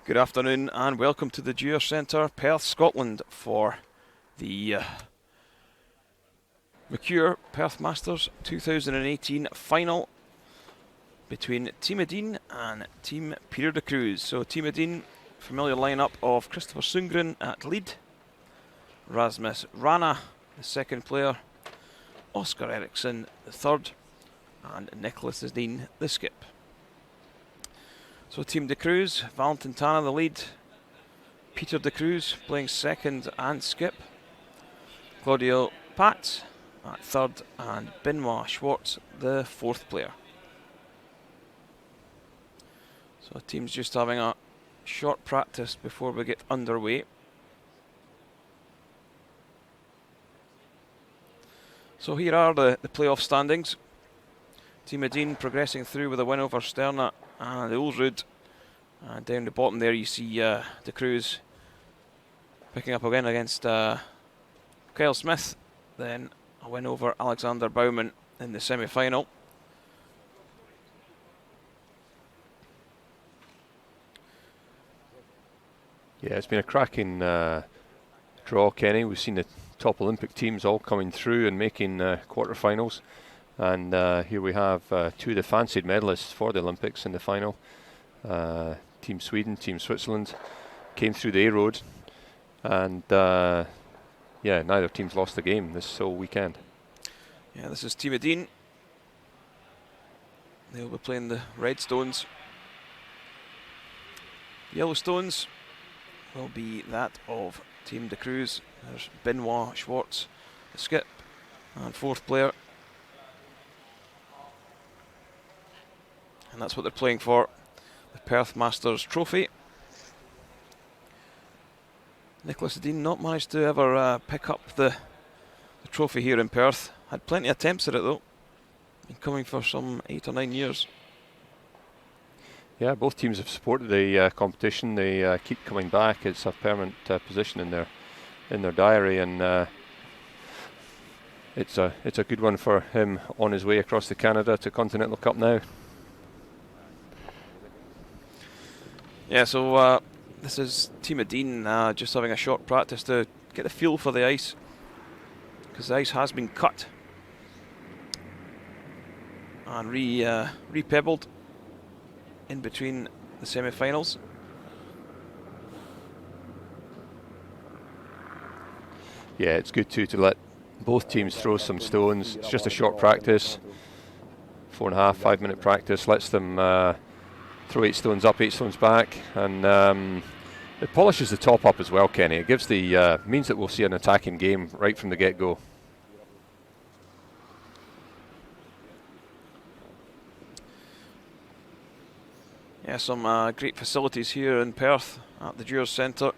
Good afternoon and welcome to the Dewar Centre, Perth, Scotland for the Mercure Perth Masters 2018 final between Team Edin and Team Cruz. So Team Edin, familiar lineup of Christopher Sundgren at lead, Rasmus Rana, the second player, Oscar Eriksson, the third, and Nicholas Edin, the skip. So Team de Cruz, Valentin Tana the lead, Peter de Cruz playing second and skip, Claudio Pat at third, and Benoit Schwartz the fourth player. So the team's just having a short practice before we get underway. So here are the playoff standings. Team Edin progressing through with a win over Sterna and the Ulrud. And down the bottom there you see de Cruz picking up again against Kyle Smith. Then a win over Alexander Baumann in the semi-final. Yeah, it's been a cracking draw, Kenny. We've seen the top Olympic teams all coming through and making quarterfinals. And here we have two of the fancied medalists for the Olympics in the final. Team Sweden, Team Switzerland came through the A road, and yeah, neither team's lost the game this whole weekend. Yeah, this is Team Edin. They'll be playing the red stones. Yellow stones will be that of Team de Cruz. There's Benoit Schwartz, the skip, and fourth player. And that's what they're playing for, the Perth Masters trophy. Nicholas Edin not managed to ever pick up the trophy here in Perth. Had plenty of attempts at it though. Been coming for some 8 or 9 years. Yeah, both teams have supported the competition. They keep coming back. It's a permanent position in their diary, and it's a good one for him on his way across to Canada to Continental Cup now. Yeah, so this is Team Edin just having a short practice to get the feel for the ice, because the ice has been cut and re-pebbled in between the semi-finals. Yeah, it's good to let both teams throw some stones. It's just a short practice, 4.5, 5 minute practice, lets them throw 8 stones up, 8 stones back, and it polishes the top up as well, Kenny. It gives the means that we'll see an attacking game right from the get-go. Yeah, some great facilities here in Perth at the Dewar Centre.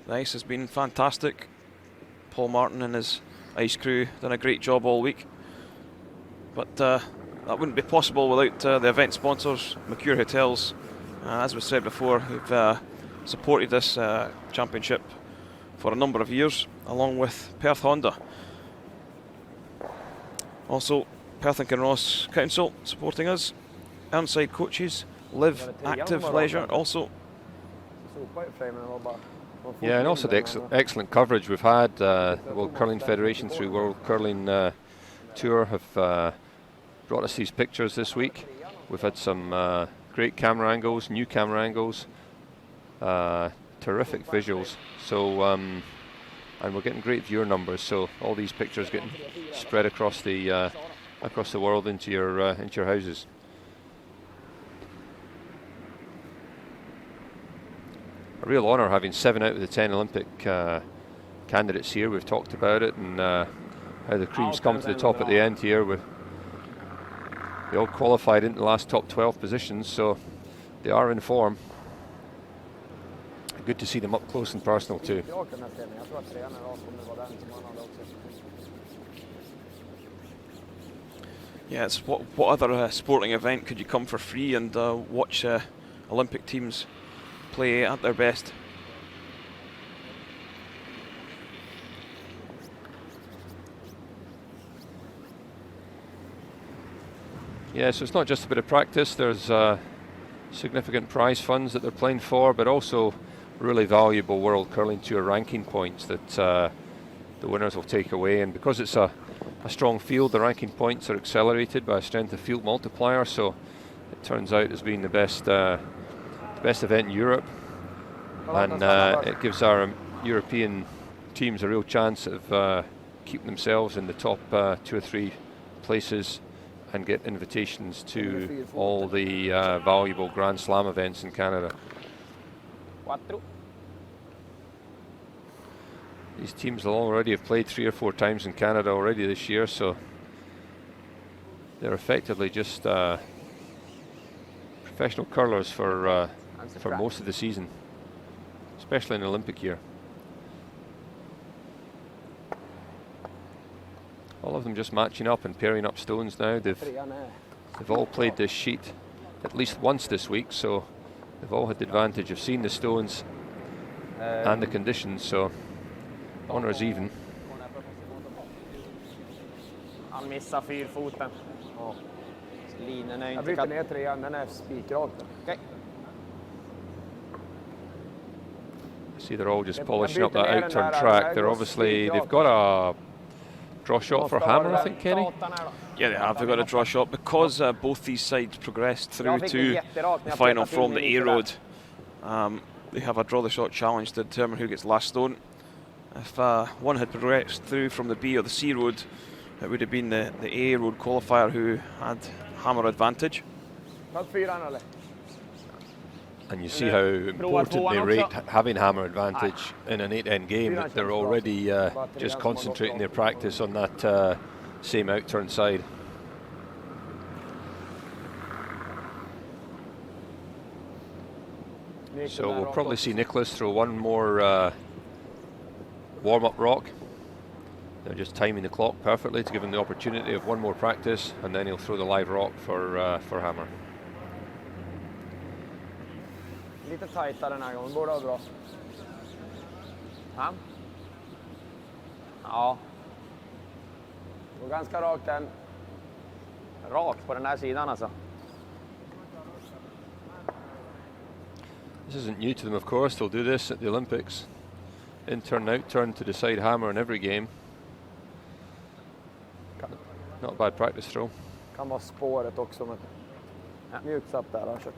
The ice has been fantastic. Paul Martin and his ice crew done a great job all week. But that wouldn't be possible without the event sponsors, Mercure Hotels, as we said before, who've supported this championship for a number of years, along with Perth Honda. Also, Perth and Kinross Council supporting us. Ironside Coaches, Live Active Leisure also. Yeah, and also the excellent coverage we've had. The World Curling Federation through World Curling Tour have brought us these pictures this week. We've had some great camera angles, new camera angles, terrific visuals. So, and we're getting great viewer numbers. So all these pictures getting spread across the world into your houses. A real honour having 7 out of the 10 Olympic candidates here. We've talked about it, and how the cream's come to the top at the end here. They all qualified into the last top 12 positions, so they are in form. Good to see them up close and personal too. Yeah, it's what other sporting event could you come for free and watch Olympic teams play at their best? Yeah, so it's not just a bit of practice. There's significant prize funds that they're playing for, but also really valuable World Curling Tour ranking points that the winners will take away. And because it's a strong field, the ranking points are accelerated by a strength of field multiplier, so it turns out as being the best event in Europe, and it gives our European teams a real chance of keeping themselves in the top 2 or 3 places and get invitations to all the valuable Grand Slam events in Canada. These teams will already have played 3 or 4 times in Canada already this year, so they're effectively just professional curlers for most of the season, especially in the Olympic year. All of them just matching up and pairing up stones now. They've all played this sheet at least once this week, so they've all had the advantage of seeing the stones and the conditions, so honours even. Han missar fyrfoten. Linjen är Jag inte bryter ner 3, den är spikrak. Okej. See, they're all just polishing up that outturn track. They've got a draw shot for hammer, I think, Kenny. Yeah, they have. They've got a draw shot because both these sides progressed through to the final from the A road. They have a draw the shot challenge to determine who gets last stone. If one had progressed through from the B or the C road, it would have been the A road qualifier who had hammer advantage. And you see how important they rate having hammer advantage in an 8-end game, that they're already just concentrating their practice on that same outturn side. So we'll probably see Nicholas throw one more warm-up rock. They're just timing the clock perfectly to give him the opportunity of one more practice, and then he'll throw the live rock for hammer. Lite tajtare den här gången, borde vara bra. Ja. Går ganska rakt den. Rakt på den här sidan alltså. This isn't new to them, of course. They'll do this at the Olympics. In-turn, out-turn to decide hammer in every game. Not a bad practice throw. Kan vara spåret också, men mjukt satt där, har kört.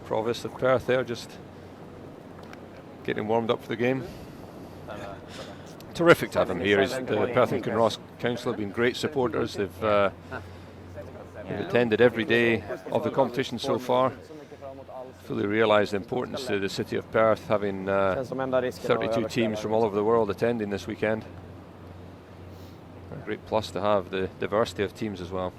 Provost of Perth there, just getting warmed up for the game. Terrific to have him here. The Perth and Kinross Council have been great supporters. They've attended every day of the competition so far. Fully realise the importance to the city of Perth, having 32 teams from all over the world attending this weekend. A great plus to have the diversity of teams as well.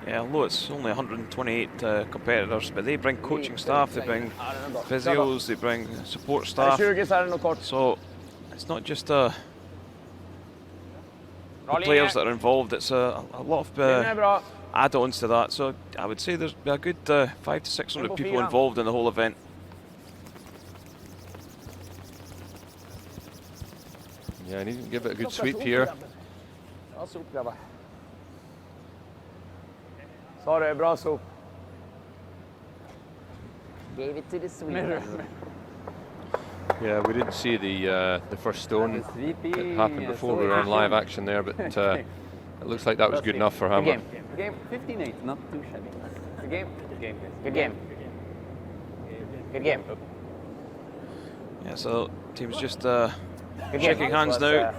Yeah, although it's only 128 competitors, but they bring coaching staff, they bring physios, they bring support staff. So it's not just the players that are involved, it's a lot of add-ons to that. So I would say there's a good 500 to 600 people involved in the whole event. Yeah, and he didn't give it a good sweep here. Sorry, bra sop. Gave it to the Swede. Yeah, we didn't see the first stone. It happened before we were on live action there, but it looks like that was good enough for hammer. Game 15-8, not too shabby. Good game. Good game. Good game. Yeah, so team's just shaking hands now.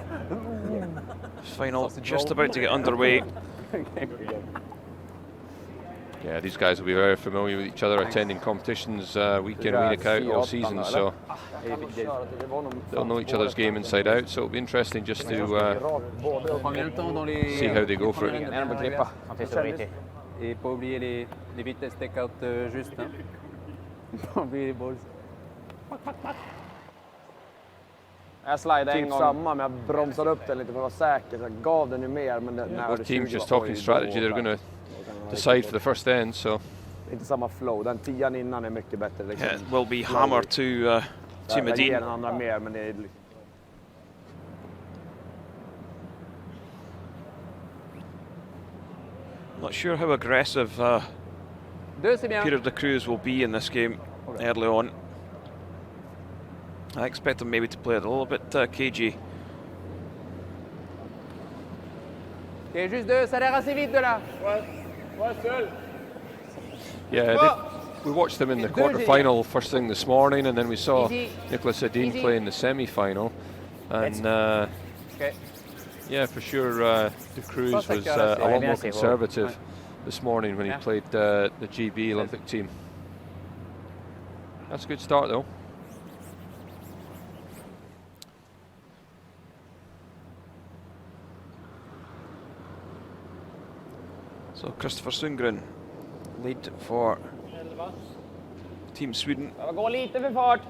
Final just about to get underway. Yeah, these guys will be very familiar with each other, attending competitions week in, week out, all season, so they'll know each other's game inside out, so it'll be interesting just to see how they go for it. Et pas oublier les vitesses take-out juste. Pas oublier les balls. Jag slidade en gång samma, men jag bromsade upp den lite för att vara säker. Jag gav den ju mer, men när Both teams just talking strategy. They're going to decide for the first end, so inte samma flow. Den 10:an innan är mycket bättre liksom. Yeah, it will be hammer to Team Edin. Den andra mer, men det är Not sure how aggressive 2, c'est bien. Peter de Cruz will be in this game early on. I expect him maybe to play it a little bit cagey. Ok, juste 2, ça a l'air assez vite de là. Yeah, we watched them in the quarter-final first thing this morning, and then we saw Nicholas Edin play in the semi-final. And yeah, for sure, de Cruz was a lot more conservative this morning when he played the GB Olympic team. That's a good start, though. So Christopher Sundgren, lead for Team Sweden. Det går lite för fart.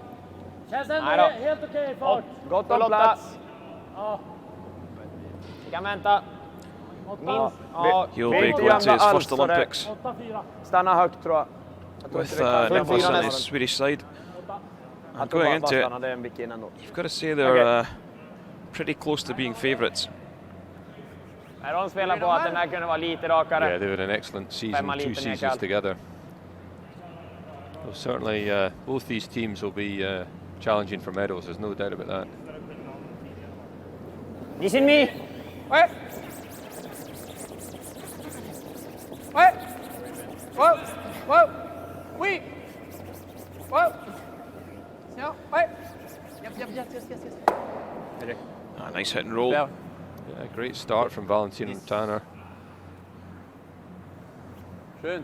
Känns ändå helt okej fart. Gott om plats. Vi kan vänta. Minst. Ja, He'll be going to his first Olympics 8-4. Stanna högt tror jag. with Nicholas on his Swedish side. And going into it, Det är en bit in ändå. you've got to say they're pretty close to being favourites. De spelar på att den här kunde vara lite rakare. Yeah, they had an excellent season, 2 seasons together. Well, certainly, both these teams will be challenging for medals. There's no doubt about that. Listen me. Ouais. Ouais. Wow. Wow. Oui. Wow. Tiens. Ouais. Yep. Nice hit and roll. Yeah, great start from Valentino and Tanner. Schön.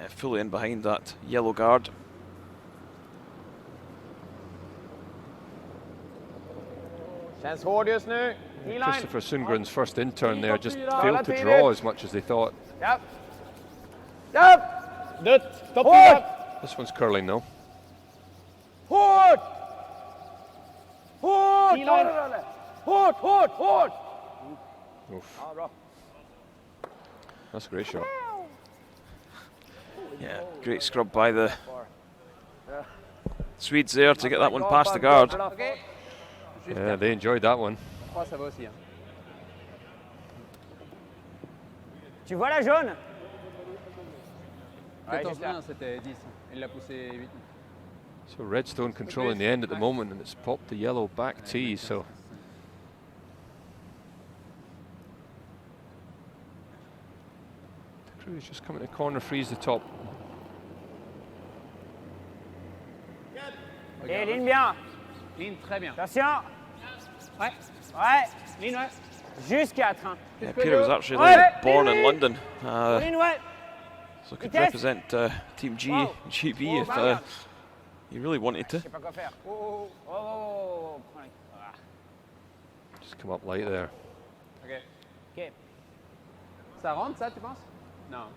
Fully in behind that yellow guard. Känns hård just nu. Christopher Sundgren's first in-turn there just failed to draw as much as they thought. Japp. Japp. Dött. Stopp. Hårt. This one's curling though. Hårt. Hårt. Hårt, hårt, hårt. Oof. Ja, bra. That's a great shot. Yeah, great scrub by the Swedes there to get that one past the guard. Yeah, they enjoyed that one. Ça va aussi. Tu vois la jaune? 14-1, c'était 10. Il l'a poussé 8. So Redstone controlling the end at the moment, and it's popped the yellow back tee. So the Cruz just coming to corner, freeze the top. Et ligne bien. Ligne très bien. Attention. Ouais. Ouais. Ligne, ouais. Juste 4. Hein. Yeah, Peter was actually born in London, Ligne, ouais. so could represent Team GB if he really wanted to. Je sais pas quoi faire. Oh, oh, oh, oh. Just come up light there. Ok. Ok. Ça rentre ça, tu penses? Non.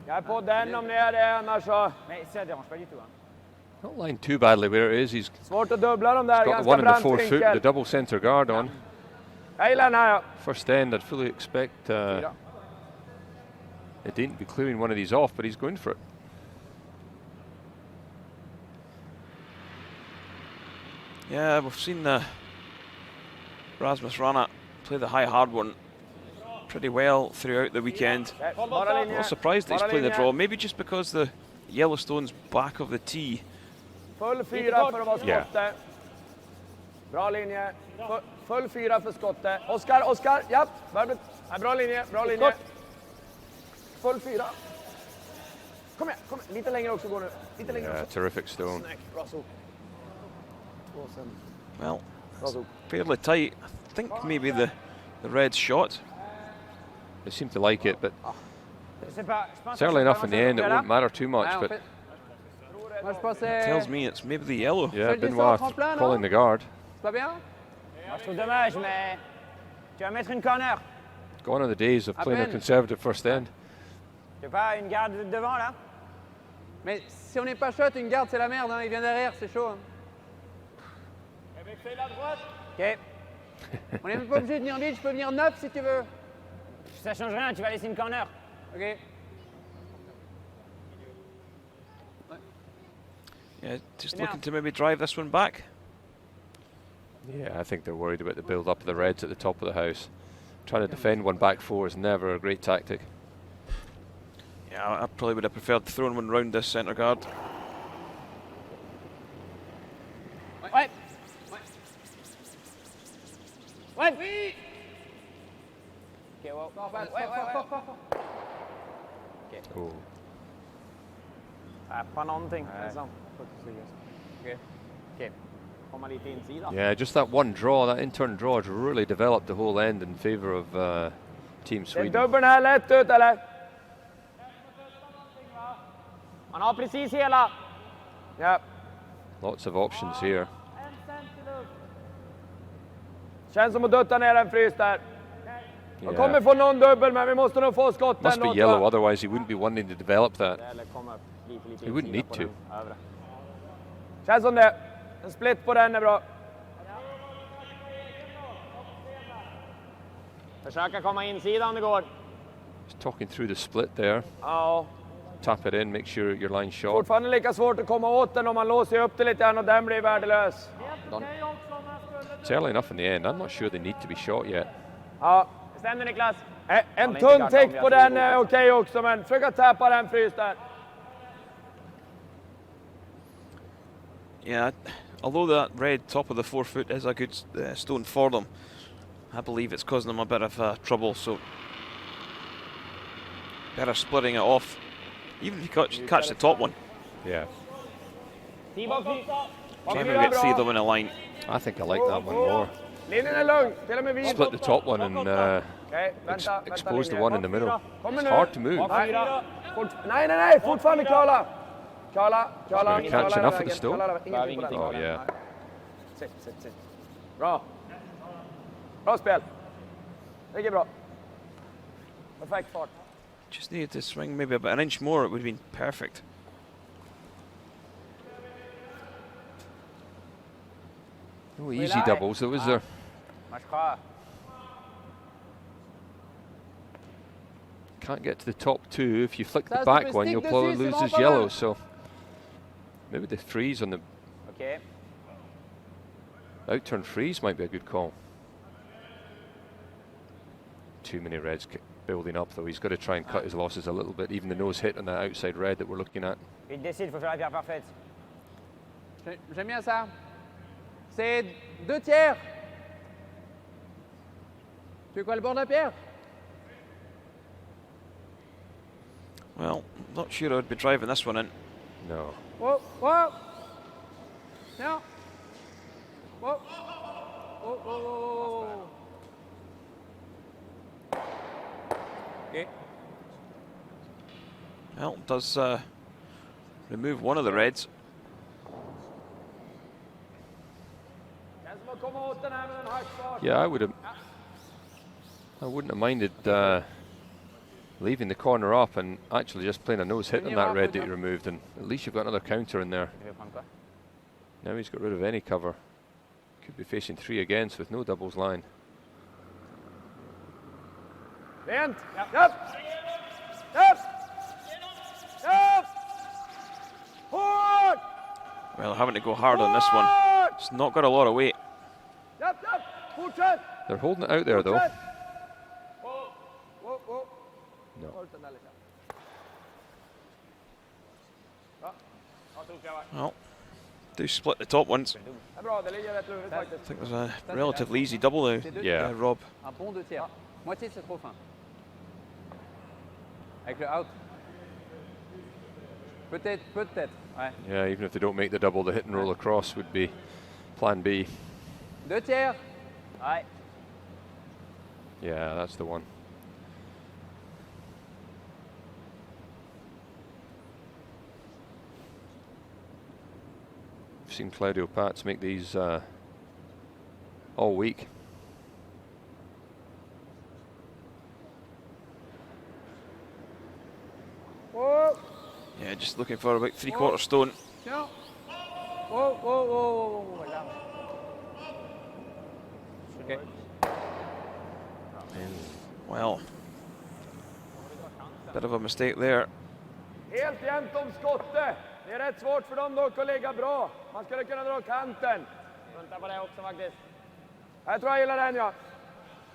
Jag är på den om det är det, annars så... Nej, ça dérange pas du tout. Not lined too badly where it is. He's Svårt att dubbla de där, got the ganska one in the brant 4 foot, the vinkel. double centre guard on. Jag gillar den här, ja. First end, I'd fully expect Edin to be clearing one of these off, but he's going for it. Yeah, we've seen Rasmus Rana play the high hard one pretty well throughout the weekend. Bara I'm linje. not surprised that he's Bara playing the linje. draw, maybe just because the Yellowstone's back of the tee. Full 4 för att vara Yeah. skottet. Bra linje. Full 4 för skottet. Oskar, japp. Bra linje, bra linje. Full 4. Kom igen. Lite längre också går nu. Lite längre Yeah, också. terrific stone. Snyggt, bra sol. Well, Bra sol. fairly tight. I think maybe the Reds shot. They seem to like it, but Je sais pas, je pense certainly que enough in the end, it won't matter too much. Ouais, en But fait, moi je pensais. Tells me it's maybe the yellow. yeah, Seul descend Benoit au tremplin, non? calling the guard. C'est pas bien? Moi, je trouve dommage, mais tu vas mettre une corner. Gone are the days of playing a peine. conservative first end. Tu veux pas une garde devant là? Mais si on n'est pas shot, une garde c'est la merde, hein. Il vient derrière, c'est chaud. Hein. Ok. On n'est même pas obligé de venir vite, je peux venir 9 si tu veux. Ça change rien, tu vas laisser une corner. Ok. Yeah, just looking to maybe drive this one back. Yeah, I think they're worried about the build-up of the Reds at the top of the house. Trying to defend one back four is never a great tactic. Yeah, I probably would have preferred throwing one round this centre guard. Ouais. Ouais. Oui. Okay, well. Okay. Oh. Tappa någonting. Liksom. Okay. Okay. Komma lite insida. Yeah, just that one draw, that in-turn draw has really developed the whole end in favour of Team Den Sweden. dubbeln här lätt ut eller? Man har precis hela. Ja. Lots of options here. Känns som att dutta ner en frys där. De Yeah. kommer få någon dubbel men vi måste nog få skotten. Must be något, yellow, va? otherwise he wouldn't be wanting to develop that. Eller komma lite He wouldn't need to. övre. Känns som det. En split på den är bra. Försöka komma insida om det går. Just talking through the split there. Ja. Tap it in, make sure your line's short. Fortfarande lika svårt att komma åt den om man låser upp det lite grann och den blir värdelös. It's early enough in the end. I'm not sure they need to be shot yet. Ja. Stämmer Niklas? En tunn täck på den är okej också, men försöka tappa den frys där. Yeah, although that red top of the 4 foot is a good stone for them, I believe it's causing them a bit of trouble, so better splitting it off. Even if you catch the top one. Yeah. Trying to get 3 of them in a line. I think I like that one more. Linjen är lugn, till och med vid. Split the top one and Okej, vänta, expose the linjen. one in the middle. Kommer It's nu. hard to move. Nej, fortfarande Karla. Karla. Gonna catch enough of the stone? Ingenting på Oh den. yeah. Sitt. Bra. Bra spel. Ligger bra. Perfekt fart. Just needed to swing maybe about an inch more, it would have been perfect. Oh, easy doubles, though, is there? Match klar. Can't get to the top two. If you flick the That's back the one, you'll mistake probably this is, lose his Simon. yellow. So maybe the freeze on the Okay. out-turn freeze might be a good call. Too many reds building up, though. He's got to try and cut his losses a little bit. Even the nose hit on that outside red that we're looking at. Il décide, faut faire la pierre parfaite. J'aime bien ça. C'est 2 tiers. Tu veux quoi, le bord de la pierre? Well, not sure I'd be driving this one in. No. Whoa. No. Whoa. Okay. Well, does remove one of the reds. Yeah, I wouldn't have minded leaving the corner up and actually just playing a nose hit on that red that you removed, and at least you've got another counter in there. Now he's got rid of any cover. Could be facing 3 against with no doubles line. Rent. Upp. Hårt. Well, having to go hard on this one. It's not got a lot of weight. Upp. Fortsätt. They're holding it out there, though. Whoa. No. Well, do split the top ones. Det är bra, det ligger rätt lurigt I faktiskt. think there's a relatively easy double there, Yeah. Rob. Un bon 2 tiers. Moitié, c'est trop fin. Avec le out. Peut-être. Ouais. Yeah, even if they don't make the double, the hit and roll across would be plan B. 2 tiers. Ouais. Yeah, that's the one. I've seen Claudio Pats make these all week. Whoa. Yeah, just looking for about 3/4 stone. Tiens. Whoa. Voilà. Okay. Well, bit of a mistake there. Helt jämnt om skottet. Det är rätt svårt för dem dock att lägga bra. Man skulle kunna dra kanten. Vänta på det också faktiskt. Jag tror jag gillar den, ja.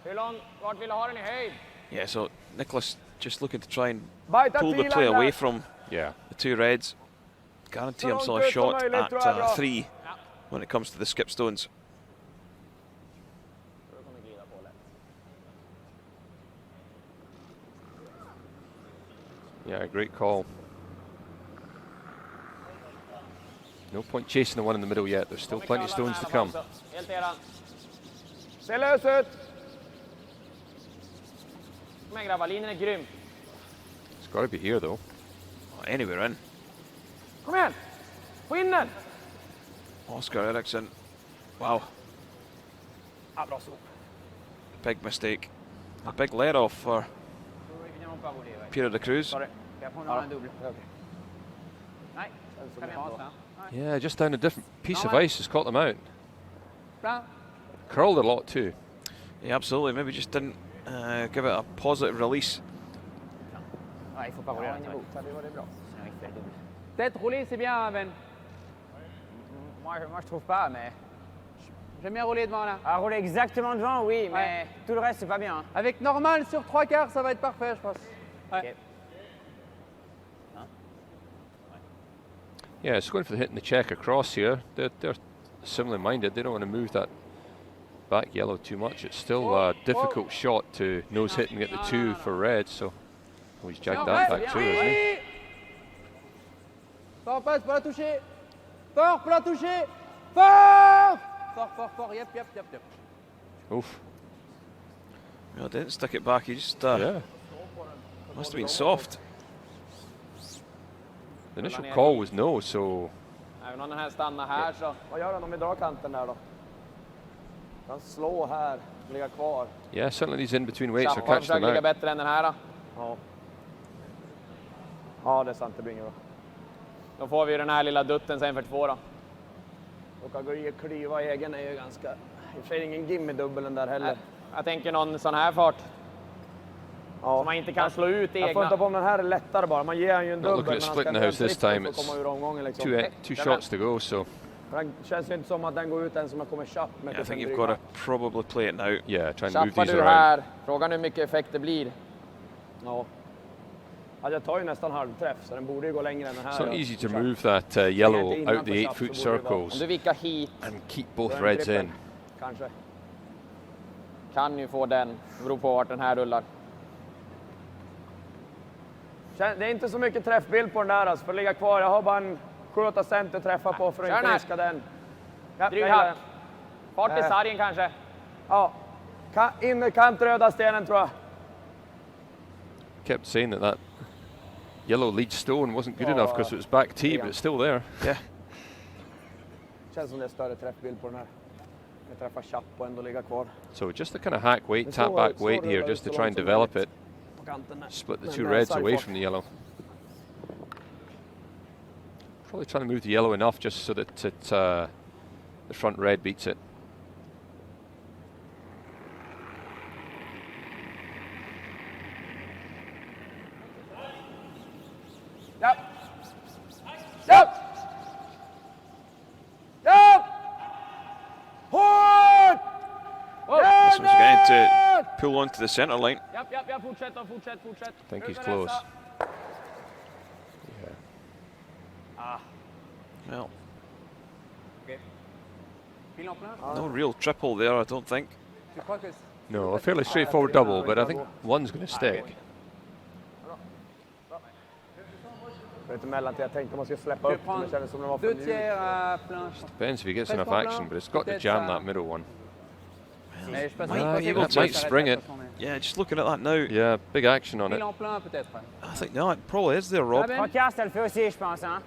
Hur långt, vart vill du ha den i höjd? Yeah, so Nicholas just looking to try and Bajta pull the filen play där. away from Yeah. the two reds. Guarantee Så himself långt a ut som shot möjligt, at tror jag, bra. 3 when it comes to the skipstones. Yeah, great call. No point chasing the one in the middle yet. There's still plenty of stones to come. Helt eran. Ser lös ut. Kom igen grabbar, linjen är grym. It's got to be here though. Oh, anywhere in. Kom igen. Få in den. Oscar Eriksson. Wow, Ja, bra så. big mistake. A big let off for Peter de Cruz. Sorry. Jag får ha en dubbel. Nej, kan vi ha oss här? Yeah, just down a different piece of man. ice has caught them out. Bra. Curled a lot too. Yeah, absolutely. Maybe just didn't give it a positive release. Nej, il faut pas rouler là. Det var det bra. Sinon, il fait le double. Peut-être rouler, c'est bien, Ben. Moi, je trouve pas, mais... J'aime bien rouler devant là. À rouler exactement devant, oui, mais Ouais. tout le reste, c'est pas bien. Avec normal sur 3/4, ça va être parfait, je pense. Ouais. Ok. Yeah, it's going for the hit and the check across here. They're similarly minded. They don't want to move that back yellow too much. It's still a difficult shot to nose hit and get the 2 for red. So he's jagged that back too, hasn't he? Fort, passe pour la toucher. Fort pour la toucher. Fort. Fort, fort, fort. Yep, yep, yep, yep. Oof. Well, didn't stick it back. He just Yeah. must have been soft. The initial call was no, so Även om den här stannar här så... Vad gör han om vi drar kanten där då? Han slår här, ligga kvar. yeah, certainly these in between weights are Chappar catching them försöker ligga out. bättre än den här då. Ja. Ja, det är sant. Det blir inget bra. Då får vi den här lilla dutten sen för 2 då. Och att gå i och klyva egen är ju ganska... I och för sig ingen gimme-dubbel där heller. Jag tänker någon sån här fart. Ja. Som man inte kan slå ut Jag får inte egna. på om den här är lättare bara. Man ger han ju en Not dubbel, looking men at han splitting ska the inte house this trippel time. för att komma ur omgången liksom. Two shots to go, so För den känns ju inte som att den går ut än som jag kommer chapp med. Yeah, I typ think en you've dryg got to probably play it now. yeah, try and move Chappar these du around. här. Frågan hur mycket effekt det blir. Ja. Ja, jag tar ju nästan halvträff så den borde ju gå längre än den här. It's not då. easy to move that yellow Inte innanför out the 8 chapp foot så borde det vara- Om circles du vickar hit and keep both Då är det en reds trippel. in. Kanske. kan ju få den. Det beror på vart den här rullar. Det är inte så mycket träffbild på den där alltså, för att ligga kvar. Jag har bara en 7-8 cent att träffa på för att Kör inte den här. riska den. Ja, Dryg jag gillar hack. den. Fart i sargen kanske. Ja. Innerkant röda stenen tror jag. Kept saying that yellow lead stone wasn't good enough because it was back tee, but it's still there. Yeah. Känns som det är större träffbild på den här. Jag träffar chapp och ändå ligga kvar So just a kind of hack weight, Men tap så- back så weight rullar here det just to så try and långt som develop möjligt. it. på kanten där. Split the Men two det är reds away sargfart. from the yellow. Probably trying to move the yellow enough just so that the front red beats it. Japp! Japp! Japp! Hårt! This one's going to pull onto the centre line. Japp, japp, japp. Fortsätt då, fortsätt. I think he's close. Well, Pile en plein. no real triple there, I don't think. Tu crois que No, a fairly straightforward double, but I think one's going to stick. Det är inte mellan till jag tänkte man skulle släppa tu upp men det kändes som det var för 2 mjukt. tiers à plein? Depends if he gets Presque enough en plein, action, but it's got to peut-être jam ça. that middle one. Mais je suis pas Might sûr que be able ça to. s'arrête spring de it. toute façon, mais- Yeah, just looking at that now, Yeah, big action on it. Pile en plein peut-être. I think no, it probably is there, Rob. Ah ben, Podcast, elle fait aussi, je pense. Hein?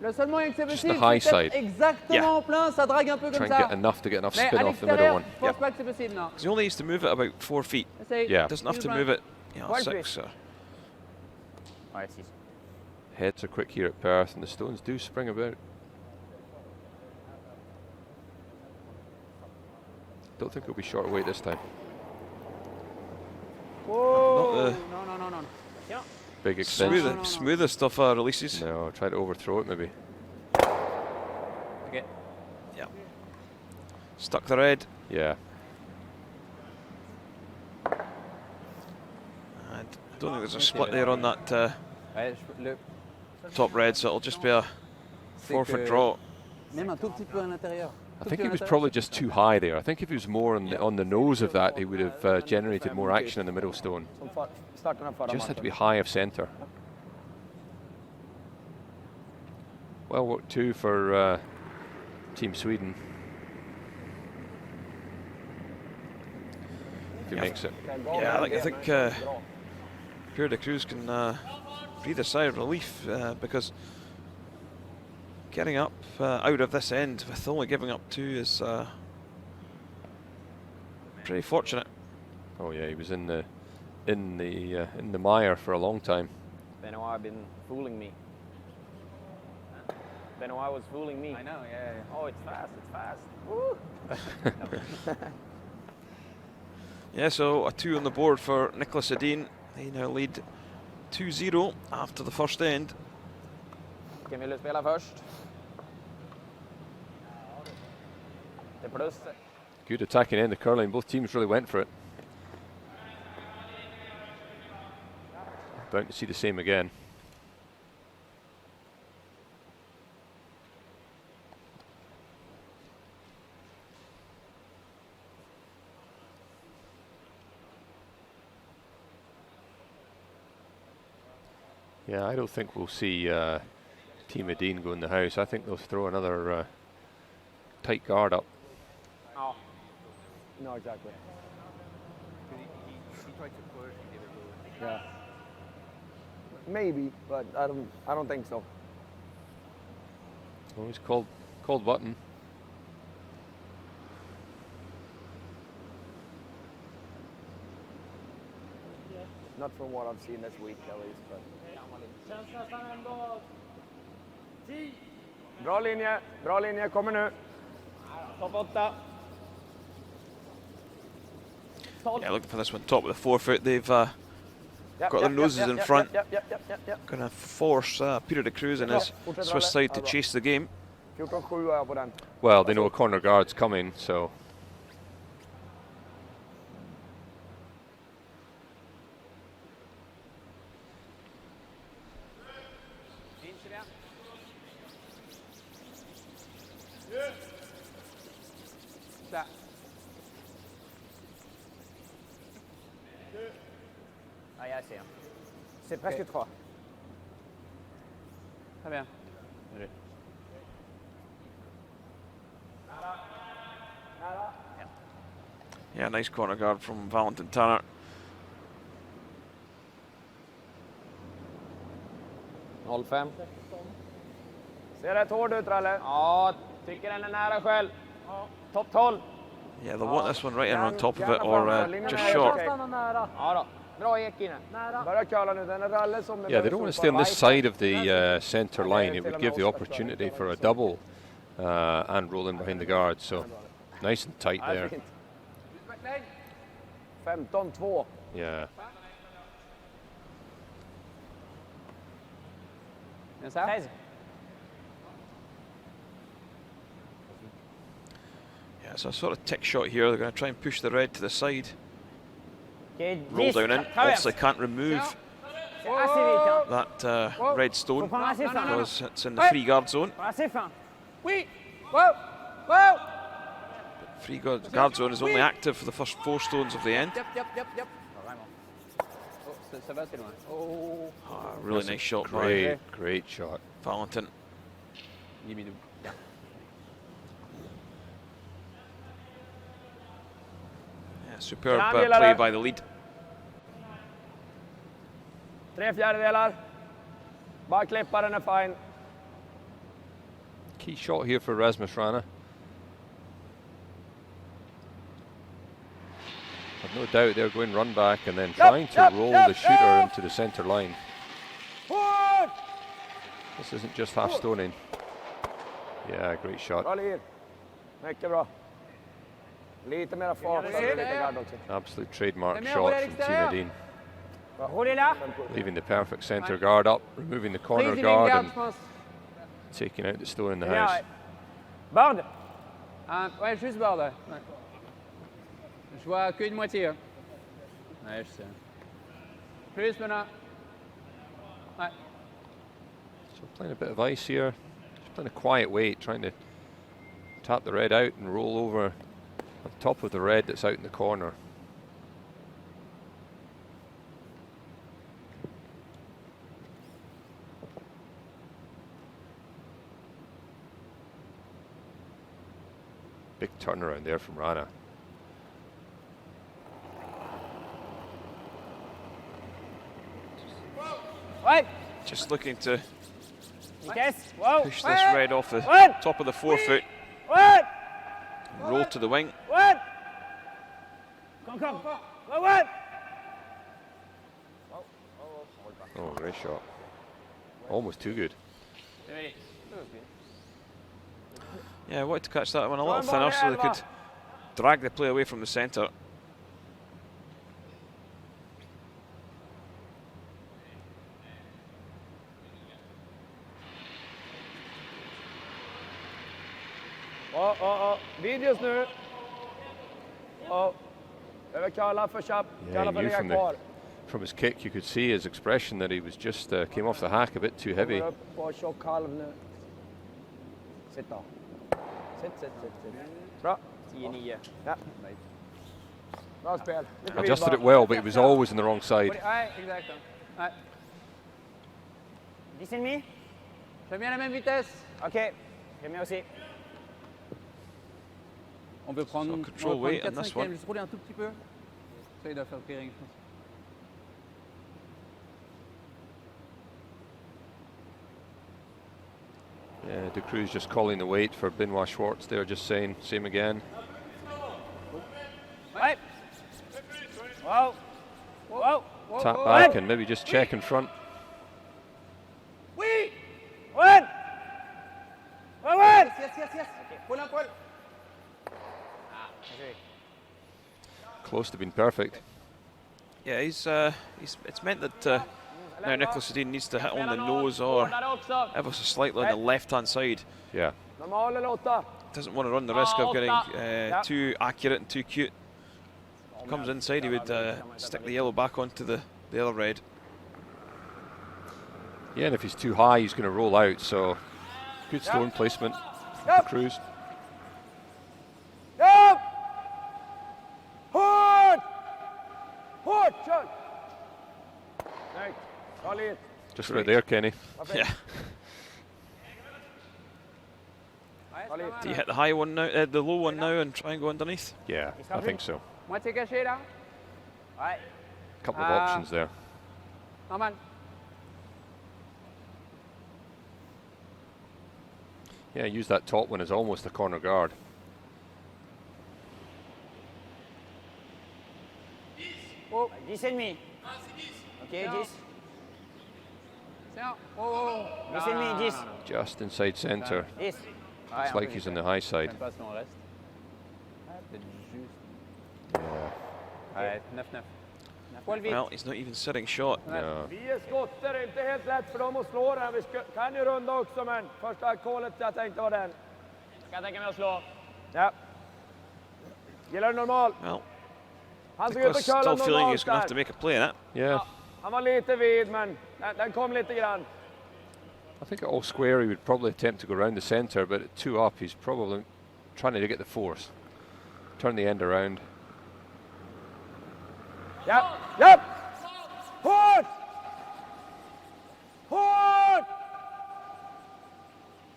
le seul moyen que c'est Just the possible, high c'est peut-être side. exactement Yeah. en plein, ça drague un peu Try comme and get ça. enough to get enough Mais spin à off the middle l'extérieur, one. je pense pas que c'est possible, non. 'Cause he only needs to move it about 4 feet. Essaye. Yeah. Doesn't have to Pile move plein. it, you know, One 6 or... Ouais, 6. Heads are quick here at Perth, and the stones do spring about. Don't think it'll be short weight this time. Not the Non, non, non, non. Big extension. smoother stuff releases. No, try to overthrow it maybe. Ok. Stuck the red. Yeah. And I don't think there's a split there on that Ouais, le, top red, so it'll just be a c'est forfeit que draw. Même un tout petit peu à l'intérieur. I think he was probably just too high there. I think if he was more on the nose of that, he would have generated more action in the middle stone. Just had to be high of centre. Well worked too for Team Sweden. If he makes it. Yeah, I think Pierre de Cruz can breathe a sigh of relief because getting up out of this end with only giving up 2 is pretty fortunate. Oh yeah, he was in the mire for a long time. Benoit has been fooling me. Benoit was fooling me. I know, yeah. Oh, it's fast, it's fast. Woo! Yeah, so a 2 on the board for Nicholas Edin. They now lead 2-0 after the first end. Vilken vill du spela först? Det är plus. Good attacking end of curling. Both teams really went for it. Bound to see the same again. Yeah, I don't think we'll see Team Edin go in the house. I think they'll throw another tight guard up. Ja. No, exactly. He tried to push, he gave it a Yeah. Maybe, but I don't think so. Always called button. Not from what I've seen this week at least. But. Känns nästan ändå... 10. Bra linje, kommer nu. Topp 8. Yeah, looking for this one top with the forefoot. They've got their noses in front. Going to force Peter de Cruz and his Swiss side to chase the game. 14-7 har jag på den. Well, they know a corner guard's coming, so. Ja, jag ser. C'est presque 3. Très bien. Yeah, nice corner guard from Valentin Tanner. Ser rätt hård ut, Ralle. Ja, tycker den är nära själv. Topp 12. Yeah, they'll want this one right in on top of it or just short. Stanna nära. Ja då. Bra ek inne. Börjar köla nu. Den är Ralle som... Yeah, they don't want to stay on this side of the centre line. It would give the opportunity for a double and roll in behind the guard. So nice and tight there. 15-2. Yeah. Bien ça? 13. Yeah, so a sort of tick shot here. They're going to try and push the red to the side. Okay, Roll down in. Obviously can't remove that red stone because it's in the free guard zone. Free guard zone is only active for the first 4 stones of the end. Yep. Vraiment. Oh, ça va, c'est loin. Oh. Really nice shot by Great shot. Valentin. Limidou. Yeah. Yeah, superb play by the lead. 3/4. Bara klippa, den är fine. Key shot here for Rasmus Rana. I've no doubt they're going run back and then trying to roll the shooter into the centre line. This isn't just half stoning. Yeah, great shot. Bra lir. Mycket bra. Lite mera fart och lite gard också. Absolute trademark shot from Team Edin. Lilla. Leaving the perfect centre guard up, removing the corner guard and taking out the stone in the house. Bird. Ouais, juste bord là. Ouais. Je vois que une moitié. Hein. Ouais, je sais. Plus maintenant. Ouais. So playing a bit of ice here. Just playing a quiet weight, trying to tap the red out and roll over on top of the red that's out in the corner. Big turnaround there from Rana. Ouais. Just looking to Vitesse. Wow. push this red off the top of the forefoot. Ouais. Roll to the wing. Ouais. Encore. Ouais, ouais. Oh, great shot. Almost too good. Yeah, I wanted to catch that one a little thinner so they could drag the play away from the centre. Videos nu. Över Kalla för Chapp. Kalla får ligga kvar. From his kick, you could see his expression that he was just came off the hack a bit too heavy. Går upp på tjock halv nu. Sitt då. Sitt. Bra. 10-9. Ja. Bra spel. Adjusted it well, but he was always on the wrong side. Ouais, exact. Ouais. 10,5. J'aime bien la même vitesse. Ok. J'aime bien aussi. On peut prendre, So control weight on this one. Juste rouler un tout petit peu. Ça, il doit faire le clearing, je pense. Yeah, De Cruz just calling the weight for Benoit Schwartz there, just saying, same again. Ouais. Wow. Wow. Tap back and maybe just check in front. Oui. Ouais. Ouais. Yes. Pull un poil. Close to being perfect. Yeah, it's meant that now Nicholas Edin needs to hit on the nose or ever so slightly on the left-hand side. Yeah. Doesn't want to run the risk of getting too accurate and too cute. Comes inside, he would stick the yellow back onto the other red. Yeah, and if he's too high, he's going to roll out. So good stone placement from Cruz. Just right there, Kenny. Yeah. Do you hit the high one now, the low one now, and try and go underneath? Yeah, I think so. Moitié caché là. Ouais. Couple of options there. Normal. Yeah, use that top one as almost a corner guard. Oh, 10,5. Ok, 10. Tiens. Oh. 10,5, 10. Just inside centre. 10. It's like he's on the high side. Même pas si on reste. Peut-être juste. Yeah. Ouais, 9-9. Poil vite. Well, he's not even sitting shot. No. Vi är skotter, inte helt lätt för dem att slå den. Vi kan ju runda också, men första kolet jag tänkte var den. Ska jag tänka mig att slå. Ja. Gillar du normal? Well, Han såg ut Nicholas att still köra feeling normalt he's going to have to där. make a play in it. Yeah. Han var lite vid, men den kom lite grann. I think at all square he would probably attempt to go around the centre, but at 2 up he's probably trying to get the force. Turn the end around. Ja, ja! Hårt! Hårt!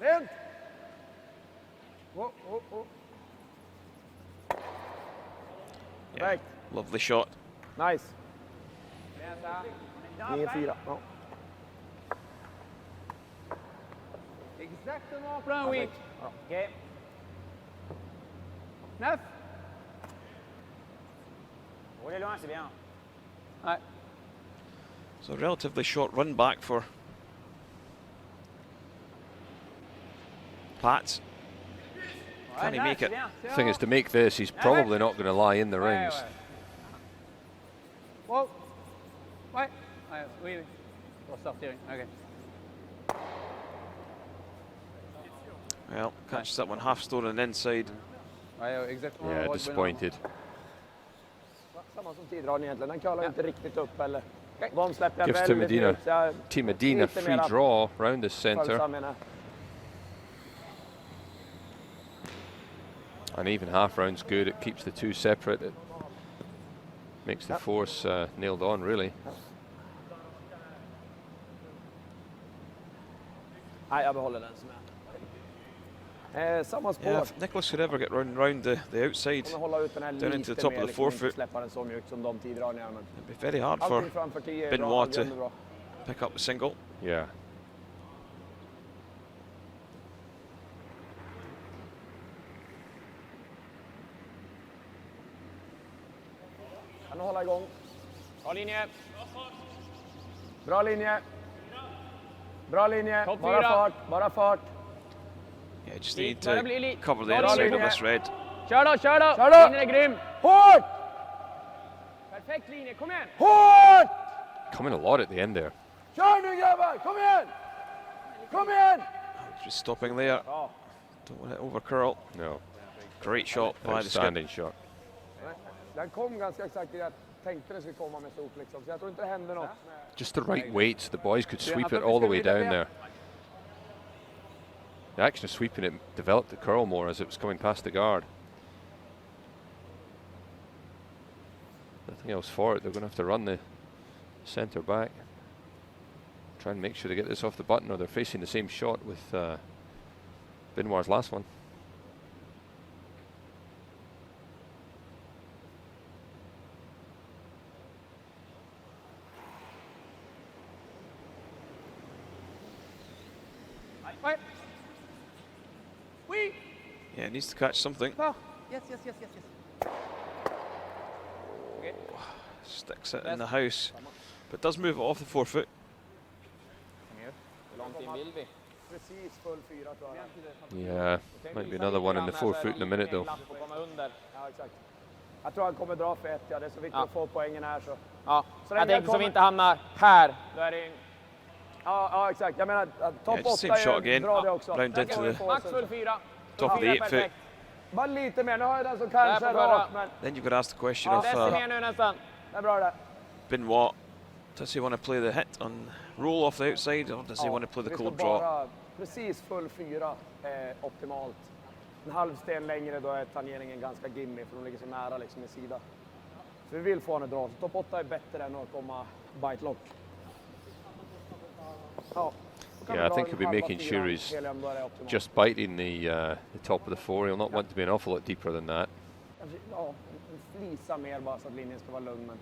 Rent! Yeah, lovely shot. Nice. 9-4. Ja. Exactement plein, oui. Ok. 9. Roulez loin, c'est bien. Ouais. So relatively short run back for Pats. Can he make it? The thing is, to make this, he's probably not going to lie in the rings. Wow. Ouais. Ouais, oui. Pour sortir. Ok. Well, catches that one half stone on the inside. Ouais, exactement. Yeah, Droite, disappointed. Samma som tidraden egentligen, den curlar inte riktigt upp eller. De släpper jag Gives väldigt Medina, mjukt, så jag Team Edin a lite free mera draw round the centre. följsam menar jag. An even half round's good. It keeps the two separate. It makes the force nailed on, really. Nej, jag behåller den som är. Samma spår. Yeah, if Nicholas could ever get round the outside, Kommer hålla ut den här down into the lite top mer, of the liksom inte forefoot, släppa den så mjukt som de tidragningarna. Men it'd be very hard for allting framför 10 är bra, Benoit to Adrian är bra. pick up the single. Yeah. Kan du hålla igång? Bra linje. Bra linje. Bra linje. Topp Bara fyra. fart, bara fart. Yeah, just need Börjar to bli cover the bra inside of linje. this red. Kör då, kör då! Kör då! Linjen är grym! Hårt! Perfekt linje, kom igen! Hårt! Coming a lot at the end there. Kör nu grabbar, kom igen! Kom igen! Just stopping there. Bra. Don't want to over curl. No. Great shot by the skip. Outstanding shot. Den kom ganska exakt det jag tänkte det skulle komma med stort liksom. Så jag tror inte det hände något. Just the right weight so the boys could sweep it all the way down there. The action of sweeping it developed the curl more as it was coming past the guard. Nothing else for it. They're going to have to run the centre back. Try and make sure they get this off the button, or they're facing the same shot with Benoit's last one. Ouais. Oui! Yeah, needs to catch something. Fort! Yes, yes, yes, yes, yes. Sticks it in the house, but does move it off the forefoot. Hur långt in vill vi? Precis full fyra tror jag. Yeah, might be another one in the forefoot in a minute though. Får komma under. Ja, exakt. Jag tror han kommer dra för ett, ja. Det är så viktigt att få poängen här så. Ja, Så jag länge tänker så kommer- vi inte hamnar här. Då är det Ja, exakt. Jag menar, topp Yeah, same 8 shot är again. bra det också. Round Där into kan vi the få max oss- full fyra. top of the 8 foot. Perfekt. Bara lite mer. Nu har jag den som kanske Där är på förra. rak, men Then you've got to ask the question Ja, of Desto mer nu nästan. det är bra det. Benoit. Does he want to play the hit on roll off the outside, or does he want to play the vi ska cold draw? bara precis full fyra optimalt. En halv sten längre då är tangeringen ganska gimme för de ligger så nära liksom i sida. Så vi vill få henne att dra. Så topp 8 är bättre än att komma bite lock. Ja. då kan Yeah, I vi think dra he'll be halva making fyran, sure he's helium, då är det optimalt. just biting the top of the four. He'll not want to be an awful lot deeper than that. Kanske, ja, en flisa mer bara så att linjen ska vara lugn. Men...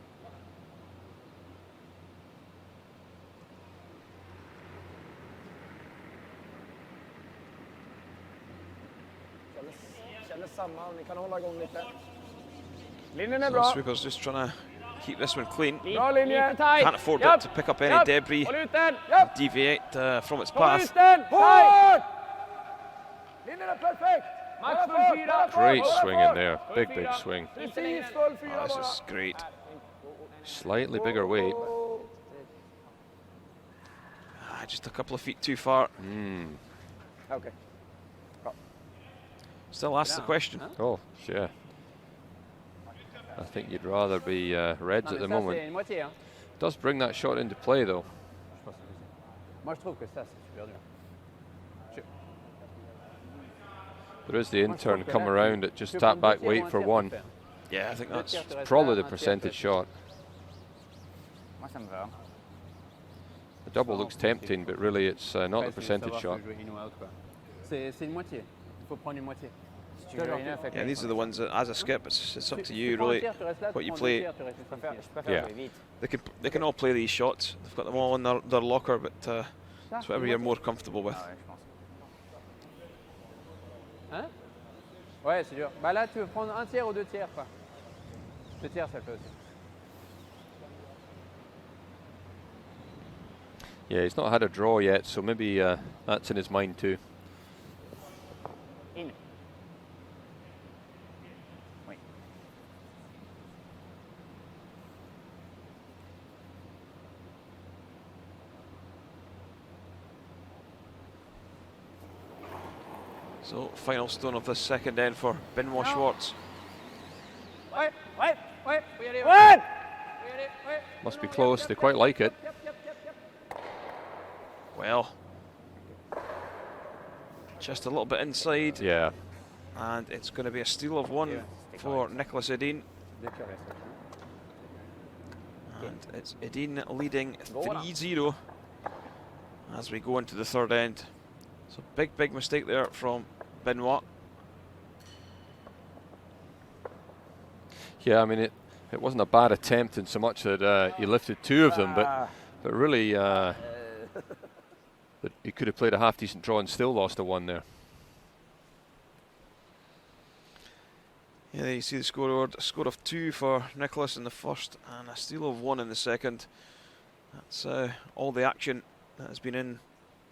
Känner samma, ni kan hålla igång lite. Linjen är So bra. Sweeper's just trying to keep this one clean. Bra linje. Lite tight. Can't afford Japp. it to pick up any Japp. debris, Håll ut den! Japp. deviate from its Kom path. ut den! Hårt! Linjen är perfekt! Max Bara full fart, fyra. bara fart, Great bara swing in fart. there. Big, big swing. Precis full fyra Oh, this bara. is great. Slightly bigger weight. Just a couple of feet too far. Okej. Still asks the question. Oh, yeah. I think you'd rather be reds Non, at the mais ça, c'est moment. une moitié. Hein. Does bring that shot into play though. Moi, je trouve que ça, c'est super dur. There is the Moi, je trouve intern que come là, around tu- at just tu tap prends back deux tiers weight ou un for tiers, tu one. fais. Yeah, I think Deux that's tiers, tu restes Probably là, the un tiers, tu percentage fais. shot. Moi, ça me va. The double looks tempting, but really it's not Après, the c'est de percentage savoir shot. si je joue in ou out, quoi. C'est une moitié. Il faut prendre une moitié. Tu veux une fait yeah. These are the ones that, as a skip, it's up to Tu you prends un really tiers, tu restes là, tu what you prends deux play. tiers, tu restes ici. Je préfère Yeah. jouer vite. They can all play these shots. They've got them all in their locker, but Ça, it's whatever you're more comfortable with. Ah ouais, je pense. Hein? Ouais, c'est dur. Bah là, tu veux prendre un tiers ou deux tiers, quoi. Deux tiers, ça le fait aussi. Yeah, he's not had a draw yet, so maybe that's in his mind too. In. Oui. So final stone of this second end for Benoit Schwartz. Ouais, ouais, ouais. Faut y aller, Ouais! Faut y aller, ouais. Must be close. They quite like it. Well, just a little bit inside, Yeah. and it's going to be a steal of one for Nicholas Edin. And it's Edin leading 3-0 as we go into the third end. So big mistake there from Benoit. Yeah, I mean, it wasn't a bad attempt in so much that he lifted two of them, but really that he could have played a half decent draw and still lost a one there. Yeah, there you see the scoreboard. A score of 2 for Nicholas in the first and a steal of 1 in the second. That's all the action that has been in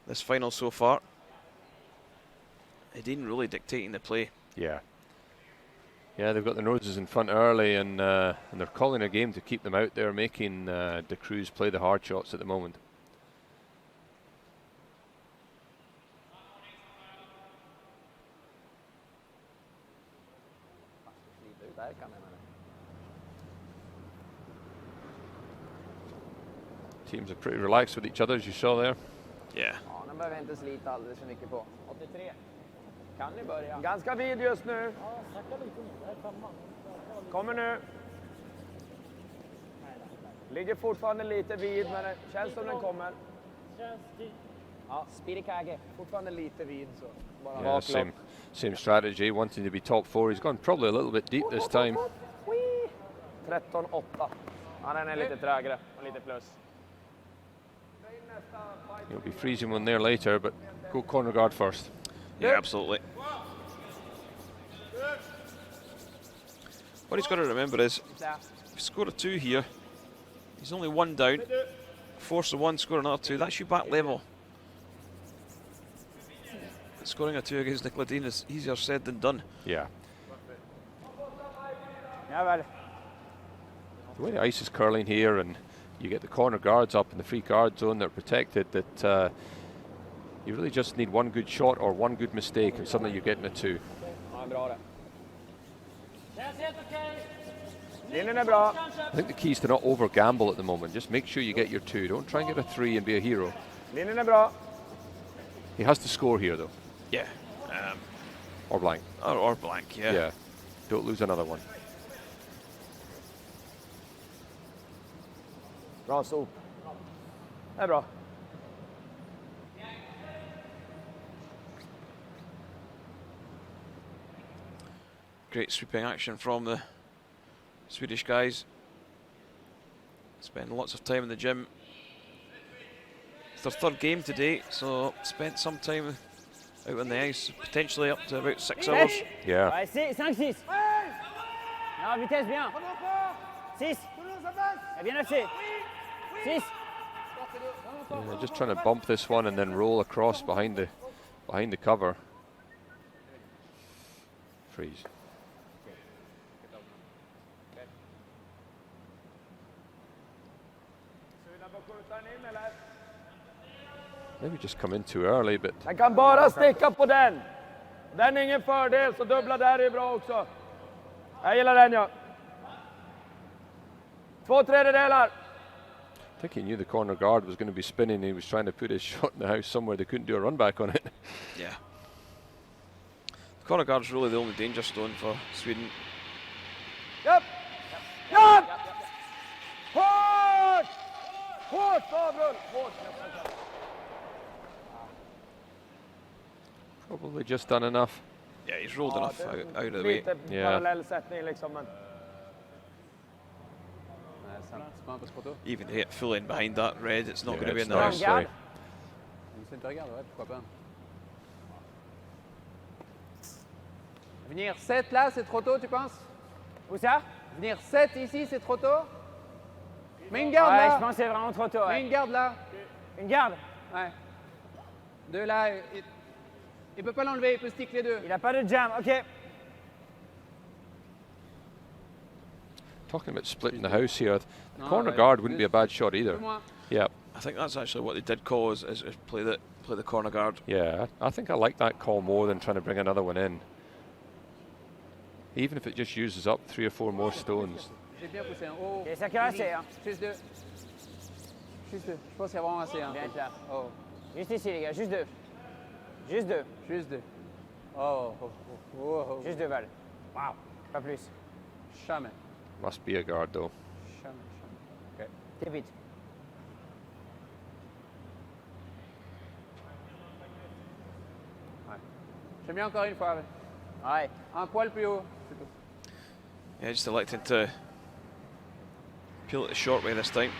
this final so far. Edin really dictating the play. Yeah. Yeah, they've got their noses in front early, and they're calling a game to keep them out there, making the Cruz play the hard shots at the moment. Teams are pretty relaxed with each other, as you saw there. Yeah. Ja, den behöver inte slita alldeles för mycket på. 83. Kan ni börja? Ganska vid just nu. Kommer nu. Ligger fortfarande lite vid, men det känns som den kommer. Ja, Spirikage. Fortfarande lite vid så. Bara Yeah, same strategy, wanting to be top 4. He's gone probably a little bit deep this time. 13-8. Ja, den är lite trögare och lite plus. He'll be freezing one there later, but go corner guard first. Yeah, absolutely. What he's got to remember is, if he scored a 2 here, he's only 1 down. Force a 1, score another 2. That's you back level. Scoring a 2 against Nicholas Edin is easier said than done. Yeah. Ja, väl. The way the ice is curling here, and you get the corner guards up in the free guard zone, they're protected, that you really just need one good shot or one good mistake, and suddenly you're getting a 2. Ja, bra det. Linjen är bra. I think the key is to not over gamble at the moment. Just make sure you get your 2. Don't try and get a 3 and be a hero. Linjen är bra. He has to score here though. Yeah. Or blank. Or blank, yeah. Yeah. Don't lose another one. Bra sop. Det är bra. Great sweeping action from the Swedish guys. Spent lots of time in the gym. It's their third game today, so spent some time out on the ice, potentially up to about 6 hours. Yeah. Ouais, 5, 6. Non, vitesse, bien. 6. Et bien assez. 6. Yeah, just trying to bump this one and then roll across behind the cover. Freeze. Maybe just come in too early, but Den kan bara sticka på den. Den är ingen fördel, så dubbla där är bra också. Jag gillar den, ja. 2/3. I think he knew the corner guard was going to be spinning. He was trying to put his shot in the house somewhere. They couldn't do a run back on it. Yeah. The corner guard's really the only danger stone for Sweden. Japp! Japp! Hårt! Hårt, Gabriel! Hårt! Probably just done enough. Yeah, he's rolled enough out of the way. Lite Yeah. parallellsättning liksom, men... Ouais, c'est un peu trop tôt. Even to get full in behind that red, it's not Yeah, going to be it's in the not house. necessary. Une center garde, ouais, pourquoi pas. Venir 7 là, c'est trop tôt, tu penses? Où ça? Venir 7 ici, c'est trop tôt? Mets une garde Ouais, là. je pense que c'est vraiment trop tôt. Mets Ouais. une garde là. Une garde. Ouais. 2 là. Il peut pas l'enlever, il peut stick les 2. Il a pas de jam. OK. Talking about splitting the house here, the No, corner ouais, guard wouldn't be juste a bad shot either. 2 moins. Yep. I think that's actually what they did call is play the corner guard. Yeah, I think I like that call more than trying to bring another one in. Even if it just uses up 3 or 4 more stones. J'ai bien poussé. Oh. Et ça caressé, hein. Juste 2. Juste 2. Je pense qu'il y a vraiment assez. Hein. Bien être là. Oh. Juste ici, les gars, juste 2. Juste 2. Juste 2. Oh. Oh. Oh. Oh. Juste 2 balles. Waouh, pas plus. Jamais. Must be a guard though. Jamais. Ok. T'es vite. Ouais. J'aime bien encore une fois. Ouais. Un poil plus haut. C'est tout. Yeah, just electing to peel it the short way this time.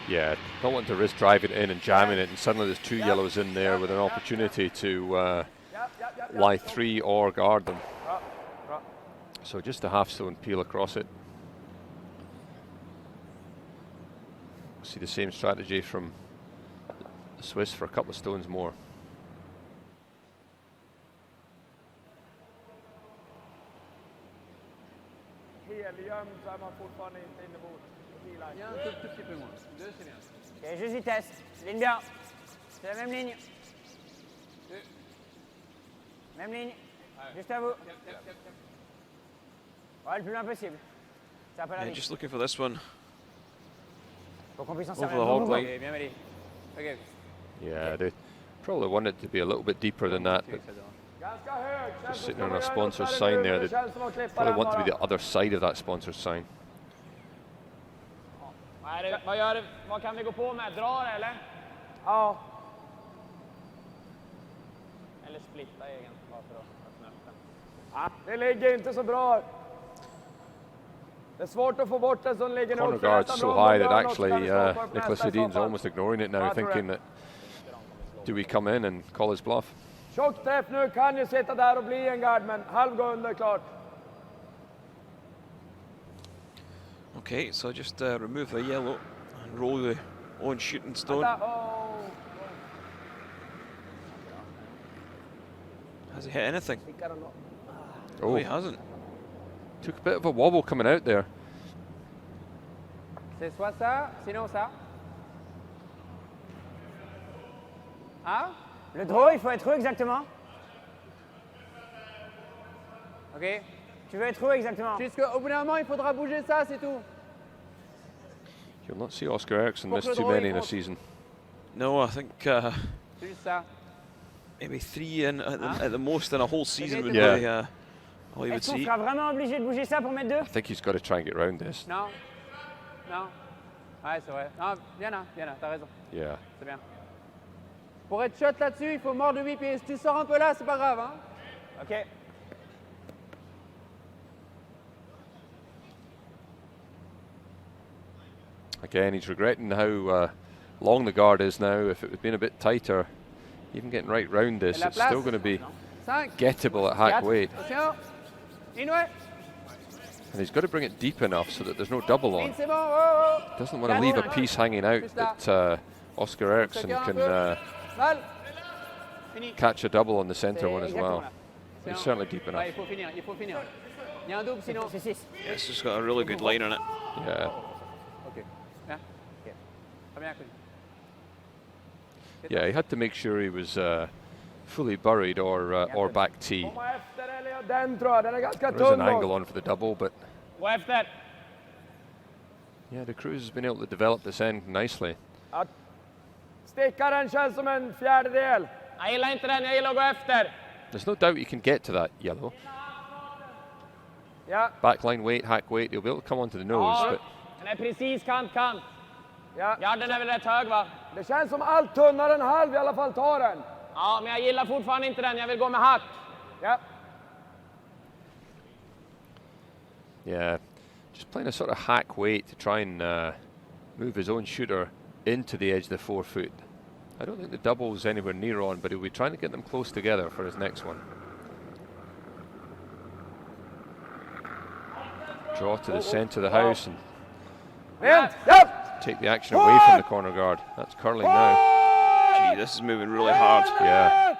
Yeah, don't want to risk driving it in and jamming it, and suddenly there's 2 yellows in there with an opportunity to lie 3 or guard them. So just a half stone peel across it. See the same strategy from the Swiss for a couple of stones more. Helgömd så är man fortfarande inte inne mot T-line. Viens un tout petit peu moins. 2, c'est bien. Ok, juste vitesse. Ligne bien. C'est la même ligne. Même ligne. Juste à vous. Ouais, le plus loin possible. Ça va pas la Yeah, vite. just looking for this one. Faut qu'on puisse en Over servir. the hog line. Ok, bien validé. Ok. Yeah, they probably want it to be a little bit deeper than that, but Ganska hög. just sitting on a sponsor's sign there, they probably want to be the other side of that sponsor's sign. Vad gör du? Vad kan vi gå på med? Dra det eller? Ja. Eller splitta egen bara för att öppna upp den. Ja, det ligger inte så bra. Det är svårt att få bort det som ligger Corner upp. guard's so high that actually Nicholas Edin's almost ignoring it now, thinking that do we come in and call his bluff? Tjock träff nu, kan ju sitta där och bli en guard, men halvgå under klart. Okay, so just remove the yellow and roll the orange shooting stone. Has he hit anything? Oh, he hasn't. Took a bit of a wobble coming out there. C'est soit ça, sinon ça. Ah? Le draw, il faut être où exactement? Ok. Tu veux être où exactement? Jusqu'au bout d'un moment, il faudra bouger ça, c'est tout. You'll not see Oscar Eriksson miss Pour que le too draw, many il in a compte. season. No, I think C'est juste ça. maybe 3 in at the most in a whole season would Yeah. be all you would Est-ce qu'on see. sera vraiment obligé de bouger ça pour mettre 2? I think he's got to try and get round this. Non. Non. Ouais, c'est vrai. Non, viens là, t'as raison. Yeah. C'est bien. Pour être shot là-dessus, il faut mordre de 8 pieds. Si tu sors un peu là, c'est pas grave. Hein? Ok. Again, he's regretting how long the guard is now. If it had been a bit tighter, even getting right round this, Et la it's place? still going to be 5. gettable at hack weight. Attention. Inoué. And he's got to bring it deep enough so that there's no double on. Une, c'est bon. Oh, oh. Doesn't want to leave a piece hanging out that Oscar Eriksson Chacun un can peu. Balle. Fini. catch a double on the centre one as well. C'est He's un- certainly deep enough. Ouais, il faut finir, il faut finir. Il y a un double sinon. C'est 6. Yeah, it's just got a really good line on it. Yeah. Ok. Bien. Ok. Très bien connu. Yeah, he had to make sure he was fully buried or back tee. Komma efter eller den tror jag, den är ganska There is an tunn. angle on for the double, but Gå efter. yeah, the Cruz has been able to develop this end nicely. Stickaren känns som en fjärdedel. Jag gillar inte den, jag gillar att gå efter. There's no doubt you can get to that yellow. Ja, Backline weight, hack weight, he'll be able to come onto the nose, but Den är precis kant. ja. Ja, den är väl rätt hög va? Det känns som allt tunnare än halv i alla fall tar den. Ja, men jag gillar fortfarande inte den. Jag vill gå med hack. Ja. yeah, just playing a sort of hack weight to try and move his own shooter into the edge of the 4 foot. I don't think the double's anywhere near on, but he'll be trying to get them close together for his next one. Draw to the centre of the house and Rent, japp! take the action away from the corner guard. That's curling now. Gee, this is moving really hard. Yeah,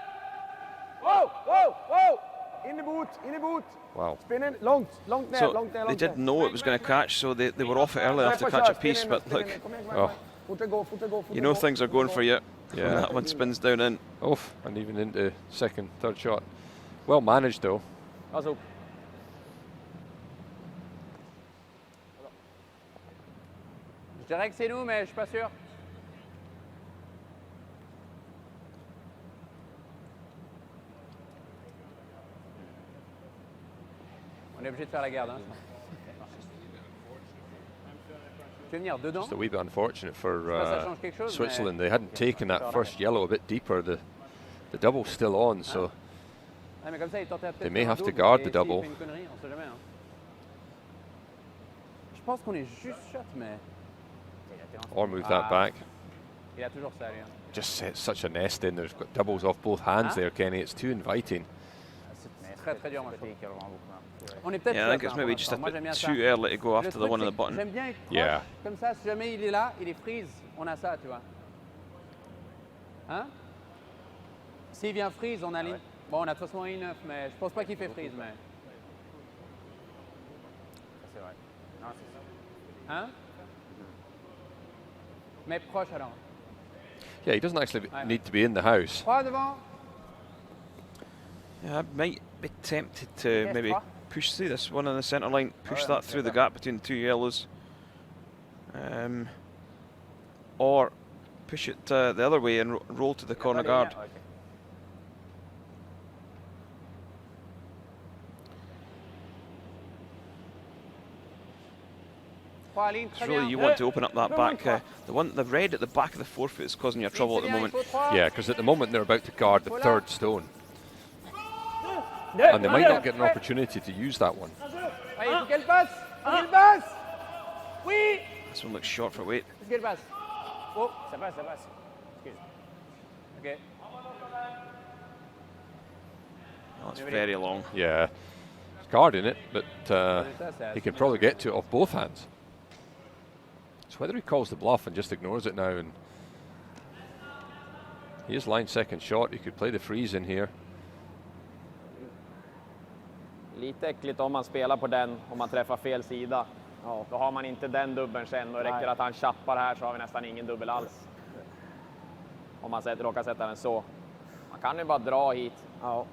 Wow! In i boot. wow. Spinning, långt ner, So långt ner. they did know it was going to catch, so they were off it early enough to catch a piece, but look, Oh, You know things are going for you. Yeah. When that one spins down in. Oof, and even into second, third shot. Well managed though. Pass upp. Je dirais que c'est nous, mais je suis pas sûr. On est obligé de faire la garde. Hein. Tu veux venir dedans? Just a wee bit unfortunate for Ça change quelque chose, Switzerland. They hadn't taken that first yellow a bit deeper. The double's still on, so Ah, mais comme ça, il tentait they peut-être may un have to double, guard et the s'il double. fait une connerie, on sait jamais. Hein. Je pense qu'on est juste shot, mais Or move that back. il a toujours ça, lui. Hein. Just set such a nest in. There's got doubles off both hands there, Kenny. It's too inviting. C'est très très dur, moi, je trouve. On est peut-être Yeah, I think shot, it's hein, maybe pour just a l'instant. Moi, j'aime bien bit ça. too early to go Le after the truc, one on c'est the que button. J'aime bien être proche, Yeah. comme ça, si jamais il est là, il est freeze, on a ça, tu vois. Hein? S'il vient freeze, on a ligne. Bon, on a de toute façon un I9, mais je pense pas qu'il fait freeze, mais... C'est vrai. Non, c'est ça. Hein? Mais proche alors. Yeah, he doesn't actually need to be in the house. 3 devant. Yeah, I might be tempted to maybe push through this one on the centre line, push that through the gap between the two yellows. Or push it the other way and roll to the corner guard. Because really you want to open up that back, the red at the back of the forefoot is causing you trouble at the moment. Yeah, because at the moment they're about to guard the third stone. And they might not get an opportunity to use that one. Allez, il faut qu'elle passe. Il passe. Oui. This one looks short for weight. Est-ce qu'elle passe? Oh, Ça passe, ça passe. Excuse. ok. Oh, it's very long. Yeah, he's guarding it, but he can probably get to it off both hands. So whether he calls the bluff and just ignores it now, and he is line second shot, he could play the freeze in here. Lite äckligt om man spelar på den, om man träffar fel sida. Ja. Då har man inte den dubbeln sen, och räcker att han chappar här så har vi nästan ingen dubbel alls. Om man råkar sätta den så. Man kan ju bara dra hit. Ja.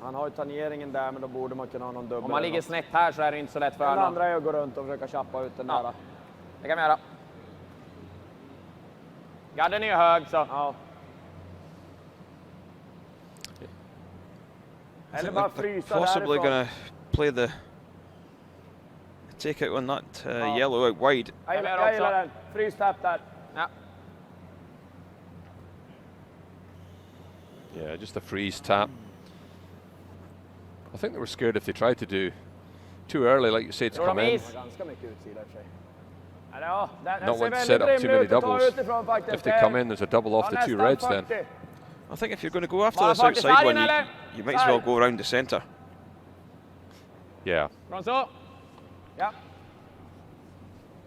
Han har ju tangeringen där, men då borde man kunna ha någon dubbel. Om man ligger snett här så är det inte så lätt för honom. Den andra är att gå runt och försöka chappa ut den där. Det kan vi göra. Garden är ju hög så. Ja. Eller bara frysa Possibly därifrån. going to play the take out on that yellow out wide. Jag gillar den. Frystapp där. Ja. Yeah, just a freeze tap. I think they were scared if they tried to do too early, like you say, to come in. Not want to set up too many doubles. If they come in, there's a double off the two reds then. I think if you're going to go after this outside one, you might as well go around the centre. Yeah. Från så. Ja.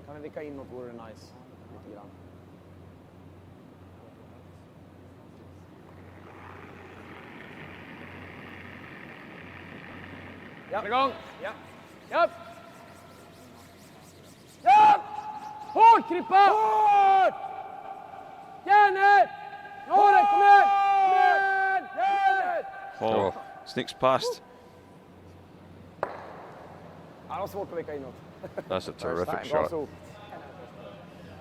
Kan vi vicka inåt vore det nice. Lite grann. Ja. Igång. Ja. Ja. Ja. Hårt Krippa! Hårt! Järnet! Håret, kom igen! Kom igen! Oh, sneaks past. Han har svårt att vicka inåt. That's a terrific shot.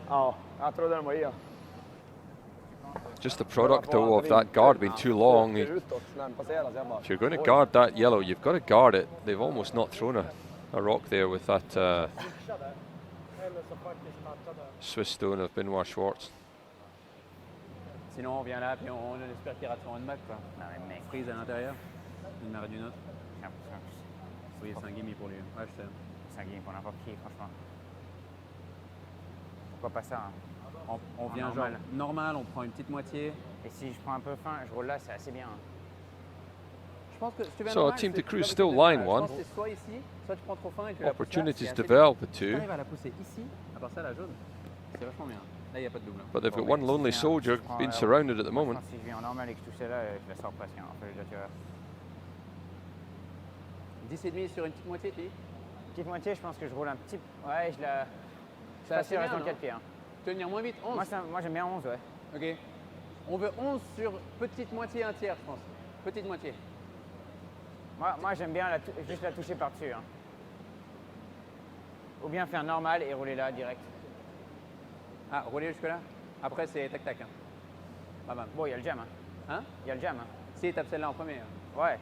Ja, jag trodde den var i. Just the product though of that guard being too long. If you're going to guard that yellow, you've got to guard it. They've almost not thrown a rock there with that Swiss stone of Benoit Schwartz. Sinon, on vient là, puis on espère qu'il rate son one back, quoi. mec. Freeze à l'intérieur, une marée d'une autre. Oui, c'est un gimme pour lui. Ouais, je sais. C'est un game pour n'importe qui, franchement. Pourquoi pas ça, hein? On vient normal. genre normal, on prend une petite moitié. Et si je prends un peu fin, je roule là, c'est assez bien. Je pense que si tu viens So normal, Team c'est- de Cruz tu still vas line je one. pense que c'est soit ici, soit tu prends trop fin et tu la pousses là, Opportunities c'est assez develop bien. the Si tu two. arrives à la pousser ici, à part ça, la jaune, c'est vachement bien. Là, il n'y a pas de double. But they've got one lonely soldier being surrounded at the Je moment. pense que si je viens en normal et que je touche là, je la sors presque. Hein. Enfin, je dois 10,5 sur une petite moitié, tu dis? petite moitié, je pense que je roule un petit. Ouais, je la. Je suis C'est pas assez sûr, bien, dans le non? 4 pieds. Hein. Tenir moins vite, 11. Moi j'aime bien 11, ouais. Ok. On veut 11 sur petite moitié, un tiers, je pense. Petite moitié. Moi j'aime bien juste la toucher par-dessus. Hein. Ou bien faire normal et rouler là direct. Ah, rouler jusque-là. Après, c'est tac-tac. Hein. Pas mal. Bon, il y a le jam. Hein? Il y a le jam. Hein. Si, tape celle-là en premier. Hein. Ouais.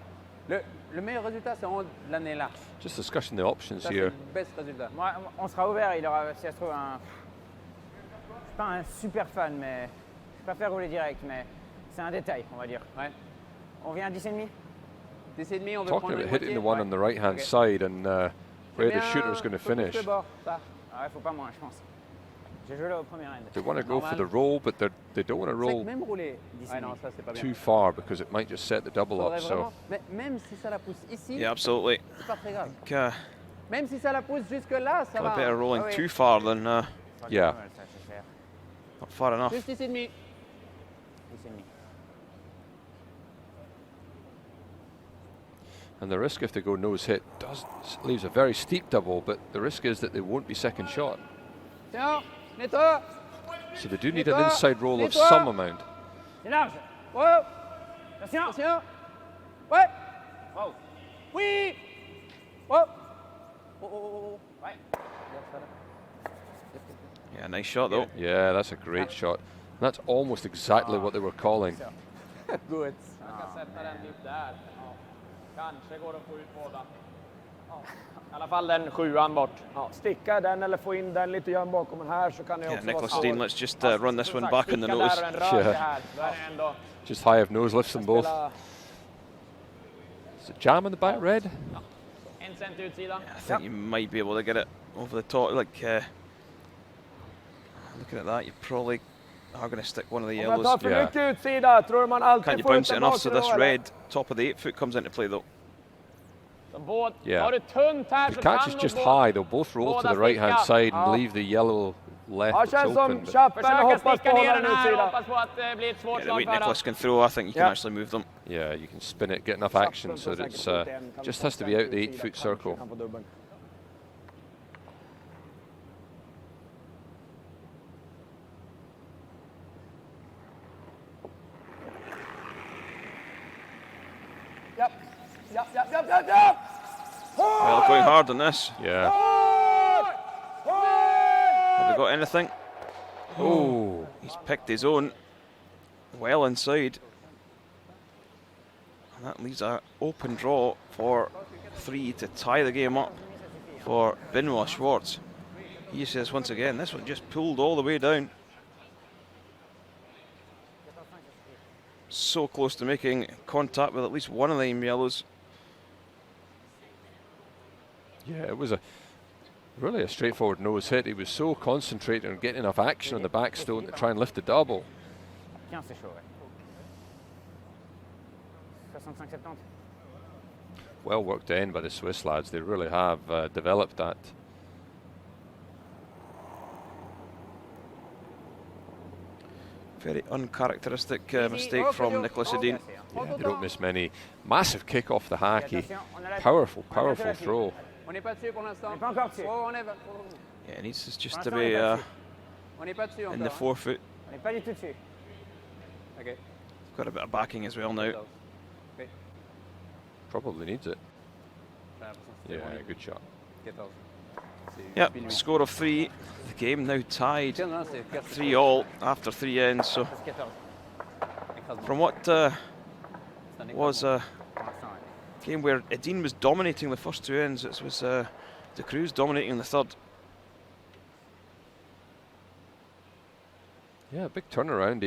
Le meilleur résultat, c'est vraiment l'année là. Just discussing the options Ça, c'est here. le best résultat. Moi, on sera ouvert. Il aura, si ça se trouve, un. Je suis pas un super fan, mais je préfère rouler direct, mais c'est un détail, on va dire. Ouais. On vient à 10,5. 10,5, on veut Talking prendre about une hitting the moitié. one on the right hand Okay. side and where the Bien, shooter's going to faut toucher finish. le bord, ça. Ah ouais, faut pas moins, je pense. J'ai joué là au premier end. They want to go for Normal. the roll, but they don't want to C'est que roll même rouler. Ah non, ça c'est pas bien. too far because it might just set the double Faudrait up. So vraiment- Mais même si ça la pousse ici, Yeah, absolutely. c'est pas très grave. Okay. Même si ça la pousse jusque là, ça A va. bit of rolling Ah oui. too far than yeah. Ça, je sais faire. not far enough. Juste 10,5. 10,5. And the risk if they go nose hit leaves a very steep double, but the risk is that they won't be second shot. Tiens, nettoie. So they do need an Nettoie. inside roll of Nettoie. some amount. C'est large. Oh, Attention. attention. Ouais. Wow. Oui. Oh. Oh, oh, oh. Ouais. Yeah, nice shot though. Yeah, that's a great shot. That's almost exactly what they were calling. Good. Jag ska sätta den typ där. Ja. Kanske går det att få ut båda. Ja. I alla fall den 7an bort. Ja, sticka den eller få in den lite grann bakom den här så kan det Yeah, också Nicholas vara Dean, let's just run this one back on the Sticka nose. där och den rör sig Yeah. här. Då är det ändå Just high of nose lifts them both. spela Is it jam in the back red? 1 cent utsida. I think you might be able to get it over the top. Like, looking at that, you probably are going to stick one of the Om jag tar yellows. för Yeah. mycket utsida tror man Can alltid you får ut bounce it den enough so bakifrån, this eller? red top of the 8 foot comes into play though? Så båda, Yeah. har du tunt här If så the catch kan is nog just båda- high, they'll both roll to båda the right hand sticka. side and Ja. leave the yellow left Ja, that's känns open. som but- Chappen Försöka hoppas sticka på ner den den här och utsida. hoppas på att det blir ett svårt Yeah, the slag way för dem. Nicholas can throw, I think you can Yeah. actually move them. Yeah, you can spin it, get enough action so that it's just has to be out the 8 foot circle. Japp, japp, japp, japp, japp, japp! Well, going hard on this. Yeah. Have they got anything? Oh, He's picked his own well inside. And that leaves an open draw for 3 to tie the game up for Benoit Schwartz. He says once again, this one just pulled all the way down. So close to making contact with at least one of them yellows. yeah, it was really a straightforward nose hit. He was so concentrated on getting enough action on the backstone to try and lift the double. 15, c'est chaud, ouais. 65-70. Well worked in by the Swiss lads. They really have developed that. Very uncharacteristic mistake Oh, from Cruz. Nicholas Oh, Edin. Yeah, they don't miss many. Massive kick off the hacky. Attention, on a la- Powerful, on a la powerful là-dessus. throw. On n'est pas dessus pour l'instant. On n'est pas encore dessus. Oh, on est, Yeah, it needs just Pour to l'instant, be on est pas dessus. on n'est pas dessus in encore. the hein. 4 foot. On n'est pas du tout dessus. Ok. Got a bit of backing as well now. 14. Ok. Probably needs it. J'ai l'impression que c'était Yeah, bon. good shot. 14. C'est Yep, pile huit. score of 3. The game now tied. 15, non, c'est 4. 3 all after 3 ends. So C'est 14. Écrasement. from what C'est un was écrasement. a Pour l'instant, ouais. game where Edin was dominating the first 2 ends, it was the Cruz dominating the third. Yeah, big turnaround.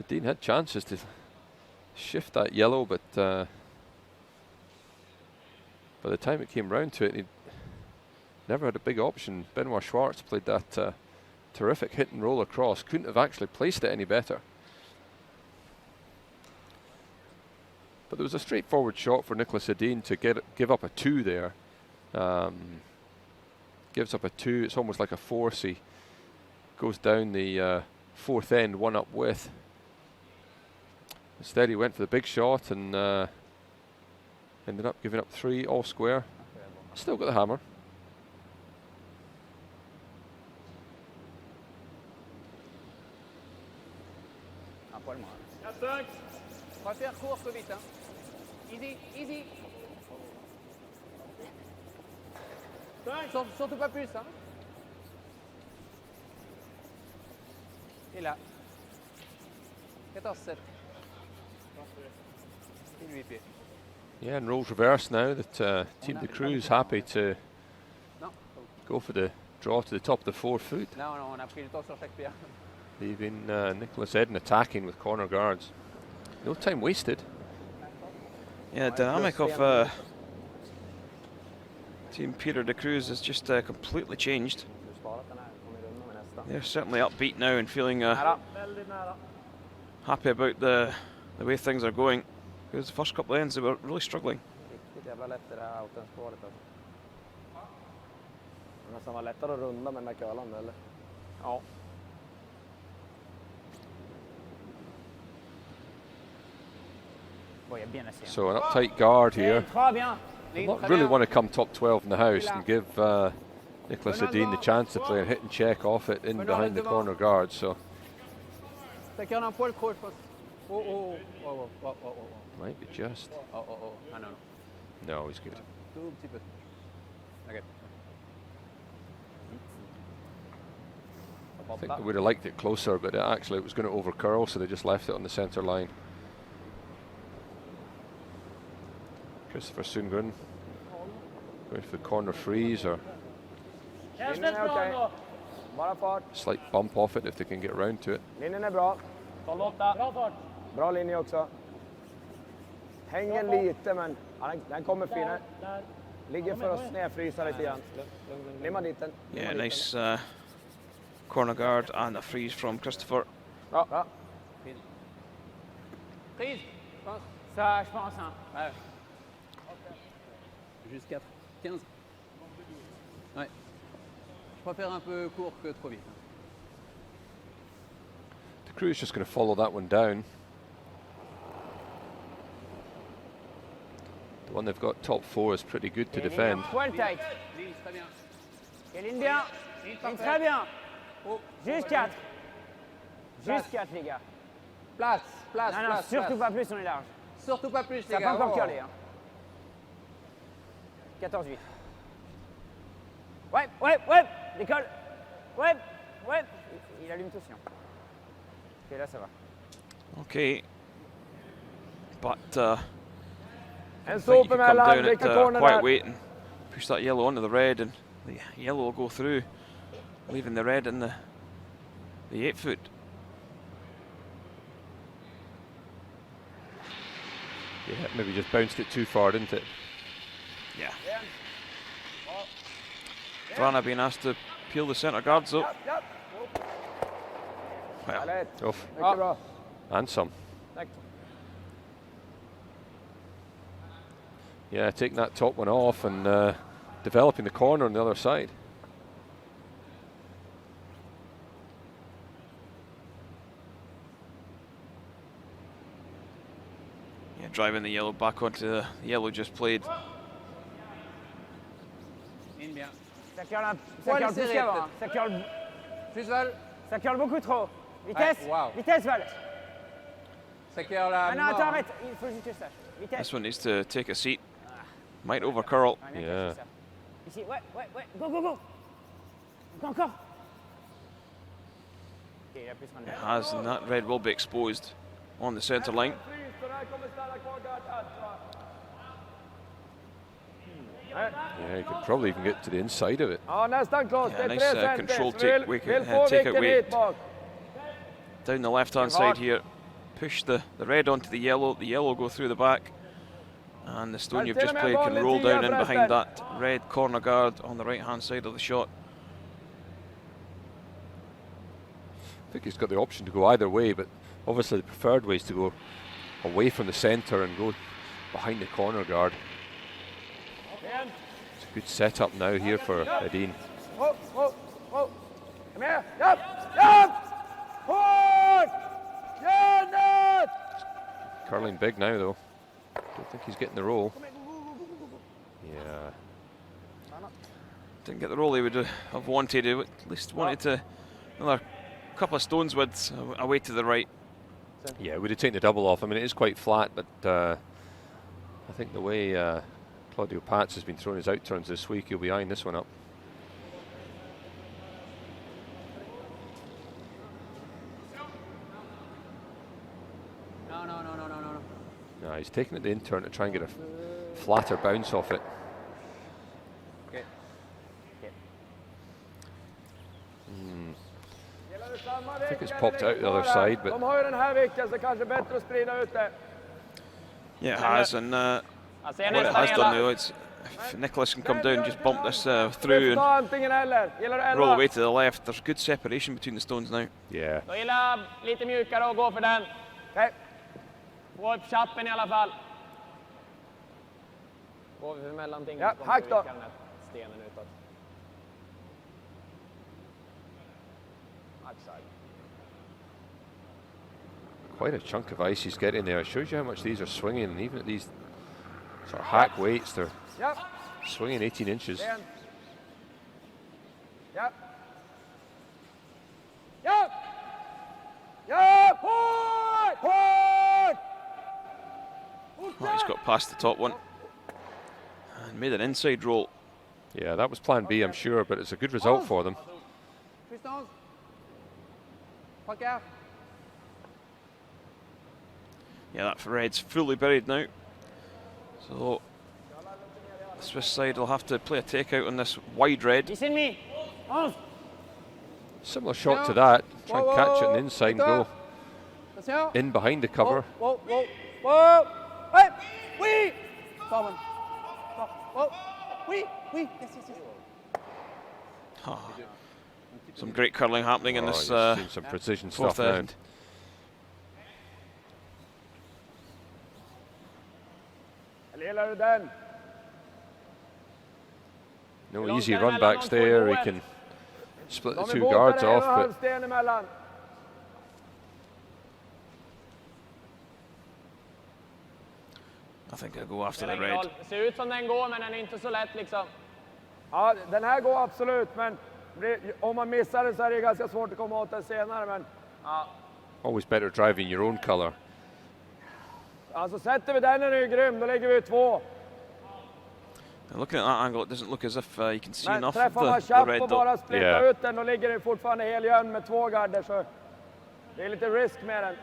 Dean had chances to shift that yellow, but by the time it came round to it, he never had a big option. Benoit Schwartz played that terrific hit and roll across. Couldn't have actually placed it any better. But there was a straightforward shot for Nicholas Edin to give up a 2 there. Gives up a 2. It's almost like a force. He goes down the 4th end, one up with. Instead, he went for the big shot and ended up giving up 3 all square. Still got the hammer. poil, moi. On va faire court, trop vite. Hein. Easy, easy. Surtout pas plus. Hein. Et là. 14-7. Et 8 pieds. Yeah, and roles reversed now that Team the Cruz happy to go for the draw to the top of the 4 foot. Là, on a pris le temps sur chaque pierre. Leaving Nicholas Edin attacking with corner guards. No time wasted. Yeah, dynamic of Team Peter de Cruz has just completely changed. They're certainly upbeat now and feeling happy about the way things are going. Because the first couple of ends they were really struggling. Nästan var lättare att runda med Mercure, eller? Ja. So an uptight guard here. Très bien. Really want to come top 12 in the house and give Nicholas Edin the chance to play a hit and check off it in behind the corner guard. So Ça garde un poil creux, je pense. Oh. might be just. Oh. Ah non. No, he's good. Tout petit peu. Okay. I think they would have liked it closer, but actually it was going to over curl, so they just left it on the centre line. Christopher Sundgren going for the corner freeze or Linjen är okej. Bara fart. slight bump off it if they can get round to it. Linjen är bra. 12-8. Bra linje också. Hänger lite, men ja, den kommer finare. Ligger för att snedfrysa lite grann. Limma dit den. Yeah, nice corner guard and a freeze from Christopher. Bra. Prise. Je pense. Ça, je pense. Hein. Ouais. Jusqu'à 15. Ouais. Je préfère un peu court que trop vite. The Crew's just going to follow that one down. The one they've got top 4 is pretty good to defend. Poil tight. Ligne très bien. Ligne bien. Ligne très bien. Juste 4. Juste 4, les gars. Place. Non, surtout pas plus, on est large. Surtout pas plus, Ça les n'a gars. pas encore curlé. Hein. 14-8. Ouais. Décolle. Ouais. Il allume tout sinon. Ok, là ça va. Okay. But En I think you stop can come emellan. down at Vilka corner quiet där? weight and push that yellow onto the red, and the yellow will go through, leaving the red in the 8 foot. Yeah, maybe just bounced it too far, didn't it? Yeah. Vrana being asked to peel the centre guards up. Japp. Well, Härligt. Off. Mycket bra. And some. Tack. Yeah, taking that top one off and developing the corner on the other side. yeah, driving the yellow back onto the yellow just played. Ligne bien. Ça curle Poil plus serré, qu'avant. peut-être. Hein. Ça curle. Plus Val. Ça curle beaucoup trop. Vitesse. Ouais, wow. Vitesse, Val. Ça curle là. Ah non, attends, arrête. Il faut juste que je sache. Vitesse. This one needs to take a seat. Might over curl. Ouais, bien Yeah. fait, ça. Ici, ouais. Go. Encore. Ok, il a plus It has, and that red will be exposed on the centre line. Frys, så där kommer stanna kvar guard. Yeah, you could probably even get to the inside of it. Ja, nästan klart. Yeah, Det är nice, 3 center. control Så take, vill take få out vicken weight. hit bak. Down the left-hand side here, push the red onto the yellow will go through the back, and the stone you've just played can roll down in behind that red corner guard on the right-hand side of the shot. I think he's got the option to go either way, but obviously the preferred way is to go away from the centre and go behind the corner guard. It's a good setup now here for Edin. Kom här. Japp. Hårt. Järnet. Curling big now though. Don't think he's getting the roll. Yeah. Didn't get the roll he would have wanted. He at least wanted to another couple of stones widths away to the right. stund. Yeah, we'd have taken the double off. I mean, it is quite flat, but I think the way Claudio Pats has been throwing his out turns this week, he'll be eyeing this one up. No, he's taking it the in turn to try and get a flatter bounce off it. Okay. I think it's popped out the other side, but De har ju den här vinkeln så kanske bättre att sprida ut det. Yeah, it has, and Jag ser what it nästan has done hela. now, it's if Nicholas can come down and just bump this through and Ta antingen eller. Gillar du roll 11? away to the left. There's good separation between the stones now. yeah. Då gillar lite mjukare och gå för den. Okej. Gå upp chappen i alla fall. Går vi för mellantingen Ja, så kommer hack vi då. vicka den här stenen utåt. Backside. Quite a chunk of ice he's getting there. It shows you how much these are swinging, and even at these sort of hack weights, they're Ja. swinging 18 inches. En. Ja. Ja. Ja. Hårt! Hårt! Oh, he's got past the top one and made an inside roll. Yeah, that was plan B, I'm sure, but it's a good result for them. Puissance. Trois quarts. Yeah, that red's fully buried now. So the Swiss side will have to play a takeout on this wide red. 10 me. 11. Similar shot to that. Try and catch it on the inside and go Attention. in behind the cover. Whoa, whoa, whoa. Hey, oui. Forward. Whoa. Oui, oui. Yes, yes, yes. Ah, some great curling happening in Oh, this you've seen some precision fourth stuff now. end. Eller gillar du den? No easy run backs there. He can split the De är two båda guards en och off, en halv but sten emellan. I think I'll go after Spelar the ingen red. roll. Det ser ut som den går, men den är inte så lätt liksom. Ja, den här går absolut, men om man missar den så är det ganska svårt att komma åt den senare. Men Ja. always better driving your own colour. alltså sätter vi den är den ju grym, då ligger vi 2. And looking at that angle, it doesn't look as if you can see Men enough of träffar man the chapp red och though. bara splitta Yeah. ut den, då ligger den fortfarande helgjön med 2 garder. Så det är lite risk med den.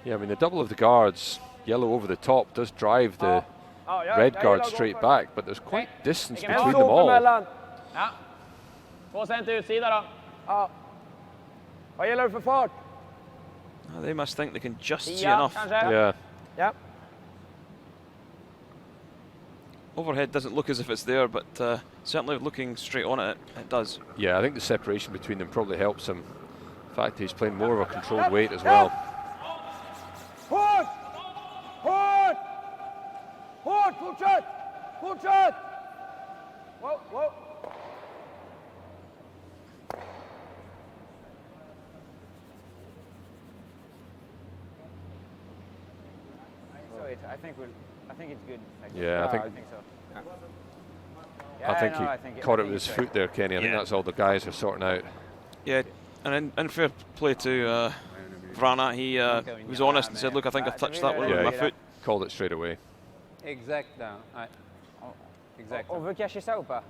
Yeah, I mean, the double of the guards, yellow over the top, does drive the Ja, red jag guard gillar straight att gå back, but there's quite distance Vilken between för them all. emellan. Ja. 2 cent utsida då. Ja. Vad gillar du för fart? They must think they can just see 10 enough. kanske. Yeah, Ja. Overhead doesn't look as if it's there, but certainly looking straight on it, it does. yeah, I think the separation between them probably helps him. In fact, he's playing more of a controlled weight as well. Hårt! Hårt! Hårt! Fortsätt! Fortsätt! Wow, wow. I think it's good. Yeah, I think so. I think no, he caught it with it's his right. foot there, Kenny. I think Yeah. that's all the guys are sorting out. Yeah, and in fair play to Vrana, he was honest and said, "Look, I think I've touched that one with my Yeah, foot." called it straight away. Exact. Ouais. Exact. On veut cacher ça ou pas?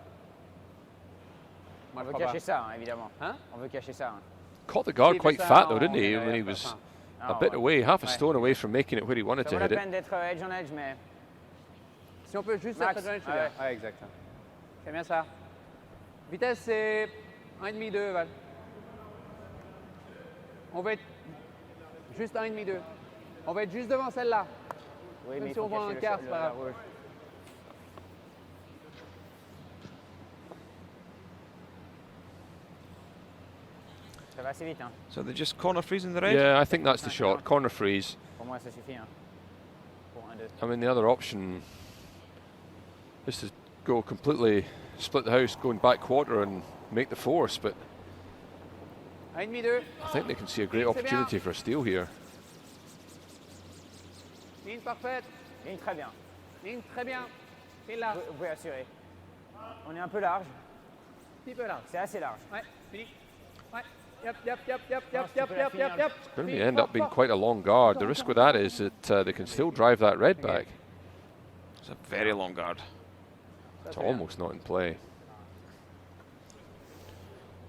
Moi, On je veut crois cacher pas. ça, hein, évidemment. Hein? On veut cacher ça. Hein. Caught the guard Si, quite mais ça, fat though, on didn't he? est When he pas was fin. a Ah, bit ouais. away, half a Ouais. stone away from making it where he wanted Ça to vaut la hit it. peine d'être edge on edge, mais Si on peut juste Max, être adjoint, c'est ouais. bien. Ouais, exact. C'est bien ça. Vitesse, c'est 1,5-2, Val. On va être juste 1,5-2. On va être juste devant celle-là. oui, Même mais il si faut on voit cacher un le- quart, le- c'est pas la grave. rouge. Ça va assez vite, hein. So they just corner freezing the red. Yeah, I think that's the shot. Corner freeze. Pour moi, ça suffit, hein. Pour 1-2. I mean, the other option is to go completely split the house, going back quarter and make the force, but 1,5-2. I think they can see a great C'est bien. opportunity for a steal here. Ligne parfaite. Ligne très bien. Ligne très bien. File là. Vous pouvez assurer. On est un peu large. Un petit peu là. C'est assez large. Ouais, fini. Ouais. Yep, yep, yep, yep, yep, yep, yep, yep, yep. It's going to end up being quite a long guard. The risk with that is that they can still drive that red back. It's a very long guard. It's almost not in play.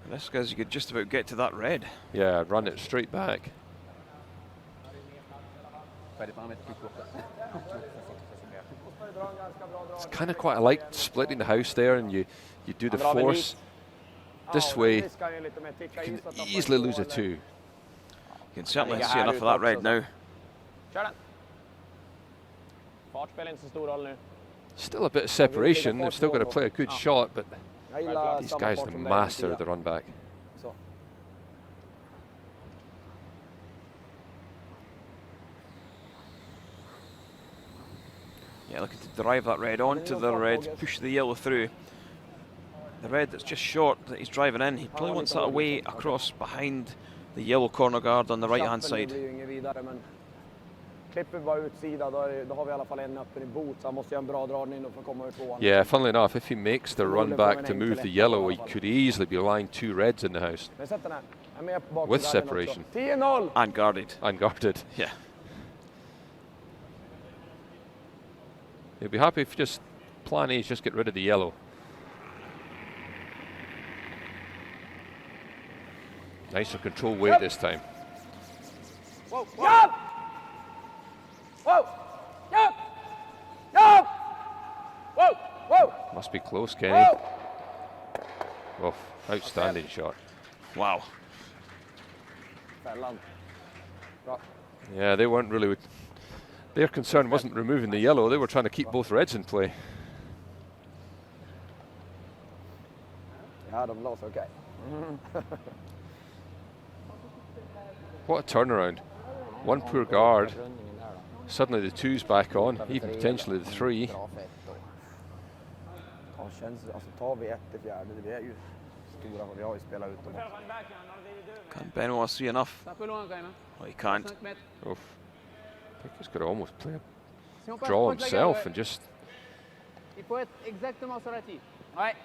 And this guys, you could just about get to that red. Yeah, run it straight back. It's kind of quite like splitting the house there, and you do the force this way. You can easily lose a 2. You can certainly see enough of that red now. Kör den. Fart spelar inte så stor roll nu. Still a bit of separation. They've still got to play a good shot, but Jag gillar these samma guys fart are the som dig, master Mattia. of the run back. Så. Yeah, looking to drive that red onto the red, push the yellow through. The red that's just short that he's driving in, he probably wants that away across behind the yellow corner guard on the right hand side. Klipper bara utsida, då har vi I alla fall en öppen I boot, så han måste göra en bra dragning för att komma ur 2:an. Yeah, funnily enough, if he makes the run back to move the yellow, he could easily be lying 2 reds in the house. Men sätt den här. Jag är med på With bakgrunden separation. också. 10-0! Unguarded. Unguarded. Yeah. He'll be happy if just plan A is just get rid of the yellow. Nicer control weight this time. Whoa! Yup! Whoa! Yup! Yup! Whoa! Whoa! Must be close, Kenny. Whoa! Oh, outstanding shot. Wow. Fällan. Bra. Yeah, they weren't really... Their concern wasn't removing the yellow, they were trying to keep both reds in play. Ja, de blåser okej. What a turnaround. One poor guard. Suddenly the 2's back on, even potentially the 3. Ja, känns, alltså tar vi 1 I fjärde, det är ju stora, vi har ju spelat ut dem. Can Benoit see enough? C'est un peu loin quand même. Oh, he can't. 5 mètres. Oof. I think he's got to almost play a Si on passe draw proche de la himself garde, and just... il faut être exactement sur la tire. Ouais.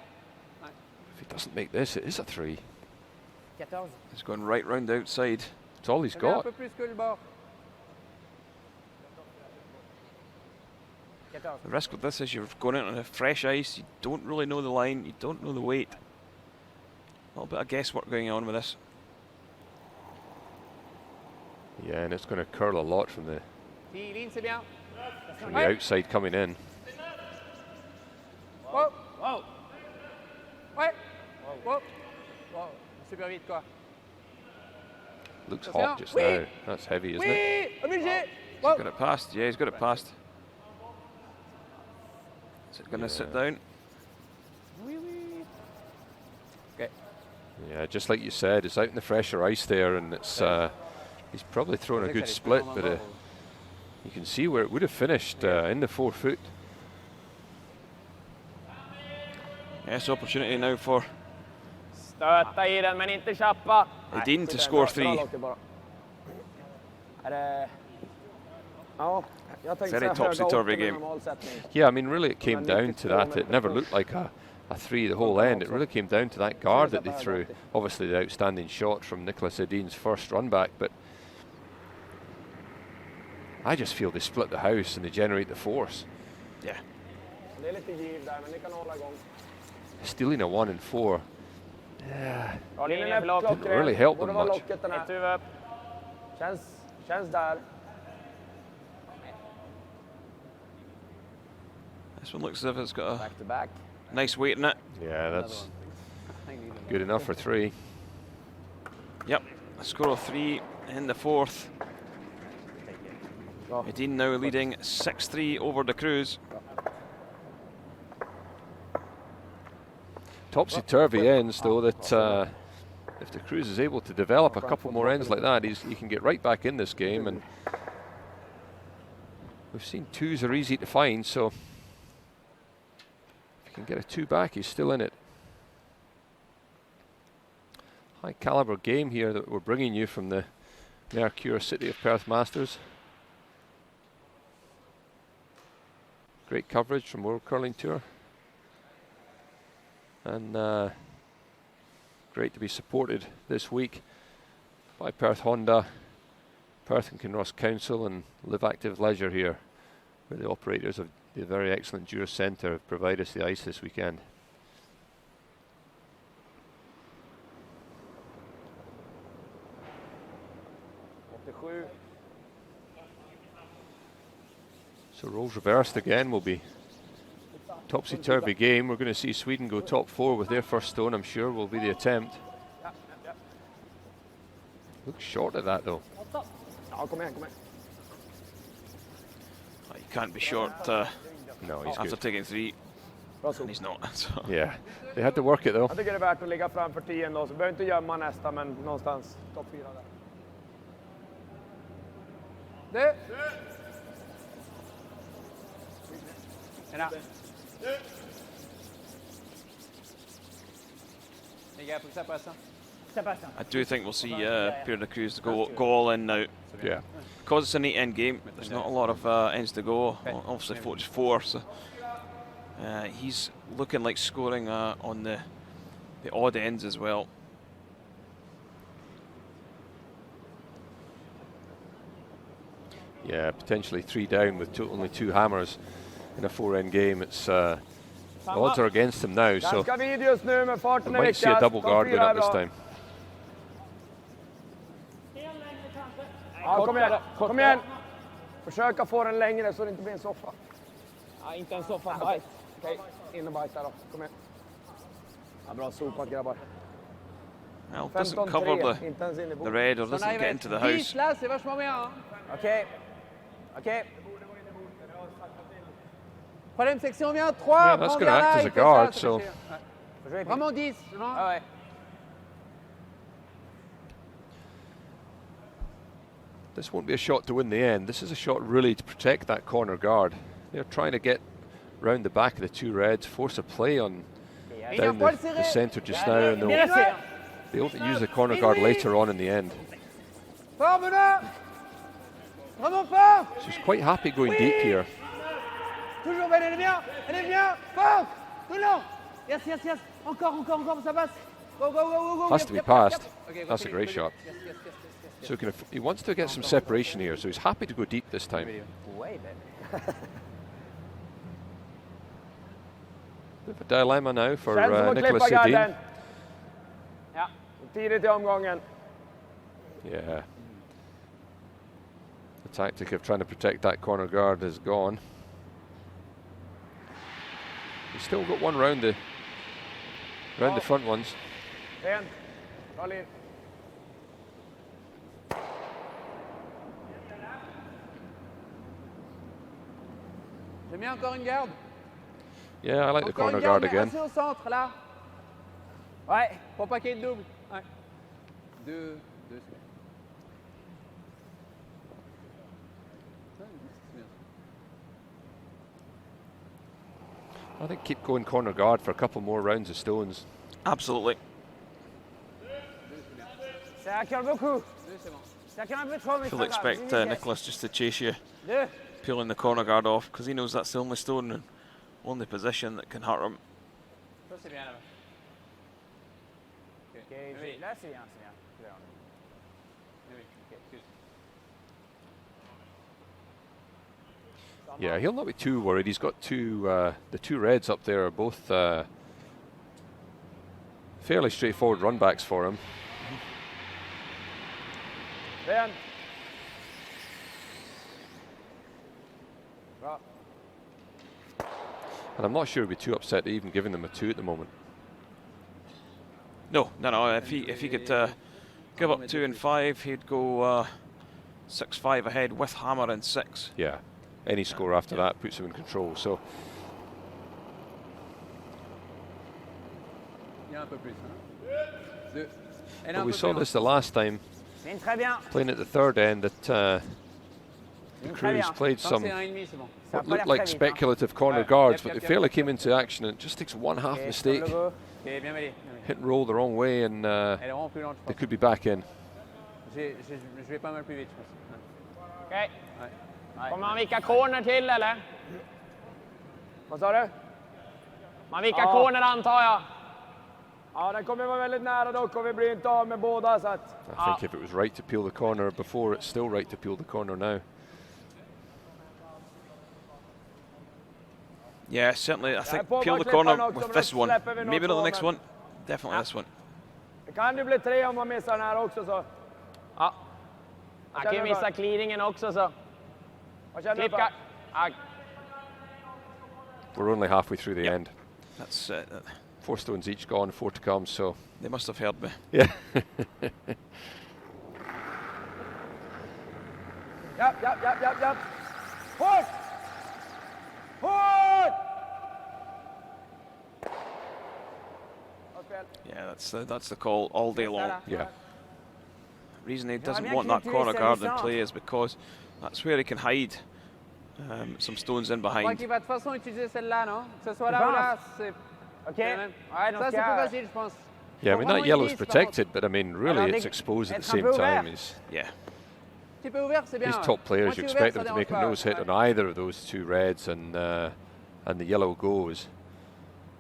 If he doesn't make this, it is a 3. 14. He's going right round the outside. It's all he's Reviens un got. peu plus que le bord. 14. The risk with this is you're going out on a fresh ice, you don't really know the line, you don't know the weight. A little bit of guesswork going on with this. Yeah, and it's going to curl a lot from the Ligne, c'est bien. outside coming in. Wow. Wow. Ouais. Wow. Wow. Super vite quoi. Looks Attention. hot just Oui. now. That's heavy, isn't it? Oui. Obligé. He's Wow. got it past. Yeah, he's got it past. Is it going to sit down? Oui, oui. Yeah, just like you said, it's out in the fresher ice there, and it's he's probably thrown a good split, but you can see where it would have finished in the 4 foot. Yes, opportunity now for Stöta I den, men inte chappa. Edin to score 3. Är det... Ja, jag tänkte Very säga höga topsy-turvy 80 med game. normalsättning. Yeah, I mean, really it came down to that. It never looked like a 3 the whole end. It really came down to that guard that they threw. Obviously the outstanding shot from Nicholas Edin's first run back, but I just feel they split the house and they generate the force. Yeah. Det är lite giv där, men ni kan hålla igång. Stealing a 1 and 4. Ja, linjen är klockren. Didn't really help Borde them vara much. locket den här. Känns där. This one looks as if it's got a Back to back. nice weight in it. Yeah, that's good enough for 3. Yep, a score of 3 in the 4th. Ja. Edin now leading 6-3 over the Cruz. Topsy-turvy ends, though, that if the Cruz is able to develop a couple more ends like that, he can get right back in this game. And we've seen 2s are easy to find, so if he can get a 2 back, he's still in it. High caliber game here that we're bringing you from the Mercure City of Perth Masters. Great coverage from World Curling Tour. And great to be supported this week by Perth Honda, Perth and Kinross Council and Live Active Leisure here, where the operators of the very excellent Dura Centre have provided us the ice this weekend. So roles reversed again will be topsy-turvy game. We're going to see Sweden go top 4 with their first stone, I'm sure, will be the attempt. Looks short at that though. You can't be short No, he's after good. taking 3. And he's not. So. Yeah, they had to work it though. Jag tycker det är värt att ligga framför 10 ändå, så behöver inte gömma nästa, men någonstans topp 4 där. Deux. Et là. Les gars, faut que ça passe. Ça passe. I do think we'll see Pierre de Cruz go all in now. Yeah. Because it's an 8-end game, there's not a lot of ends to go. Obviously, it's 4, so he's looking like scoring on the odd ends as well. Yeah, potentially 3 down with only 2 hammers in a 4-end game. It's the odds are against him now, so Ganska vid just nu, men I farten är might see a viktigast. double guard going De 4 up är this bra. time. Ja, kom igen, kom igen. Försöka få den längre så det inte blir en soffa. Ja, inte en soffa. Okej, in och bajsa då. Kom igen. Ja, bra sopat grabbar. Well, doesn't cover 15-3, inte ens in i the bordet. red or doesn't get into the 10 house. là, c'est vachement bien. Hein. Okej. Okej. Problème, c'est que si on vient 3, Yeah, that's on gonna vient act là, as il a fait guard, ça, so- fait chier. Ouais. Faut jouer Vraiment 10, non? Ah ouais. This won't be a shot to win the end. This is a shot really to protect that corner guard. They're trying to get round the back of the 2 reds, force a play on down the centre just now, and Bien they'll laissé. be able to use the corner guard later on in the end. Fort, Benoît! Vraiment fort! She's quite happy going deep here. Toujours belle, elle est bien! Elle est bien! Fort! Tout long! Yes, yes, yes! Encore, ça passe! Go, go, go, go, go! Has Yep, to be yep, passed. yep. Okay, go, That's a Philippe, great Philippe. shot. Yes, yes, yes, yes, yes. So he wants to get some separation here, so he's happy to go deep this time. Ouais, ben. Bit of a dilemma now for Känns som att Nicholas klippa Edin. garden. Ja. Tidigt i omgången. Yeah. The tactic of trying to protect that corner guard is gone. He's still got one round the front ones. Ren. Bra lin. J'ai mis encore une garde. Yeah, I like the Encore corner une guard garde, mais again. assez au centre, là. Ouais. Pour pas qu'il y ait de double. Ouais. Deux, c'est bien. I think keep going corner guard for a couple more rounds of stones. Absolutely. Ça accale beaucoup. Deux, c'est bon. Ça accale un peu trop, mais Full c'est pas grave. expect Yes. Nicholas just to chase you, Deux. peeling the corner guard off, because he knows that's the only stone and only position that can hurt him. Ça, c'est bien, là. Ok, Ok, oui. là, c'est bien, c'est bien. Oui, ok, excuse. Yeah, he'll not be too worried. He's got the 2 reds up there are both fairly straightforward runbacks for him. Ren. Bra. And I'm not sure he'd be too upset even giving them a 2 at the moment. No. If he could give up 2 and 5, he'd go 6-5 ahead with hammer and 6. Yeah, any score after that puts him in control. So Il y a un peu plus. Hein. Deux. Elle est but un we peu saw plus this the last time Ligne très bien. playing at the 3rd end that the Ligne très Cruz bien. played Quand some c'est 1,5, c'est bon. Ça a what pas looked l'air like très vite, hein. speculative corner Ouais, guards, yep, but yep, they fairly yep. came into action and it just takes one half Ok, mistake, sur le logo. Ok, bien mêlé. hit and roll the wrong way, and Elle est vraiment plus lente, je they pense. could be back in. Je vais pas mal plus vite, je pense. Okej. Ouais. Kommer man vika corner till, eller? Vad sa du? Man vikar Ja. corner, antar jag. Ja, den kommer vara väldigt nära dock och vi blir inte av med båda. Så att, I think if it was right to peel the corner before, it's still right to peel the corner now. Yeah, certainly. I think på peel the baklippan corner också, with men this då one. släpper vi nog Maybe not två, the next men- one. Definitely this one. det kan ju bli 3 om man missar den här också. Så. Ja. Han kan ju missa clearingen också så. Vad känner du Klipp för? ja. We're only halfway through the Yep. end. That's 4 stones each gone, 4 to come, so they must have heard me. yeah. Japp, japp, japp, japp, japp. Hårt! Hårt! Yeah, that's the call all day long. Yeah. Reason he doesn't bien want qu'il that ait corner tué guard in Saint-Vincent. play is because that's where he can hide some stones in Je crois behind. qu'il va de toute façon utiliser celle-là, non? Que ce soit là Tu ou là, penses? c'est Ok. c'est la même. Ouais, dans Ça, ce c'est plus cas, facile, je pense. Yeah, I Faut mean, vraiment that yellow's une lisse, par protected, but I mean, really, Alors, it's dès- exposed at the être un same peu time. ouvert. Is Yeah. Un petit peu ouvert, c'est bien. these ouais. top players, Moitié you ouvert, expect them ça to make a dérange nose pas. hit on either of those two reds, and the yellow goes.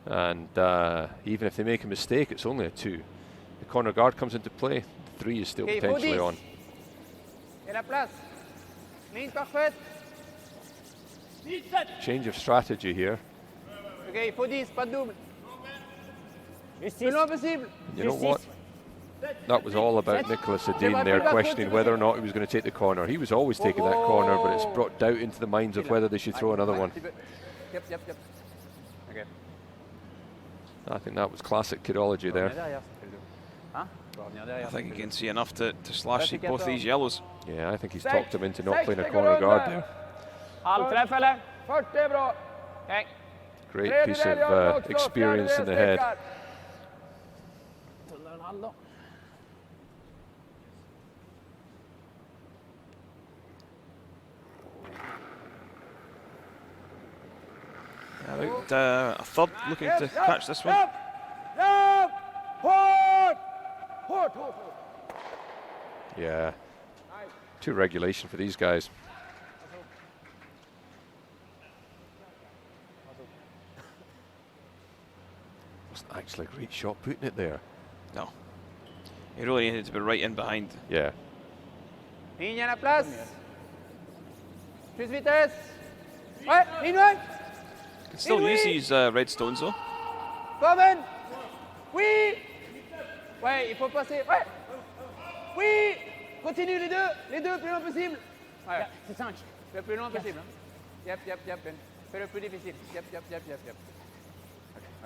And even if they make a mistake, it's only a 2. The corner guard comes into play. 3 is still Okay, faut potentially 10. on. Et la place. Ligne parfaite. Change of strategy here. Ok, il faut 10, pas de double. Plus Justice. loin possible. You know what? That was all about Nicholas Edin there questioning whether or not he was going to take the corner. He was always taking that corner, but it's brought doubt into the minds of whether they should throw another one. Yep, yep, yep. Ok. I think that was classic kidology there. Derrière, ça fait le deux. Hein? Tu peux revenir I derrière. think you can see enough to slash both these yellows. Yeah, I think he's talked him into not playing a corner guard there. Halvträff eller? 40 är bra. Okej. Great piece of experience in the head. Tullar en halv då. A third looking to catch this one. Japp, japp. Hårt! Hårt, hårt, hårt. Yeah. 2 regulation for these guys. Wasn't actually a great shot putting it there. No. He really needed to be right in behind. Yeah. Ligne à la place. Plus vitesse. Ouais, ligne ouais. Can still use these red stones though. Formen. Oui. Ouais, il faut passer. Ouais. Oui. Continue les deux plus loin possible. Ouais. C'est 5. Le plus loin possible. Hein. Yep, yep, yep, Ben. Fais le plus difficile. Yep, yep, yep, yep, yep.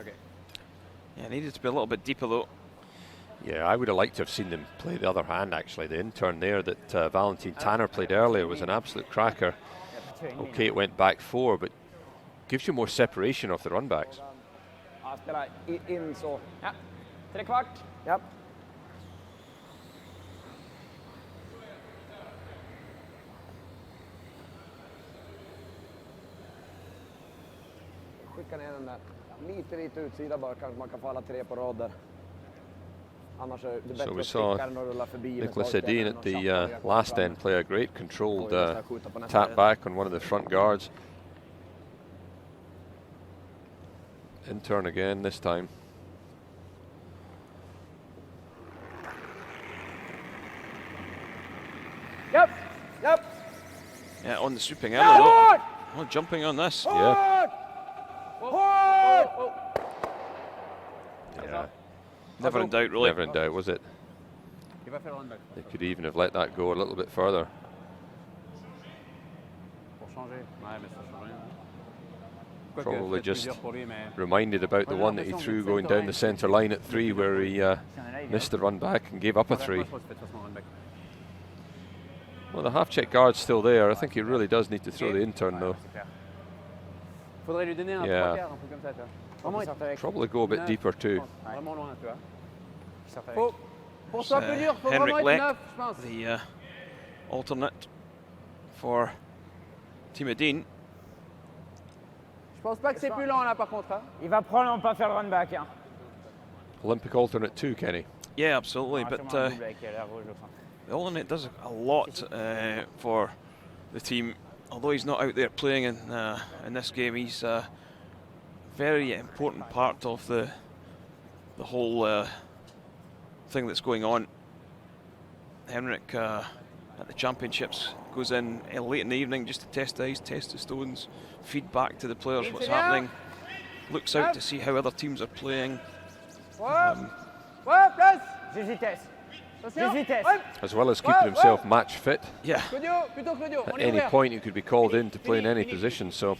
Okay. Yeah, needed to be a little bit deeper though. Yeah, I would have liked to have seen them play the other hand, actually. The in-turn there that Valentin Tanner played earlier was an absolute cracker. Okay, it went back 4, but gives you more separation off the runbacks. Ja, spela in så. Ja. 3/4. Japp. Skicka ner den där. Lite utsida bara, kanske man kan få alla 3 på rad där. Annars är det bättre So we att saw sticka den och rulla förbi. med Nicholas torken Edin än at att the tjaffa och last fram. end play a great controlled Oj, jag ska skjuta på nästa tap red. back on one of the front guards. In-turn again this time. Japp, japp. Yeah, on the sweeping Ja, early though. hårt! Oh, jumping on this. Yeah. Hårt! Hårt! Yeah. Never in doubt really. Never in doubt, was it? Il va faire le runback. They could even have let that go a little bit further. Pour changer. Ouais, mais ça change rien. Quoique, Probably peut-être just plus dur pour lui, mais reminded about the one that he threw going down the centre line at 3 where he missed the run back and gave up a 3. Moi, je pense que de toute façon, runback. Well, the half-check guard's still there. I think he really does need to throw the in-turn though. C'est clair. Faudrait lui donner un Yeah. 3/4, un truc comme ça, tu vois. Vraiment, Sortent avec. Probably go a bit neuf, deeper je too. pense. Vraiment loin, tu vois. Sortent avec. Faut, pour soi plus dur, faut Henrik vraiment être Leck, neuf, je pense. the alternate for Team Edin. Je pense pas que c'est plus lent là par contre. Hein. Il va probablement pas faire le run back. Hein. Olympic alternate too, Kenny. Yeah, absolutely. Ah, But sûrement un double avec la rouge au fond. the alternate does a lot for the team. Although he's not out there playing in this game, he's a very important part of the the whole thing that's going on. Henrik at the championships goes in late in the evening just to test the ice, test the stones, feedback to the players what's happening, looks out to see how other teams are playing. As well as keeping himself match fit. Yeah. At any point you could be called in to play in any position, so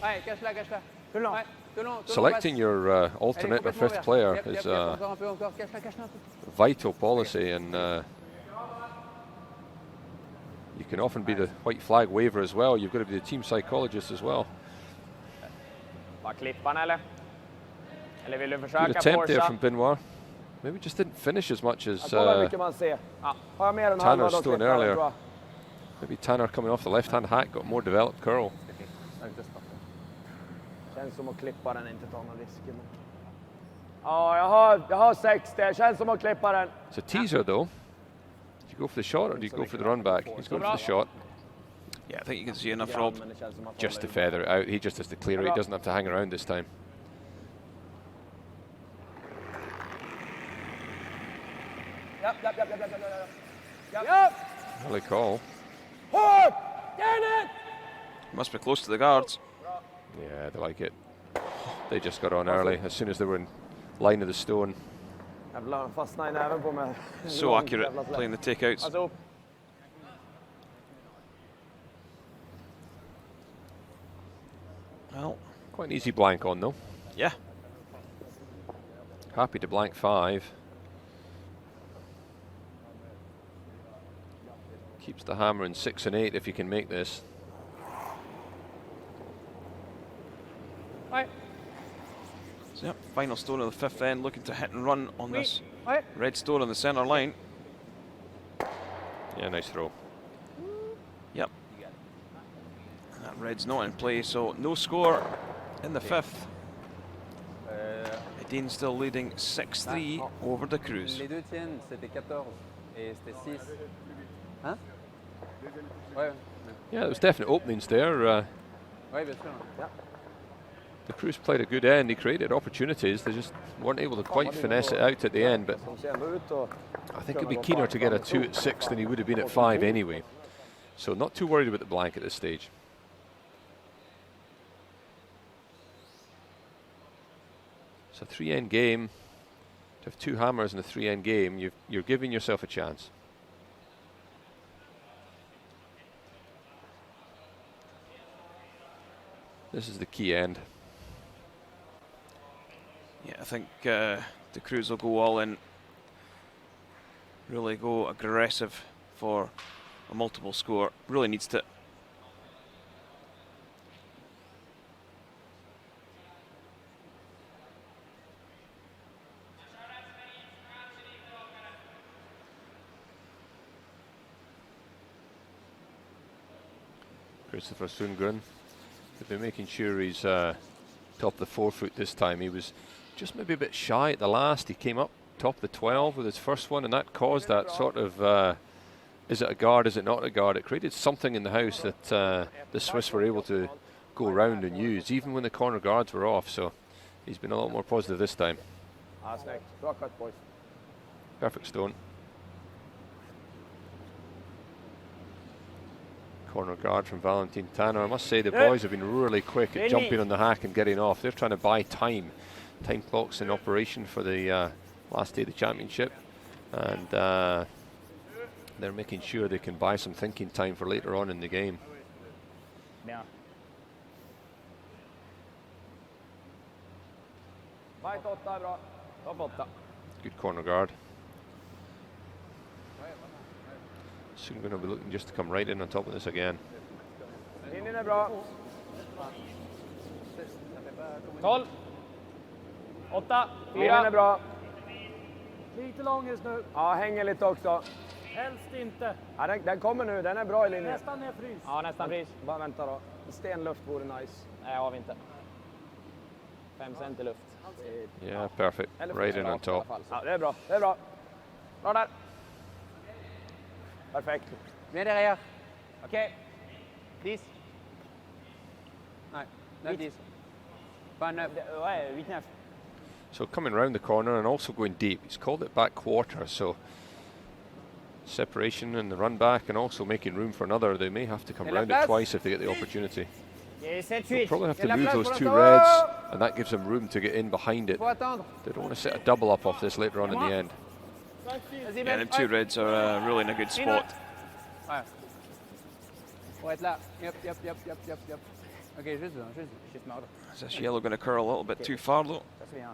selecting your alternate or fifth player is a vital policy, and you can often be the white flag waver as well. You've got to be the team psychologist as well. Good attempt there from Benoit. Maybe just didn't finish as much as Tanner's stone earlier. Maybe Tanner coming off the left-hand hack got more developed curl. Känns som att klippa den inte tar någon risker. Ja, jag har 60. Känns som att klippa den. It's a teaser though. Do you go for the shot or do you go for the run back? He's going for the shot. Yeah, I think you can see enough, Rob. Just to feather it out. He just has to clear it. He doesn't have to hang around this time. Yep. Early call. Hårt! Get it! Must be close to the guards. Yeah, they like it. They just got on early as soon as they were in line of the stone. So accurate playing the takeouts. Well, quite an easy blank on though. Yeah. Happy to blank 5. Keeps the hammer in 6 and 8 if you can make this. So, yep, final stone of the 5th end, looking to hit and run on this red stone on the centre line. Yeah, nice throw. Yep. And that red's not in play, so no score in the 5th. Edin still leading 6-3 over the Cruz. Les deux tiennent, c'était 14 et c'était 6. Hein? Ouais. Yeah, there was definite openings there. Ouais, bien sûr. The Cruz played a good end. He created opportunities. They just weren't able to quite finesse it out at the end. But I think he'd be keener to get a 2 at 6 than he would have been at 5 anyway. So not too worried about the blank at this stage. It's a 3-end game. To have 2 hammers in a 3-end game, you're giving yourself a chance. This is the key end. Yeah, I think the Cruz will go all in. Really go aggressive for a multiple score. Really needs to. Christopher Sundgren. They've been making sure he's top the 4-foot this time. He was just maybe a bit shy at the last. He came up top the 12 with his first one, and that caused that sort of, is it a guard, is it not a guard? It created something in the house that the Swiss were able to go around and use, even when the corner guards were off. So he's been a lot more positive this time. Perfect stone. Corner guard from Valentin Tanner. I must say the boys have been really quick at jumping on the hack and getting off. They're trying to buy time. Time clocks in operation for the last day of the championship, and they're making sure they can buy some thinking time for later on in the game. Yeah. Good corner guard. Soon going to be looking just to come right in on top of this again. 12. 8. 4 är bra. Lite långis nu. Ja, hänger lite också. Helst inte. Ja, den kommer nu, den är bra i linje. Nästan ner frys. Ja, nästan frys. Bara vänta då. Stenluft vore nice. Nej, har vi inte. 5 cent i luft. Yeah, perfect. Right in on top. Ja, det är bra. Det är bra. Bra där. Perfekt. Viens derrière. OK. 10. Nej, 9, 10. Pas 9. Ouais, 8-9. So coming round the corner and also going deep. He's called it back quarter, so separation in the run back and also making room for another. They may have to come round it twice if they get the opportunity. They'll probably have to move those two reds, and that gives them room to get in behind it. They don't want to set a double up off this later on in the end. Yeah, them two reds are really in a good spot. Ok, juste mordre. Is this yellow going to curl a little bit too far though? Ça c'est bien.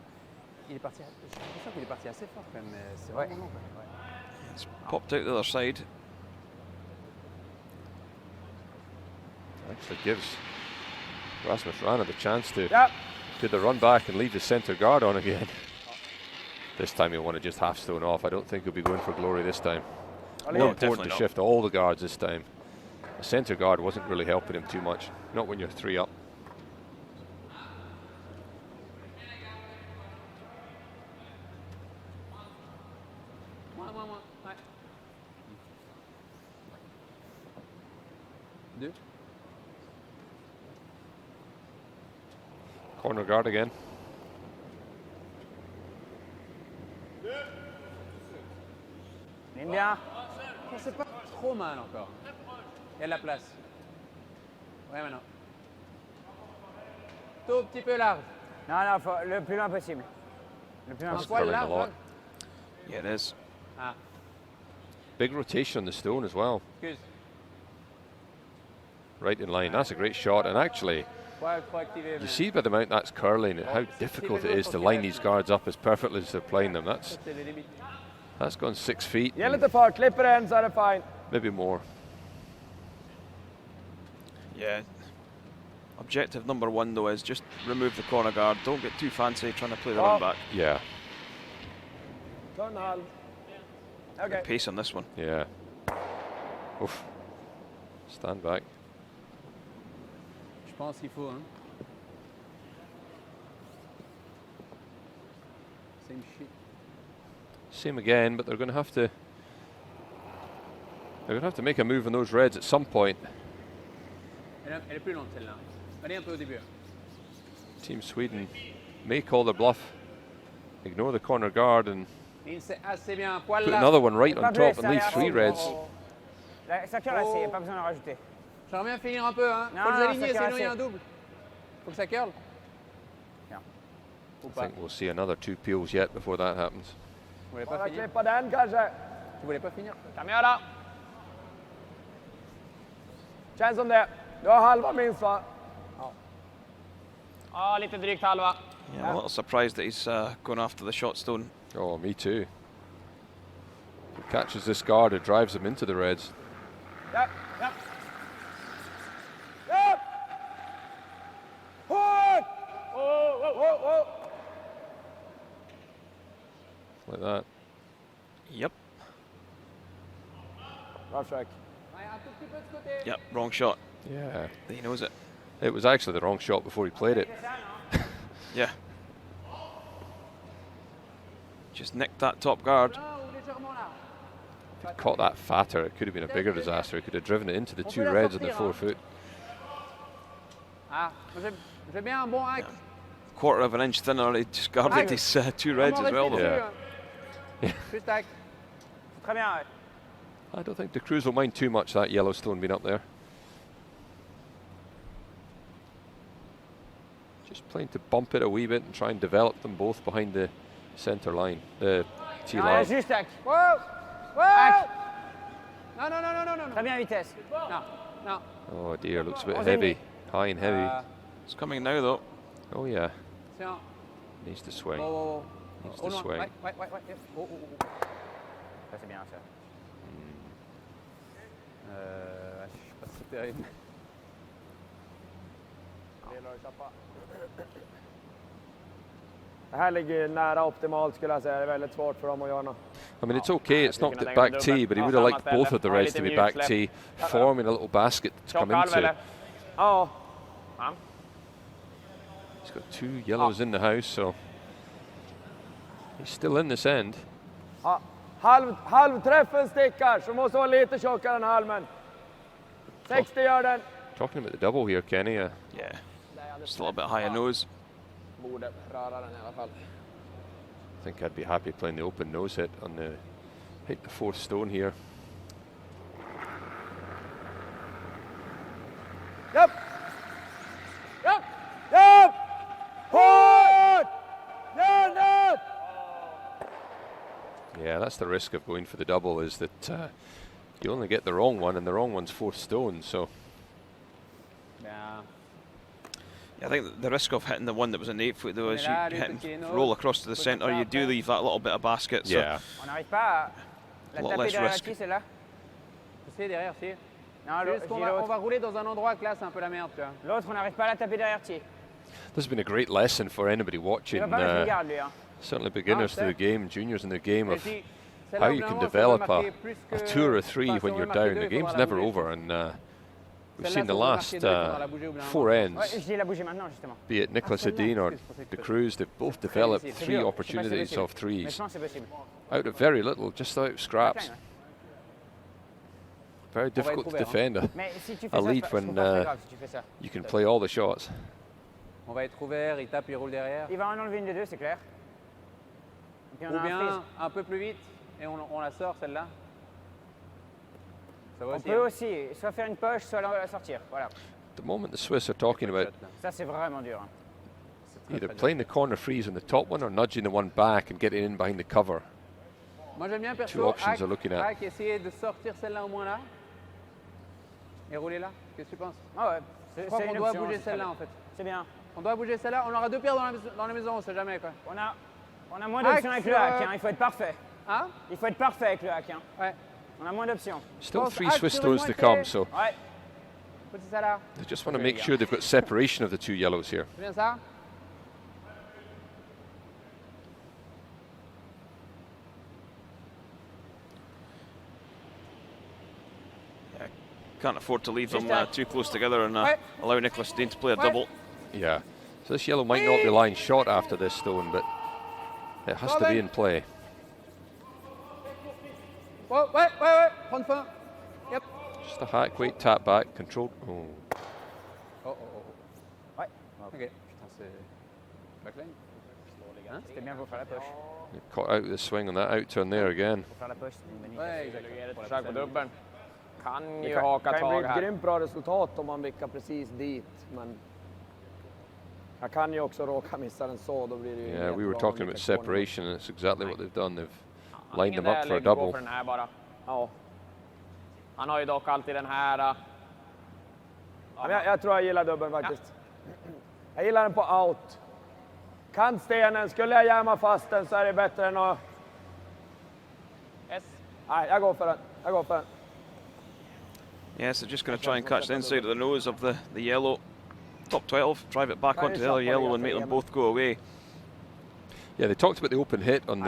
Il est parti, j'ai l'impression qu'il est parti assez fort quand même, mais c'est vraiment long. Ouais. It's popped out the other side. Actually gives Rasmus Rana the chance to do the run back and leave the centre guard on again. This time he'll want to just half stone off. I don't think he'll be going for glory this time. More important to shift all the guards this time. The centre guard wasn't really helping him too much. Not when you're 3 up. Deux. Corner guard again. Ligne bien. Ça c'est pas trop mal encore. Il y a de la place. Ouais, maintenant. Tout petit peu large. Non, non, faut le plus loin possible. Le plus loin That's possible. curling a lot. Yeah, it is. Ah, Big rotation on the stone as well. excuse. Right in line. That's a great shot. And actually, Faut activer. you mais see by the amount that's curling, how difficult it is to line these guards up as perfectly as they're playing them. ça, c'est les limites. That's gone 6 feet. Ge lite fart, klipper en så är det fine. Maybe more. Yeah. Objective number one though is just remove the corner guard. Don't get too fancy trying to play the run back. Yeah. Ta en halv. Good Okej. pace on this one. Yeah. Oof. Stand back. Je pense qu'il faut. Hein. Same shit. Same again, but they're going to have to. They're going to have to make a move on those reds at some point. Elle est plus lente celle-là. Allez un peu au début. Team Sweden may call their bluff, ignore the corner guard, and C'est assez bien. Poil put là. another one right Pas on plus top and leave extérieur, 3 faut- reds. La ceinture là, c'est pas besoin d'en rajouter. J'aimerais bien finir un peu. Hein. Non, Faut les non, aligner, ça sinon il y a assez. un double. Faut que ça curle. Bien. Ou I pas. think we'll see another 2 peels yet before that happens. Tu voulais pas Bara finir? klippa den kanske. Tu voulais pas finir? Kan vi göra. Känns som det. Du har halva minst va? Ja, lite drygt halva. Yeah, a little surprised that he's going after the shot stone. Oh, me too. He catches this guard, it drives him into the reds. Japp, japp. Japp! Hårt! Like that. Yep. Bra försök. Ouais, un tout petit peu de côté. Yep. Wrong shot. Yeah. He knows it. It was actually the wrong shot before he played it. Yeah. Just nicked that top guard. Non, ou légèrement là. If he'd caught that fatter, it could have been a bigger disaster. He could have driven it into the 2 reds on the 4 foot. Ah, j'ai bien un bon hack. Quarter of an inch thinner. He just guarded his 2 reds as well though. Yeah. Juste hack. Très bien, ouais. I don't think the Cruz will mind too much that Yellowstone being up there. Just playing to bump it a wee bit and try and develop them both behind the centre line, the T Ouais, line. juste hack. Wow! Hack. Non, non, non, non, non, non. Très bien vitesse. Non, non. Oh dear, looks a bit Oh, heavy. High and heavy. It's coming now though. Oh yeah, Tiens. needs to swing. Oh, Needs oh, to loin. swing. Ouais, ouais, ouais, ouais. Oh, oh, oh. Ça, c'est bien, ça. Ouais, je sais pas si c'est terrible. Det här ligger nära optimalt skulle jag säga. Det är väldigt svårt för dem att göra något. I mean, it's okay, it's knocked it back tee, but he would have liked both of the reds to be back tee, forming a little basket to come Tjock halv, into. eller? Ja, He's got 2 yellows in the house, so he's still in this end. ja. Halvträffen stickar, så måste vara lite tjockare än halmen. 60 gör den. Talking about the double here, Kenny. Yeah. Just a little bit higher nose. Borde röra den i alla fall. I think I'd be happy playing the open nose hit on the hit the 4th stone here. Yep. Yep. Yep. Put. Net. Yeah, that's the risk of going for the double, is that you only get the wrong one, and the wrong one's 4th stone. So Yeah. Yeah, I think the risk of hitting the one that was an 8 foot though is you Là, hit le petit and nose, roll across to the petit centre. You do après. leave that little bit of basket. So yeah, On n'arrive pas à la lot taper less derrière la risk. quille, celle-là. C'est derrière, si. Non, Juste qu'on va, on l'autre. va rouler dans un endroit que là, c'est un peu la merde, tu vois. L'autre, on n'arrive pas à la taper derrière Thier. this has been a great lesson for anybody Il watching. va pas mettre les gardes, lui. Hein. Certainly beginners to the c'est- game, juniors in the game, Et of si- how celle-là, you can au bout d'un moment, si on veut develop a marquer plus que- 2 or a 3 enfin, si when on you're veut marquer down. deux, The il game's faudra la never bouger. over, and we've Celle-là, seen si the on veut last marquer deux, il faudra la bouger au bout d'un 4 moment. ends, Ouais, je dis la bouger maintenant, justement. be it Nicholas celle-là, Edin or excuse, je pensais que the c'était- Cruz, they've both developed c'est 3 dur, je sais pas si c'est opportunities possible. of Mais je threes pense que c'est possible. out of very little, just out of scraps. Klein, ouais. Very difficult to ouvert, hein. defend Mais si tu a fais ça, lead c'est when pas très grave si tu fais ça. you can play all the shots. On va être ouvert, il tape, il roule derrière. Il va en enlever une des deux, c'est clair. Et puis on Ou a un freeze. bien un peu plus vite et on la sort celle-là. Ça va On aussi. peut hein. aussi soit faire une poche, soit la sortir. Voilà. At the moment, the Swiss are talking about Ça, c'est vraiment dur. Hein. either playing the corner freeze on the top one or nudging the one back and getting in behind the cover. Moi j'aime bien Two perso, options hack, are looking at. hack, essayer de sortir celle-là au moins là. Et rouler là. Qu'est-ce que tu penses? Ah ouais, Je c'est crois qu'on une doit option, bouger c'est très celle-là bien. en fait. C'est bien. On doit bouger celle-là, on aura 2 pierres dans la maison, on sait jamais quoi. On a moins d'options avec le hack, hein. Il faut être parfait. Hein? Il faut être parfait avec le hack. Hein. Ouais. On a moins d'options. Still Both 3 hack Swiss sur stones une to moitié. come, so Ouais. Petit ça là. they just want to make sure they've got separation of the 2 yellows here. C'est bien ça? can't afford to leave them Just that. too close together and Ouais. allow Nicholas Edin to play a Ouais. double. Yeah. So this yellow might not be lying shot after this stone, but it has to be in play. Ouais, ouais, ouais, ouais. Prendre fin. Yep. Just a hack, wait, tap back, control. Oh. Oh, oh, oh. Ouais. Ok. Putain, c'est. Backline. Hein? C'était bien pour faire la poche. Caught out of the swing on that out turn there again. Pour faire la poche, c'était une bonne idée. Ouais, exactement. Försök på dubbeln. Kan Det ju kan, haka kan ju bli tag ett här. grymt bra resultat om man vickar precis dit. Men jag kan ju också råka missa den så, då blir det ju Yeah, we were jättebra talking om man about vickar corner. separation, and it's exactly what they've done. They've Antingen lined them det up for a eller gå double. för den här bara. Ja. Han har ju dock alltid den här. Ja, men jag tror jag gillar dubbeln faktiskt. Jag gillar den på out. Kantstenen, skulle jag jamma fast den så är det bättre än att... S. Nej, jag går för den. Jag går för den. Yeah, so just going to try and catch the inside of the nose of the yellow. Top 12, drive it back onto the other yellow and make them both go away. Yeah, they talked about the open hit on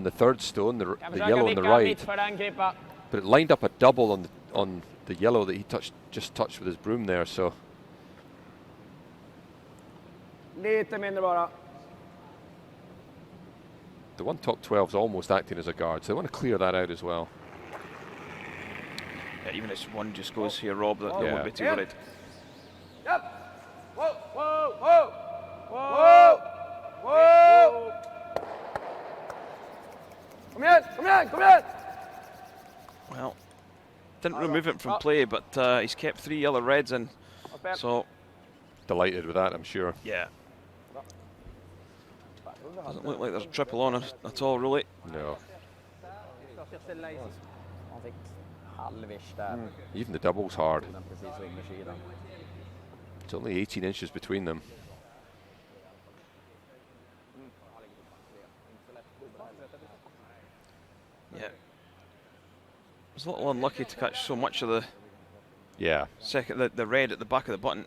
the third stone, the Kan the försöka yellow on the vicka right, mitt för den Krippa. but it lined up a double on the yellow that he just touched with his broom there. So Lite mindre bara. the one top 12 is almost acting as a guard, so they want to clear that out as well. Yeah, even if one just goes here, Rob, that they Yeah. won't be too worried. Japp! Whoa, whoa, whoa! Whoa! Whoa! Kom igen, kom igen, kom igen! Well, didn't remove it from play, but he's kept 3 yellow reds in. So, Delighted with that, I'm sure. yeah. Doesn't look like there's a triple on it at all, really. No, Sortir celle-là ici. Han fick halvish där. even the double's hard. Den precis under sidan. It's only 18 inches between them. Yeah. Was a little unlucky to catch so much of the Yeah, the red at the back of the button.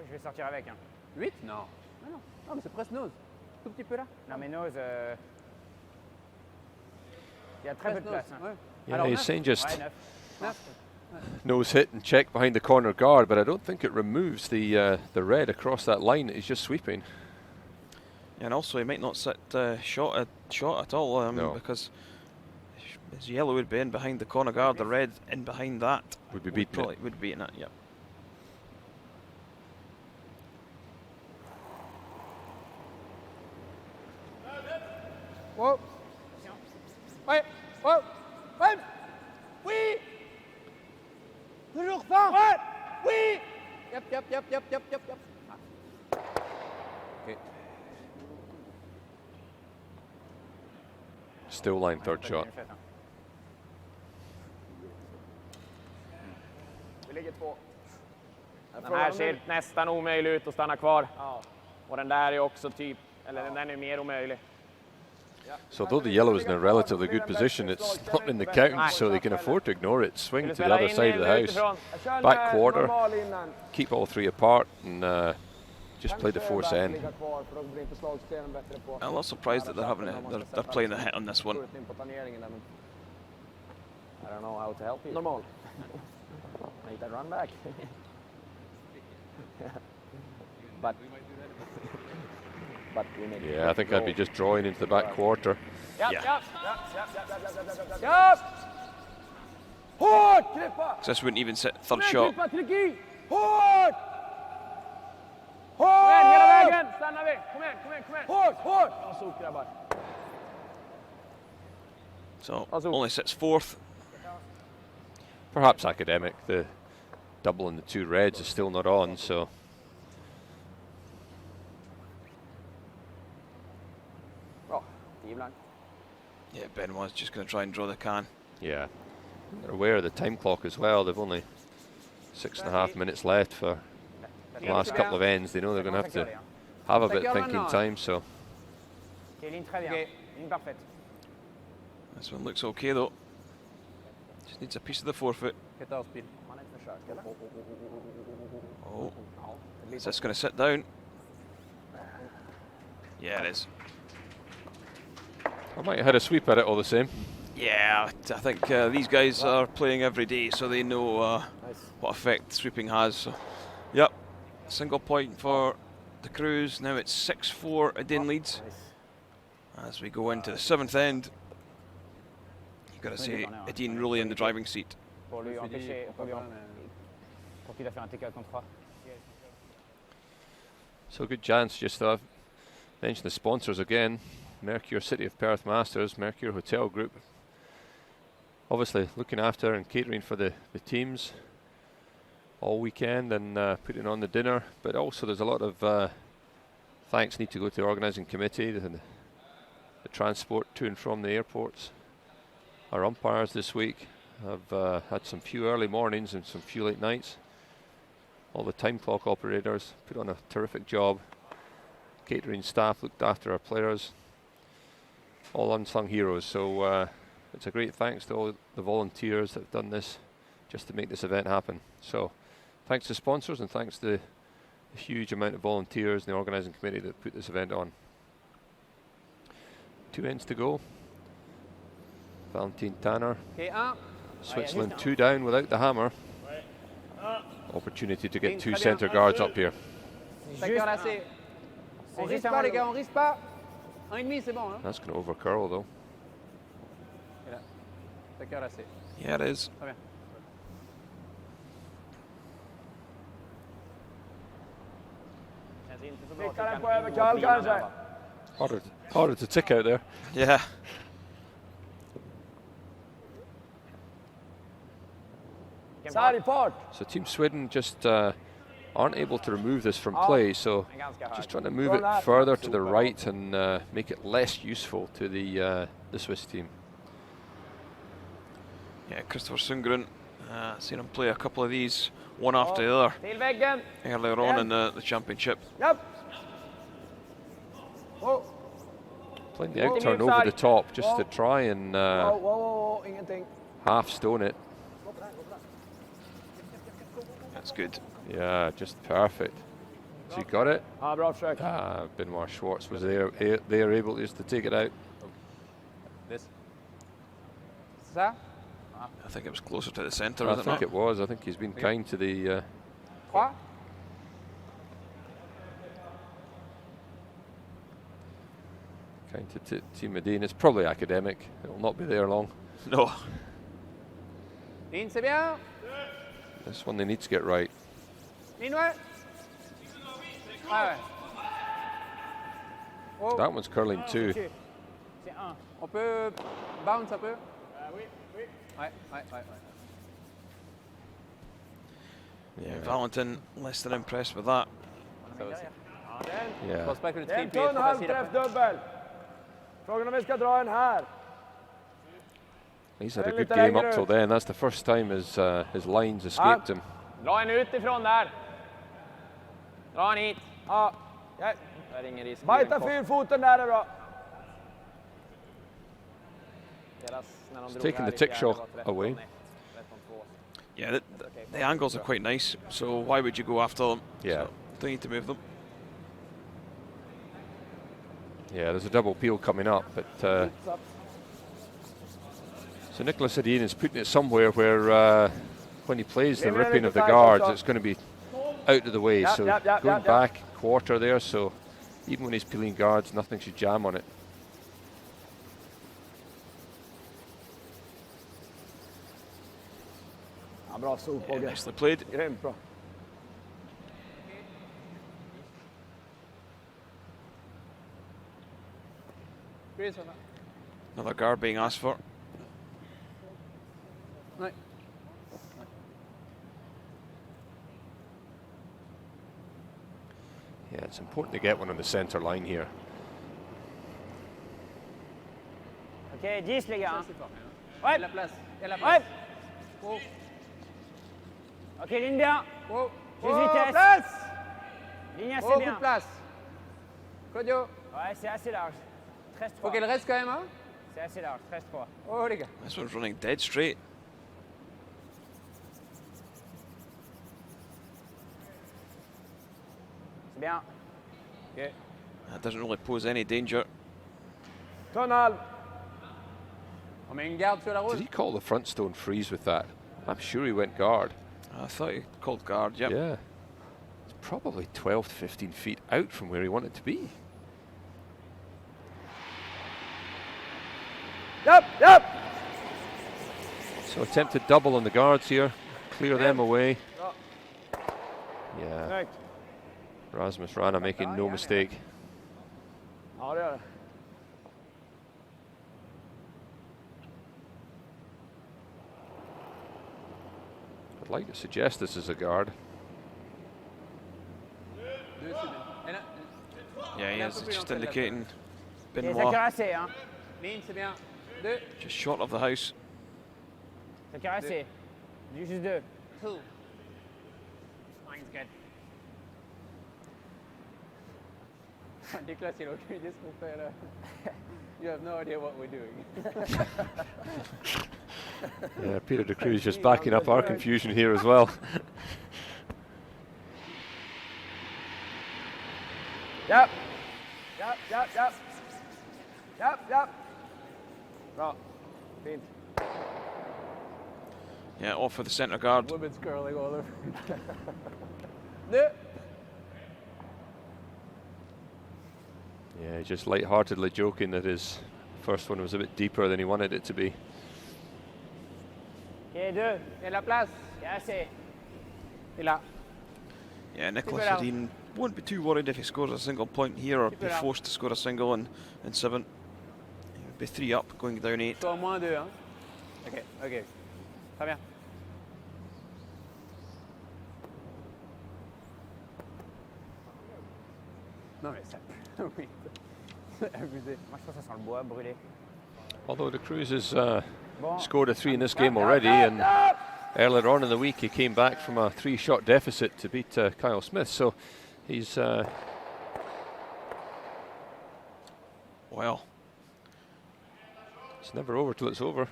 Je vais sortir avec. Hein. 8? Non. Non, non. Non, mais c'est presque nose. Tout petit peu là. Non, mais nose, il y a très peu de Presque place. nose. Hein. Ouais. yeah. Alors, He's neuf. saying just Ouais, 9. nose hit and check behind the corner guard, but I don't think it removes the red across that line that he's just sweeping. And also, he might not sit shot at all No. because his yellow would be in behind the corner guard, the red in behind that Would be beating probably it. would be in it. Yep. Oh. Ouais. Oh. Ouais. Oui. Toujours fin. Ouais. Oui. Yep. Okay. Still line third shot. Vi ligger 2. Den här ser nästan omöjlig ut att stanna kvar. Ja. Och den där är också typ, eller den är mer omöjlig. So though the yellow is in a relatively good position, it's not in the count, so they can afford to ignore it. Swing to the other side of the house, back quarter, keep all three apart, and just play the force end. I'm a little surprised that they're playing the hit on this one. I don't know how to help you. Normal. Make that run back. But we made Yeah, I think I'd be just drawing into the back quarter. Yeah. Japp! Hårt! Klippa! So this wouldn't even sit third Kom igen, shot. Klippa, tryck i! Hårt! Kom igen, hela Hårt! vägen! Stannar vi! Kom igen! Hårt! Ja, så grabbar. So only sits fourth. Perhaps academic. The double and the two reds is still not on, so Bra. 10 blank. Yeah, Ben was just going to try and draw the can. yeah. They're aware of the time clock as well. They've only 6.5 minutes left for the last couple of ends. They know they're going to have to have a bit of thinking time, so Ok, ligne très bien. Ligne parfaite. This one looks okay though. Just needs a piece of the forefoot. 14 pile. Man ett försök, eller? Oh, is this going to sit down? Yeah, it is. I might have had a sweep at it all the same. Yeah, I think these guys are playing every day, so they know what effect sweeping has. So, yep, single point for the Cruz. Now it's 6-4. Edin leads. As we go into the seventh end, you've got to say Edin really in the driving seat. Pour lui empêcher, pour qu'il a fait un TK contre 3. So good chance. Just to mention the sponsors again. Mercure City of Perth Masters, Mercure Hotel Group. Obviously looking after and catering for the teams all weekend and putting on the dinner, but also there's a lot of thanks need to go to the organising committee, the transport to and from the airports. Our umpires this week have had some few early mornings and some few late nights. All the time clock operators put on a terrific job. Catering staff looked after our players. All unsung heroes, so it's a great thanks to all the volunteers that have done this just to make this event happen. So thanks to sponsors and thanks to the huge amount of volunteers and the organising committee that put this event on. 2 ends to go. Valentine Tanner, Okay, 1. Switzerland 2 down without the hammer. Opportunity to get 2 centre guards up here. Facteur lacé. On risque pas, les gars, on risque pas. 1,5, c'est bon, hein? That's going to over curl though. Et là. Facteur lacé. Yeah, it is. Très bien. Skickar den på överkall kanske. Harder to tick out there. Yeah. Sargfart. So Team Sweden just aren't able to remove this from play, so just trying to move it further to the right and make it less useful to the Swiss team. Yeah, Christopher Sundgren, seen him play a couple of these, one after the other, Till väggen! earlier on in the championship. Japp. Oh. Playing the out turn over the top just to try and Wow, ingenting. half stone it. That's good. Yeah, just perfect. So you got it. Ja, bra försök. Benoit Schwartz was there able just to take it out. This. C'est ça? I think it was closer to the centre, I wasn't think it? it was. I think he's been kind to the 3. kind to Team Edin. It's probably academic. It will not be there long. No. Ligne, c'est bien. This one they need to get right. Ligne, ouais. Ouais, ouais. Oh. That one's curling too. C'est 1. On peut bounce un peu? Oui, oui. Ouais. Yeah, Valentin less than impressed with that. Ça aussi. Ja, den. Je Yeah. pense pas que le Den triple est tunn trop facile halvträff après. dubbel. Frågan om vi ska dra en här. He's had a Eller good lite game längre up till ut. then. That's the first time his lines escaped him. Dra en utifrån där. Dra en hit. Ja. Ja. Det är ingen risk. Bajta fyrfoten där är bra. När de He's drog taken här the i tick fjärde shot var 13-1, away. 13-2. Yeah, the angles are quite nice, so why would you go after them? Yeah. So don't need to move them. Yeah, there's a double peel coming up, but so Nicholas Edin is putting it somewhere where when he plays the Give me a ripping of the little guards, tight, it's going to be out of the way. Yep, So yep, yep, going yep, yep. back quarter there, so even when he's peeling guards, nothing should jam on it. Ja, bra sop Yeah, Bogge. nicely played. Grymt bra. Freeze on that. Another guard being asked for. Ouais. Yeah, it's important to get one on the centre line here. Ok, 10 les gars. Ça, Hein. c'est fort. Ouais. Il y a la place. Il y a la Ouais. place. Oh. Ok, ligne bien. Oh. Juste Oh, vitesse. place. Ligne assez Oh, coup bien. de place. Codio. Ouais, c'est assez large. 13-3. Faut qu'elle reste quand même, hein? C'est assez large, 13-3. Oh, les gars. This one's running dead straight. C'est bien. Ok. That doesn't really pose any danger. Tunn halv. On met une garde sur la Did route. he call the front stone freeze with that? I'm sure he went guard. I thought he called guard, yep. Yeah. It's probably 12 to 15 feet out from where he wanted to be. Japp, japp. So attempted double on the guards here. Clear them away. Yeah, Snyggt. Rasmus Rana making no mistake. Ja, det gör det. I'd like to suggest this is a guard. Deux, c'est bien. Et là, Yeah, he Yeah, is probably just not that indicating Et ça Benoit caressé, hein. ligne, c'est bien. Deux. just short of the house. Ça caressé. Juste 2. Two. Mine's good. Nicolas, il a aucune idée de ce qu'on fait là. You have no idea what we're doing. Yeah, Peter de Cruz just backing up our confusion here as well. Japp. Japp, japp, japp. Japp, japp. Bra. Fint. Yeah, off for the centre guard. Women's curling all over. Deux. Yeah, just lightheartedly joking that his first one was a bit deeper than he wanted it to be. Ok, 2. Et la place. Caressé. Et là. Yeah, Nicholas it out. Edin won't be too worried if he scores a single point here or Keep be it out. forced to score a single in 7. He would be 3 up, going down 8. Soit au moins deux, hein. Ok, ok. Très bien. Non mais ça. Oui. Abusé. Moi, je pense que ça sent le bois brûlé. Although de Cruz has Bon. scored a 3 in this game already, and earlier on in the week he came back from a 3-shot deficit to beat Kyle Smith, so he's Well, it's never over till it's over.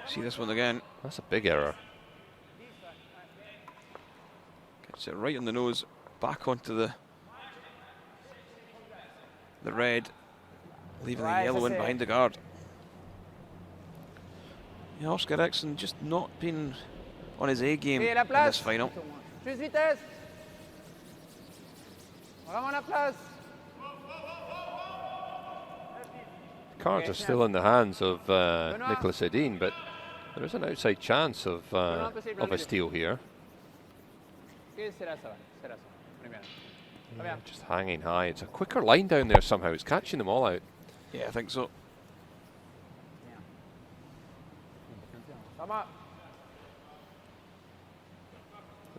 see this one again. That's a big error. Gets it right on the nose, back onto the red, leaving the Right, yellow in that's it. behind the guard. Yeah, Oscar Eriksson just not been on his A game Et la in place. this final. Juste vitesse. Vraiment la place. Cards are still in the hands of Nicholas Edin, but there is an outside chance of a steal here. Ok, c'est là, ça va. C'est là, ça va. On est bien. bien. Just hanging high. It's a quicker line down there somehow. It's catching them all out. Yeah, I think so.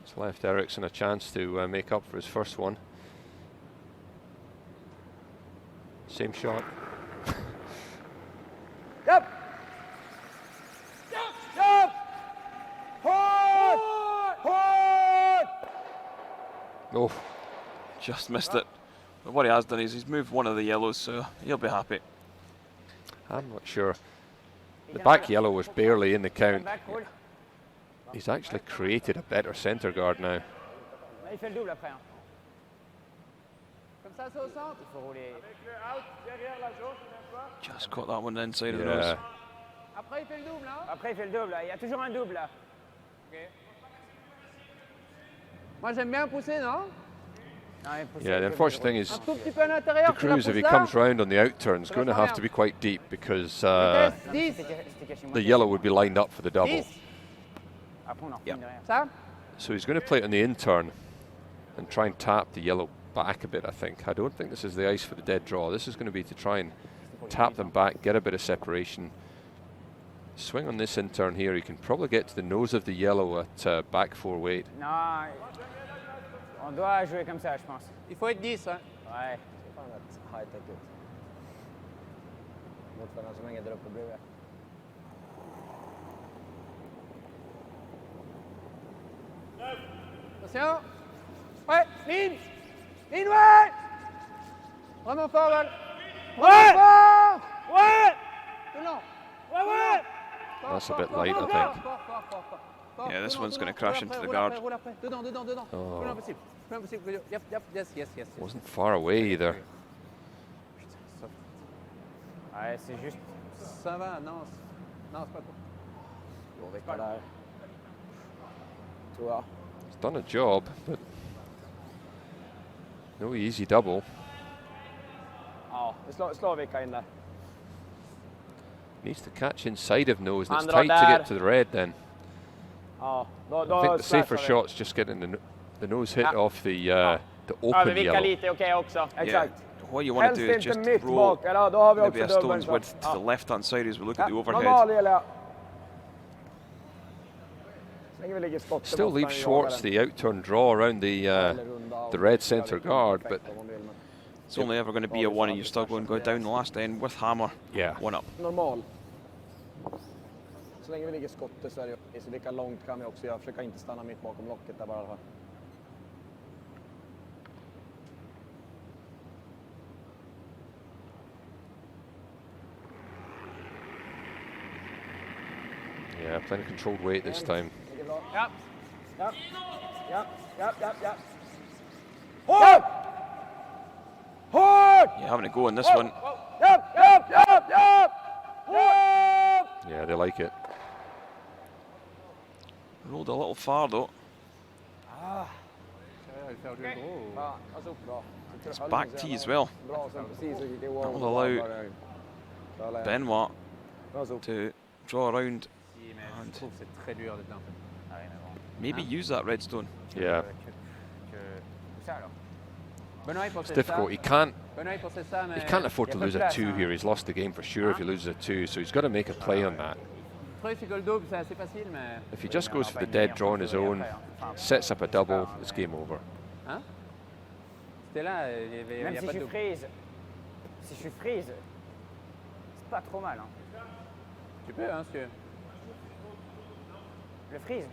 It's left Ericsson a chance to make up for his first one. Same shot. Yep. Yep. Hard. Hard. Oh, Just missed it. But what he has done is he's moved one of the yellows, so he'll be happy. I'm not sure. The back yellow was barely in the count. Back, hold. He's actually created a better centre guard now. Là, il fait le double après. Hein. Comme ça, c'est au centre. Il faut rouler. Just caught that one inside of the Yeah. nose. Après, il fait le double, hein. Après, il fait le double. Là. Il y a toujours un double là. Moi, j'aime bien pousser, non? Non, il faut Yeah, the unfortunate thing is Un tout petit peu à l'intérieur. the tu la Cruz, if he pousses comes là. round on the outturn, is going to have to be quite deep because Vitesse, 10. C'était caché moi. the yellow would be lined up for the double. 10. Après, on en refait Yep. une derrière. Ça? So he's going to play it on the in-turn and try and tap the yellow back a bit, I think. I don't think this is the ice for the dead draw. This is going to be to try and tap them back, get a bit of separation. Swing on this in-turn here. He can probably get to the nose of the yellow at back 4 weight. Non, on doit jouer comme ça, je pense. Il faut être 10, hein. Ouais. Fan rätt high-tech ut. Motståndaren som hänger där uppe bredvid. Attention. Ouais, ligne. Ligne, ouais. Vraiment fort, Val. Vraiment fort. Ouais. Tout long. Ouais, ouais. Fort, That's a fort, bit fort, light, I fort, think. fort, fort, fort, fort. Yeah, this Tout long, one's tout gonna long. crash Roule into après, the roule après, guard. roule après. Dedans, dedans, dedans. Oh. Plus loin possible. Plus loin possible. Yep, yep, yes, yes, yes. Wasn't far away either. Ouais, c'est juste. Ça va, non. Non, c'est pas cool. Två veckor där. Tror jag. He's done a job, but no easy double. Ja, vi slår vicka in där. Needs to catch inside of nose, and it's Andra tight to där. get to the red then. Ja, då I think the safer slashar vi. shot's just getting the nose hit Ja. off the Ja, vi open vickar yellow. lite okej också. Exakt. What you want Helst to do is inte just mitt roll bak, eller då har vi maybe också a dubbeln. stone's width to the left-hand side as we look at the Normal overhead. gillar jag. Så länge vi ligger i skott. Still leaves Schwartz the outturn draw around the red centre guard, but It's only ever going to be a one, and you're still going to go down the last end with hammer. yeah. One up. Normal. Så länge vi ligger i skottet så är det okej. Så lika långt kan vi också göra. Försöka inte stanna mitt bakom locket där bara i alla fall. Yeah, plenty of controlled weight this time. Ligger bra. Yep. Japp. Japp, japp, japp, japp. Hårt! Hårt! You're having a go on this one. Japp, japp, japp, japp! Japp! Yeah, they like it. Rolled a little far though. Ja, alltså bra. It's back tee as well. Bra sen precis. Det That will allow Benoit Bra så. to draw around, Si, mais je trouve que c'est très dur dedans. Ah oui, mais bon. maybe use that redstone. Yeah, Tout ça alors. Benoît, il it's pensait ça. difficult. He can't Ça, mais He can't afford to y a pas lose de a place, 2 hein. here. He's lost the game for sure if he loses a 2, so he's got to make a play on that. le truc, c'est que le double, c'est assez facile, mais. If he just goes for the dead draw on his own, sets up a double, it's game over. Hein? C'était là, il n'y Même a si pas je de suis double. freeze, si je suis freeze, c'est pas trop mal. Hein. Tu peux, hein, si tu veux. Le freeze,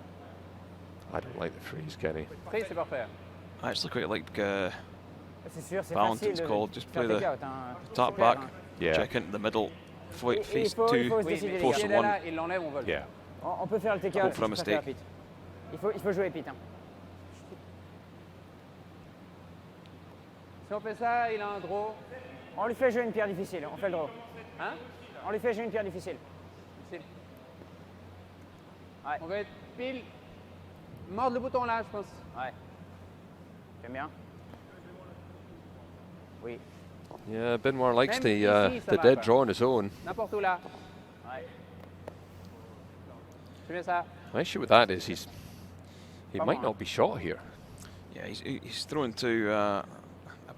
I don't like the freeze, Kenny. Freeze, c'est parfait. I actually quite like c'est sûr, c'est Balance, facile it's de called. Just faire play des the take-out, hein. tap Super, back, hein. Yeah, check into the middle, Il face faut se 2, décider, Oui, les mais gars. Post si elle est one. là, il l'enlève, on vole. yeah. On peut faire le take-out. Hope for a si tu préfères, mistake. Pete. Il faut jouer Pete. Hein. Si on fait ça, il a un draw. On lui fait jouer une pierre difficile, on fait le draw. Hein? On lui fait jouer une pierre difficile. Difficile. Ouais. On va être pile. Mordre le bouton là, je pense. Ouais. J'aime bien. Oui. Yeah, Benoit likes Même the ici, ça the va, dead quoi. draw on his own. N'importe où là. Ouais. C'est bien ça. My issue with that is he Come might on. not be shot here. Yeah, he's thrown to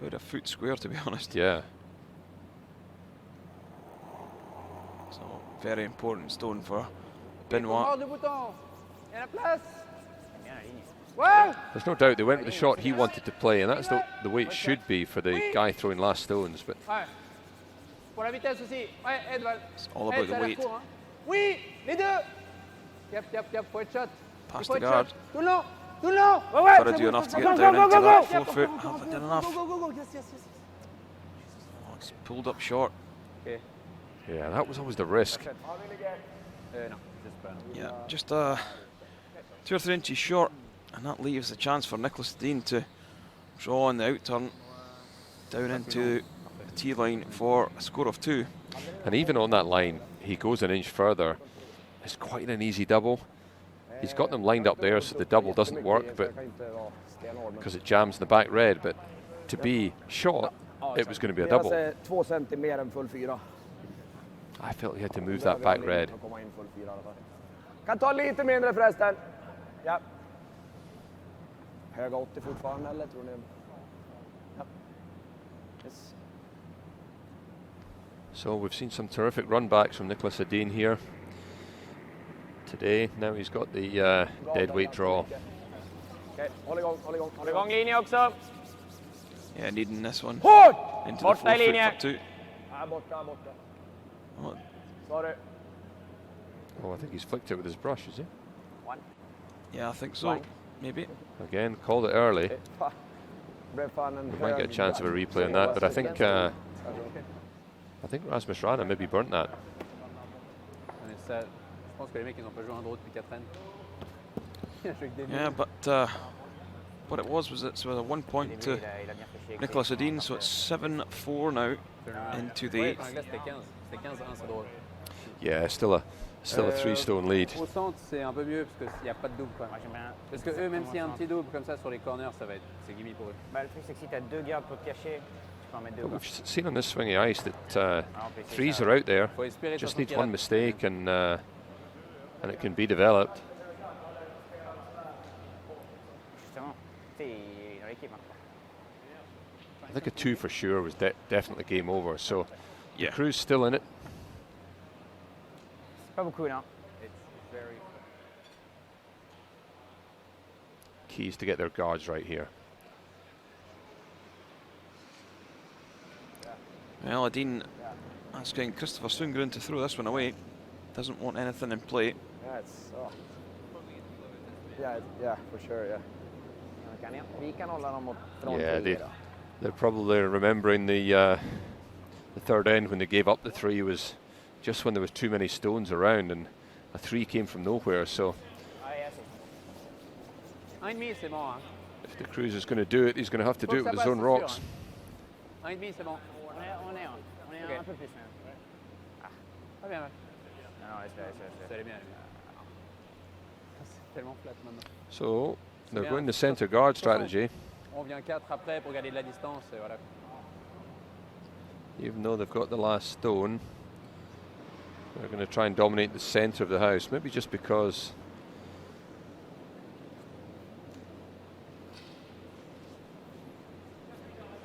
about a foot square, to be honest. Yeah. So very important stone for Encore Benoit. 2 boutons. Et la place. Bien la ligne. Ouais. There's no doubt they went with the shot he wanted to play, and that's the way it should be for the guy throwing last stones. But Ouais. Pour la vitesse aussi. Ouais, Ed va. It's all about Ed, the ça a l'air weight. court, hein. Oui, les deux. Yep, faut être shot. Pass Il faut the être guard. shot. Tout le long. Tout le long. Ouais, Got to c'est do bon, enough c'est to bon. get Go, down go, into go, that go. 4 foot. Haven't done enough. Go. Yes. Oh, it's pulled up short. Okay. yeah, that was always the risk. Non, juste pas. Yeah, just 2 or 3 inches short, and that leaves the chance for Nicholas Edin to draw on the out turn down into the tee line for a score of 2. And even on that line, he goes an inch further. It's quite an easy double. He's got them lined up there so the double doesn't work, but because it jams in the back red. But to be short, it was going to be a double. 2 cm mer än full 4. I felt he had to move that back red. Kan ta lite mindre förresten. Ja. Höga 80 fortfarande eller tror ni? Ja. Yes. So we've seen some terrific run backs from Nicholas Edin here today. Now he's got the dead weight draw. Okej, håll igång. Håll igång linje också. Yeah, needing this one Hård! into the Borta 4 i foot linje. for 2. Borta. Oh, Sorry. Oh, I think he's flicked it with his brush, is he? yeah, I think so. Maybe. Again, called it early. Blev fan en We might get a chance of a replay on that, but I think Rasmus Rana maybe burnt that. On est seul. Je pense que les mecs ils n'ont pas joué un draw depuis 4 ans. Yeah, but what it was it's with a 1 point to Il a bien fait chier. Nicholas Edin, so it's 7-4 now into the Ouais, 8th. en anglais c'était 15. C'était 15-1, c'est drôle. Yeah, still a 3-stone lead. Au centre, c'est un peu mieux parce qu'il n'y a pas de double. Quoi. Moi, j'aime bien. Parce que eux, même s'il y a un petit double comme ça sur les corners, ça va être c'est gimme pour eux. Bah, le truc, c'est que si tu as 2 gardes pour te cacher, tu peux en mettre 2. But we've seen on this swingy ice that Ah, on peut essayer threes ça. are out there. Faut espérer Just sur needs son one pirate. mistake and it can be developed. Justement, tu sais, il est dans l'équipe. Hein. I think a 2 for sure was definitely game over. So Yeah. Cruz still in it. C'est pas beaucoup, là. It's very Keys to get their guards right here. Well, Edin asking Christopher Sundgren to throw this one away. Doesn't want anything in play. Yeah, it's, oh. Yeah, for sure, yeah. Vi kan hålla dem mot från Yeah, 10 då. they're probably remembering the third end when they gave up the 3 was just when there was too many stones around and a 3 came from nowhere. So Ja, jag ser. 1,5 c'est bon. Hein. if the Cruz is going to do it, he's going to have to do it with his own rocks. 1,5 c'est bon. On est Ok. un peu plus même. Pas bien, mal. Non, laisse-le. Ça allait bien, elle est bien. C'est tellement flat maintenant. So they're bien. going the center guard strategy, On vient 4 après pour garder de la distance. Et voilà. even though they've got the last stone. They're going to try and dominate the center of the house, maybe just because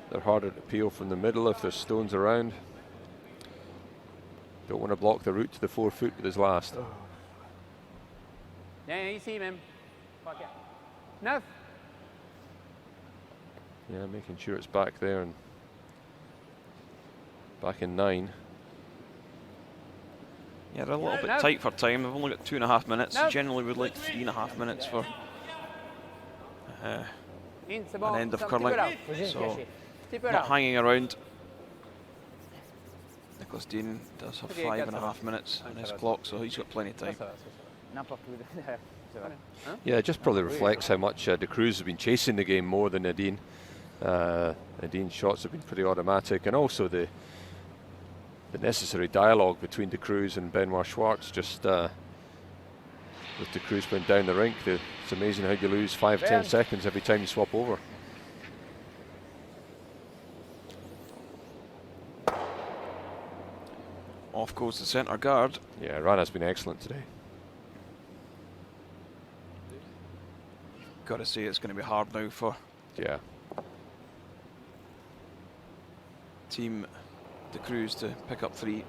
they're harder to peel from the middle if there's stones around. Don't want to block the route to the 4 foot with his last. Viens ici même. 9. Yeah, making sure it's back there and back in 9. Yeah, they're a little bit No. tight for time. They've only got 2.5 minutes. No. Generally, would like 3.5 minutes for In, c'est bon. an end of C'est un petit peu curling. là. Faut juste So, cacher. Un petit peu not là. hanging around. Nicholas Edin does have Okay, 5.5 minutes on his ça va. clock, so he's got plenty of Ça, time. ça va, ça va. N'importe où. C'est vrai. Yeah, it just probably reflects how much the Cruz have been chasing the game more than Edin. Edin's shots have been pretty automatic, and also the necessary dialogue between De Cruz and Benoit Schwartz. Just with De Cruz going down the rink, it's amazing how you lose 5-10 seconds every time you swap over. Off goes the centre guard. Yeah, Rana's been excellent today. Got to say, it's going to be hard now for Yeah. Team the Cruz to pick up 3.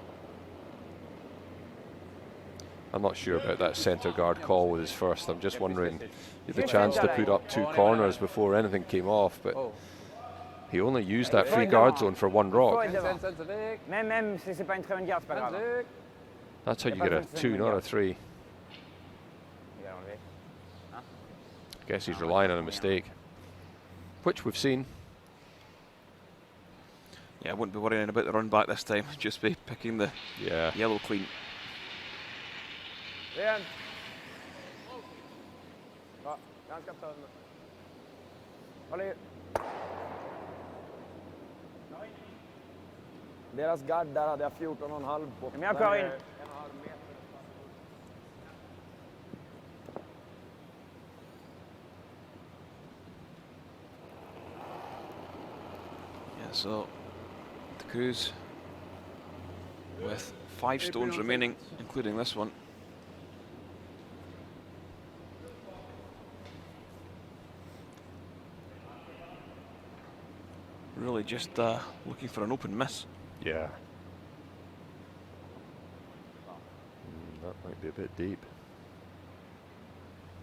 I'm not sure about that centre guard call with his first. I'm just wondering, he had the chance to put up 2 corners before anything came off, but he only used that free guard zone for 1 rock. Même si c'est pas une très bonne garde, c'est pas grave. That's how you get a 2, not a 3. I guess he's relying on a mistake, which we've seen. Yeah, I wouldn't be worrying about the run back this time. Just be picking the yellow clean. Ren. Bra, ganska tunn. Håll i. Deras guard där hade jag 14,5 på. Men jag kör in. Yeah, so the Cruz with 5 stones remaining, including this one. Really just looking for an open miss. Yeah. That might be a bit deep.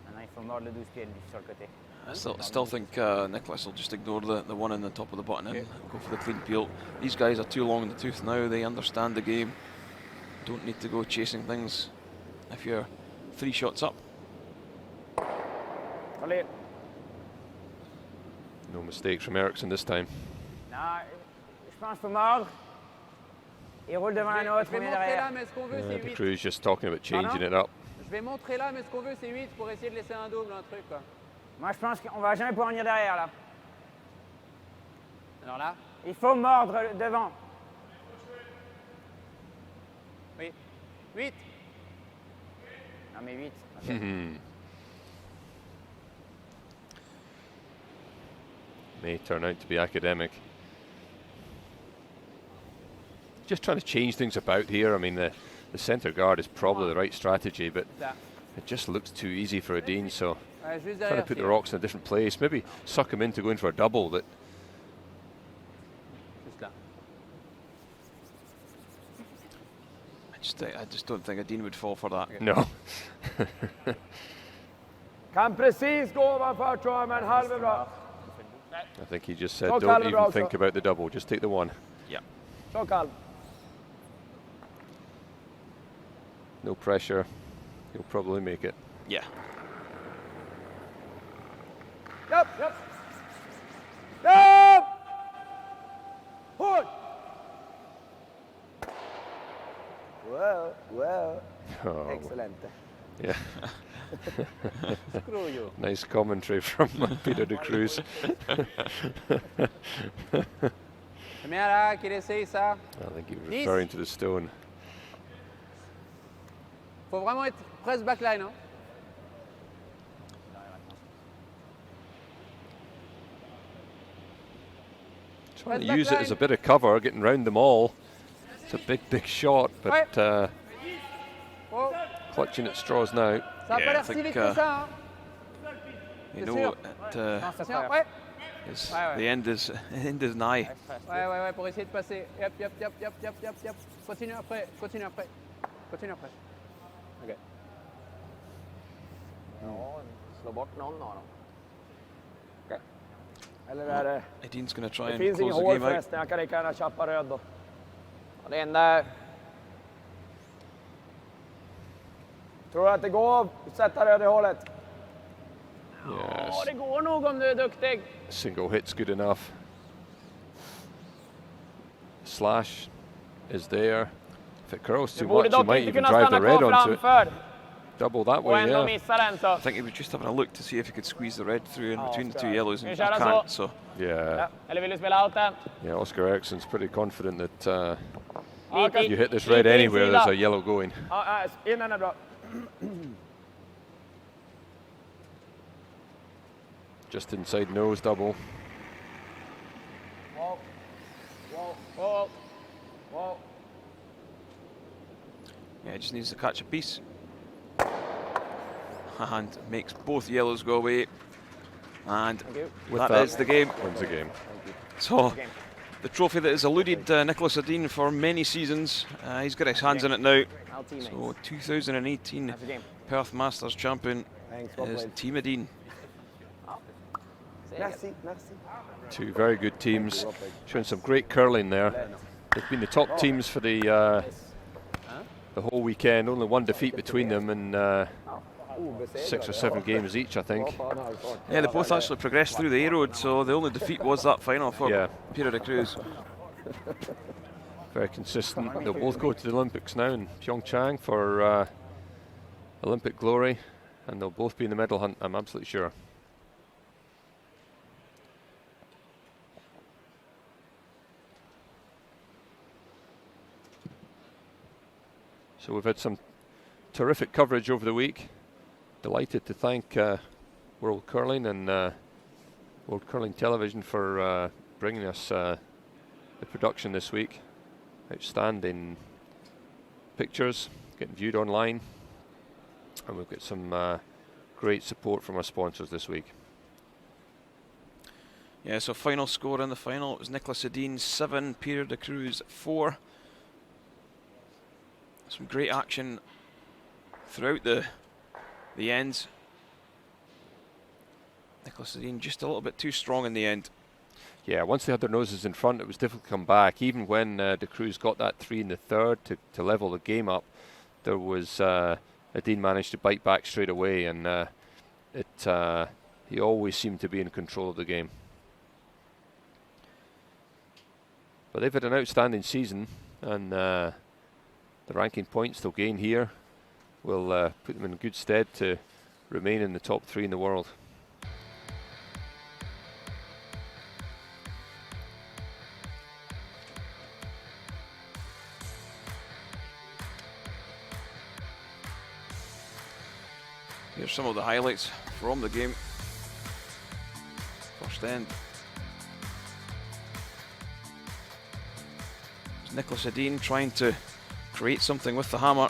Maintenant, il faut mordre le 12 pieds sur le côté. I still think Nicholas will just ignore the one in the top of the button and go for the clean peel. These guys are too long in the tooth now. They understand the game. Don't need to go chasing things if you're 3 shots up. Håll i. No mistakes from Eriksson this time. Non, je pense qu'il faut mordre. Il roule devant un autre, Je vais on est montrer là, derrière. mais ce qu'on veut, c'est The 8. Cruz just talking about changing it up. Je vais montrer là, mais ce qu'on veut, c'est 8 pour essayer de laisser un double, un truc, quoi. Moi, je pense qu'on va jamais pouvoir venir derrière, là. Alors là, Il faut mordre devant. oui. 8. Non, mais 8. May turn out to be academic. Just trying to change things about here. I mean, the centre guard is probably the right strategy, but Ça. it just looks too easy for Edin, so Ouais, juste trying to derrière. put the rocks in a different place. Maybe suck him into going for a double. That Juste là. I just don't think Edin would fall for that. no. Kan precis gå ovanför tror jag, men halv är bra. I think he just said, So don't Calvin even Rouse. think about the double. Just take the 1. Så kalm. No pressure. He'll probably make it. Yeah. Japp, japp. Japp! Hårt! Well. Oh, Excellent. yeah. Screw you. Nice commentary from Peter de Cruz. Combien là? Quel essaye ça? I think he was 10. referring to the stone. Faut vraiment être presque backline, hein? Trying to use it as a bit of cover, getting round them all. It's a big shot, but Oh, clutching at straws now. ça a Yeah, pas I l'air si think, vite que ça, hein? You C'est know, sûr. Non, ça Tiens, traverse. ouais. the end is nigh. Ouais, pour essayer de passer. Yep. Continue après. Ok. Slå bort någon av dem. Okej. Eller är det... Edin's going to try Det and finns ingen close the hål game out. förresten, jag kan lika gärna chappa röd då. Ja, det enda... Tror du att det går att sätta röd i hålet? Ja, Yes. det går nog om du är duktig. Single hit's good enough. Slash is there. If it curls Du too borde much, you dock might inte even kunna drive the stanna red kvar onto it. framför Double that och way, ändå yeah. missa den så. I think he was just having a look to see if he could squeeze the red through in Oh, between the two okay. yellows, and he Ska vi köra can't. så? So Yeah. Ja. Eller vill du spela out den? Yeah, Oscar Eriksson's pretty confident that Okej. you hit this red Lite anywhere, insida. there's a yellow going. Ja, in den är bra. Just inside nose double. Wow. yeah, he just needs to catch a piece. And makes both yellows go away. And With that that, is the game. wins the game. So the trophy that has eluded Nicholas Edin for many seasons. He's got his hands in it now. So 2018 Perth Masters champion is Team Edin. Merci, merci. Two very good teams, showing some great curling there. They've been the top teams for the whole weekend. Only one defeat between them, and 6 or 7 games each, I think. Yeah, they both actually progressed through the A road, so the only defeat was that final for Pierre de Cruz. Very consistent. They'll both go to the Olympics now in Pyeongchang for Olympic glory, and they'll both be in the medal hunt, I'm absolutely sure. So we've had some terrific coverage over the week. Delighted to thank World Curling and World Curling Television for bringing us the production this week. Outstanding pictures getting viewed online, and we've got some great support from our sponsors this week. Yeah, so final score in the final, it was Nicholas Edin 7, Pierre de Cruz 4. Some great action throughout the ends. Nicholas Edin just a little bit too strong in the end. Yeah, once they had their noses in front, it was difficult to come back. Even when de Cruz got that 3 in the third to level the game up, there was Edin managed to bite back straight away, and he always seemed to be in control of the game. But they've had an outstanding season, and the ranking points they'll gain here will put them in good stead to remain in the top 3 in the world. Here's some of the highlights from the game. First end. It's Nicholas Edin trying to create something with the hammer.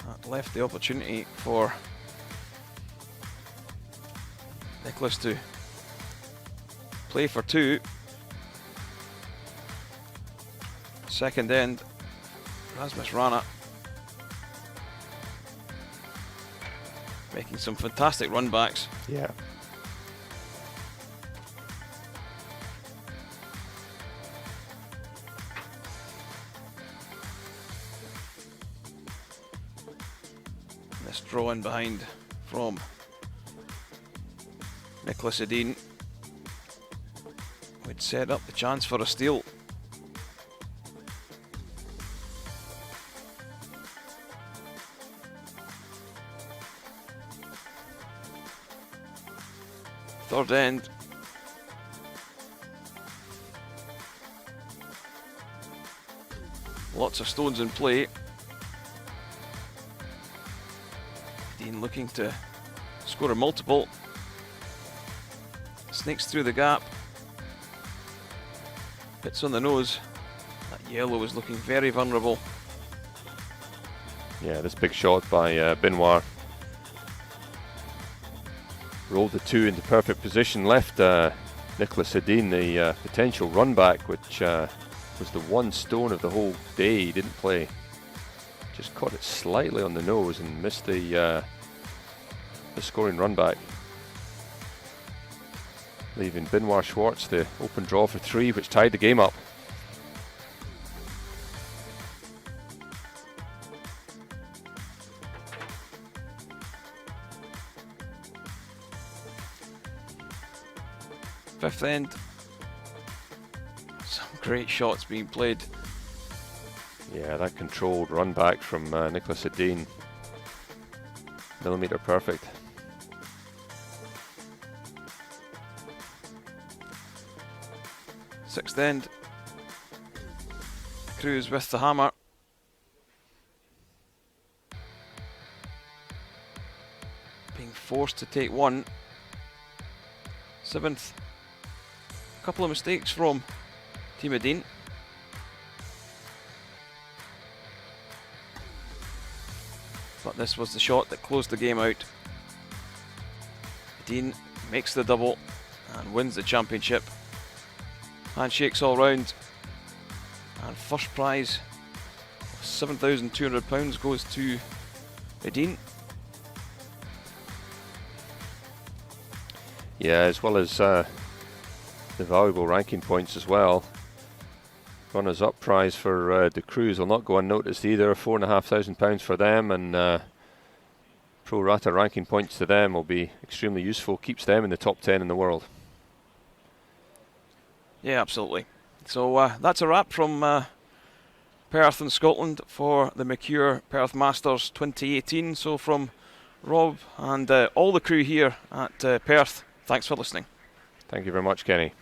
That left the opportunity for Nicholas to play for 2. Second end, Rasmus Rana making some fantastic run backs. Yeah. This draw in behind from Nicholas Edin would set up the chance for a steal. Third end. Lots of stones in play. Edin looking to score a multiple. Snakes through the gap. Hits on the nose. That yellow is looking very vulnerable. Yeah, this big shot by Benoit rolled the 2 into perfect position, left Nicholas Edin the potential run back, which was the one stone of the whole day he didn't play. Just caught it slightly on the nose and missed the scoring run back, leaving Benoit Schwartz the open draw for 3, which tied the game up. Fifth end. Some great shots being played. Yeah, that controlled run back from Nicholas Edin. Millimeter perfect. Sixth end. Cruz with the hammer. Being forced to take 1. Seventh. A couple of mistakes from Team Edin. But this was the shot that closed the game out. Edin makes the double and wins the championship. Handshakes all round, and first prize of £7,200 goes to Edin. Yeah, as well as the valuable ranking points as well. Runners-up prize for the Cruz will not go unnoticed either. £4,500 for them, and pro rata ranking points to them will be extremely useful. Keeps them in the top 10 in the world. Yeah, absolutely. So that's a wrap from Perth in Scotland for the Mercure Perth Masters 2018. So from Rob and all the crew here at Perth, thanks for listening. Thank you very much, Kenny.